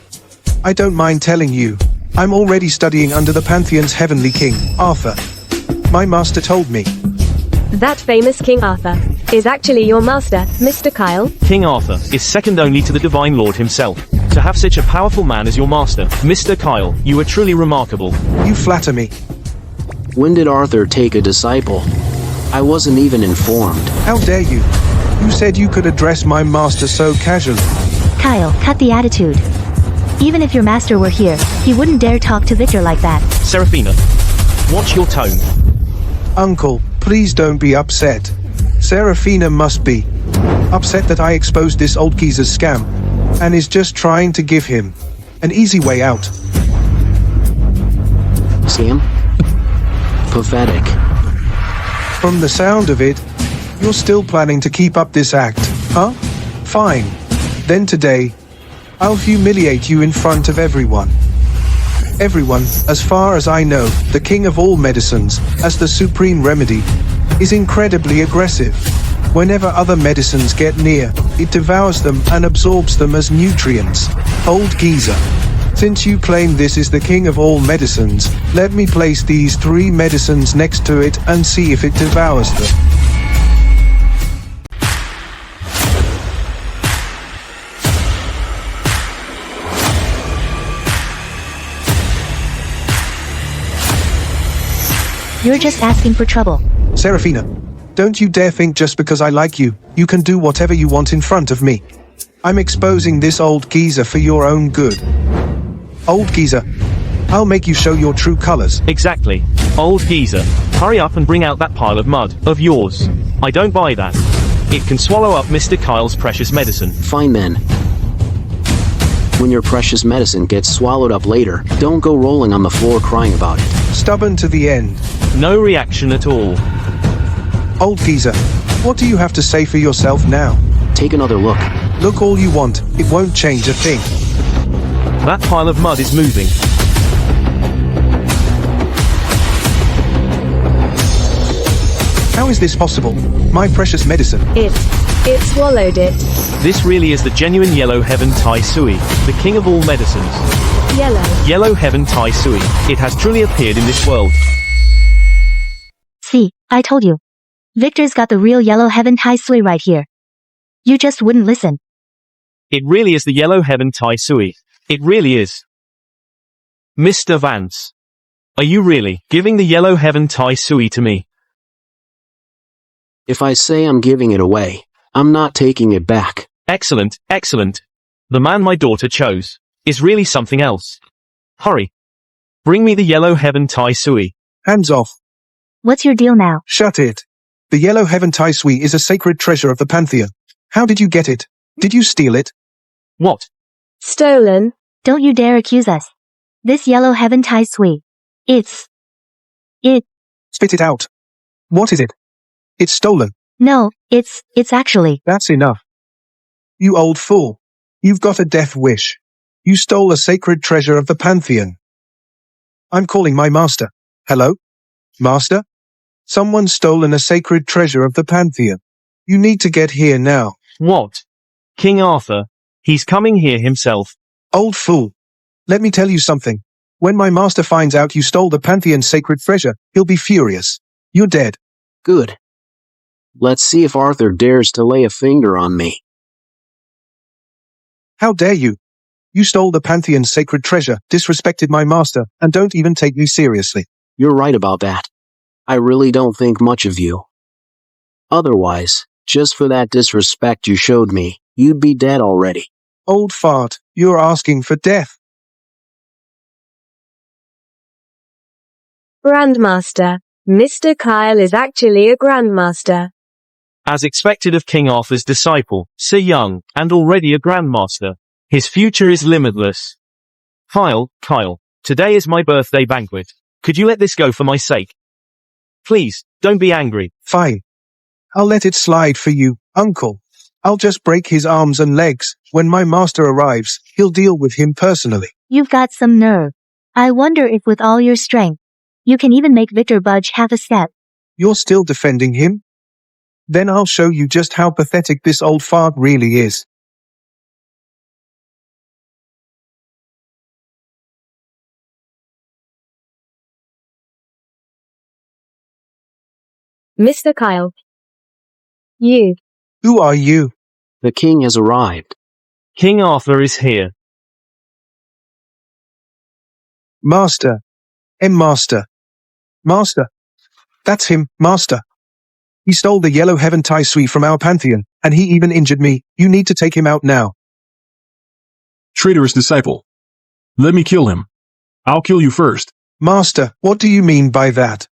I don't mind telling you. I'm already studying under the Pantheon's heavenly king, Arthur. My master told me. That famous King Arthur is actually your master, Mr. Kyle? King Arthur is second only to the Divine Lord himself. To have such a powerful man as your master, Mr. Kyle, you are truly remarkable. You flatter me. When did Arthur take a disciple? I wasn't even informed. How dare you? You said you could address my master so casually. Kyle, cut the attitude. Even if your master were here, he wouldn't dare talk to Victor like that. Seraphina, watch your tone. Uncle, please don't be upset. Seraphina must be upset that I exposed this old geezer's scam, and is just trying to give him an easy way out. Sam? Pathetic. From the sound of it, you're still planning to keep up this act, huh? Fine. Then today, I'll humiliate you in front of everyone. Everyone, as far as I know, the king of all medicines, as the supreme remedy, is incredibly aggressive. Whenever other medicines get near, it devours them and absorbs them as nutrients. Old geezer. Since you claim this is the king of all medicines, let me place these 3 medicines next to it and see if it devours them. You're just asking for trouble. Seraphina, don't you dare think just because I like you, you can do whatever you want in front of me. I'm exposing this old geezer for your own good. Old geezer, I'll make you show your true colors. Exactly. Old geezer, hurry up and bring out that pile of mud of yours. I don't buy that. It can swallow up Mr. Kyle's precious medicine. Fine then. When your precious medicine gets swallowed up later, don't go rolling on the floor crying about it. Stubborn to the end. No reaction at all. Old geezer, what do you have to say for yourself now? Take another look. Look all you want, it won't change a thing. That pile of mud is moving. How is this possible? My precious medicine. It swallowed it. This really is the genuine Yellow Heaven Tai Sui, the king of all medicines. Yellow Heaven Tai Sui. It has truly appeared in this world. See, I told you. Victor's got the real Yellow Heaven Tai Sui right here. You just wouldn't listen. It really is the Yellow Heaven Tai Sui. It really is. Mr. Vance. Are you really giving the yellow heaven tai sui to me? If I say I'm giving it away, I'm not taking it back. Excellent, excellent. The man my daughter chose is really something else. Hurry. Bring me the yellow heaven tai sui. Hands off. What's your deal now? Shut it. The yellow heaven tai sui is a sacred treasure of the Pantheon. How did you get it? Did you steal it? What? Stolen. Don't you dare accuse us. This yellow heaven tai sui. It. Spit it out. What is it? It's stolen. No, it's actually. That's enough. You old fool. You've got a death wish. You stole a sacred treasure of the Pantheon. I'm calling my master. Hello? Master? Someone's stolen a sacred treasure of the Pantheon. You need to get here now. What? King Arthur. He's coming here himself. Old fool. Let me tell you something. When my master finds out you stole the Pantheon's sacred treasure, he'll be furious. You're dead. Good. Let's see if Arthur dares to lay a finger on me. How dare you? You stole the Pantheon's sacred treasure, disrespected my master, and don't even take me seriously. You're right about that. I really don't think much of you. Otherwise, just for that disrespect you showed me, you'd be dead already. Old fart, you're asking for death. Grandmaster. Mr. Kyle is actually a grandmaster. As expected of King Arthur's disciple, so young, and already a grandmaster. His future is limitless. Kyle, today is my birthday banquet. Could you let this go for my sake? Please, don't be angry. Fine. I'll let it slide for you, uncle. I'll just break his arms and legs. When my master arrives, he'll deal with him personally. You've got some nerve. I wonder if with all your strength, you can even make Victor budge half a step. You're still defending him? Then I'll show you just how pathetic this old fart really is. Mr. Kyle. You. Who are you? The king has arrived. King Arthur is here. Master. Master. Master. That's him, master. He stole the yellow heaven tai sui from our Pantheon, and he even injured me. You need to take him out now. Traitorous disciple. Let me kill him. I'll kill you first. Master, what do you mean by that?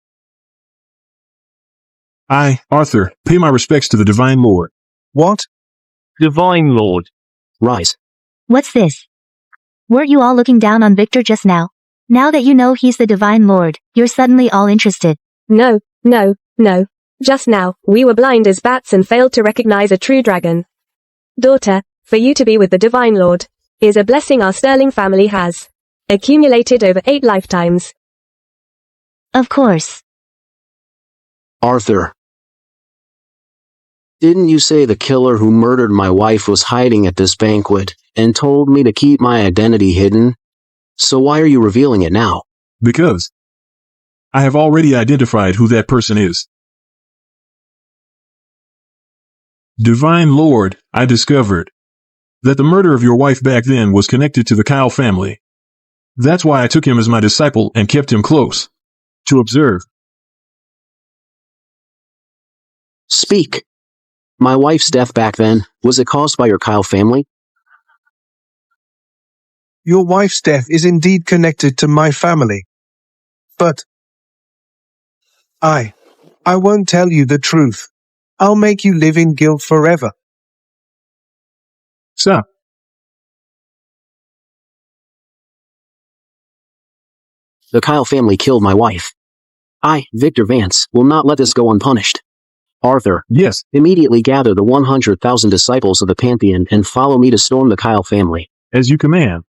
I, Arthur, pay my respects to the Divine Lord. What? Divine Lord. Rise. What's this? Weren't you all looking down on Victor just now? Now that you know he's the Divine Lord, you're suddenly all interested. No. Just now, we were blind as bats and failed to recognize a true dragon. Daughter, for you to be with the Divine Lord, is a blessing our sterling family has accumulated over 8 lifetimes. Of course. Arthur. Didn't you say the killer who murdered my wife was hiding at this banquet, and told me to keep my identity hidden? So why are you revealing it now? Because I have already identified who that person is. Divine Lord, I discovered that the murder of your wife back then was connected to the Kyle family. That's why I took him as my disciple and kept him close to observe. Speak. My wife's death back then, was it caused by your Kyle family? Your wife's death is indeed connected to my family. But I won't tell you the truth. I'll make you live in guilt forever. Stop. The Kyle family killed my wife. I, Victor Vance, will not let this go unpunished. Arthur. Yes. Immediately gather the 100,000 disciples of the Pantheon and follow me to storm the Kyle family. As you command.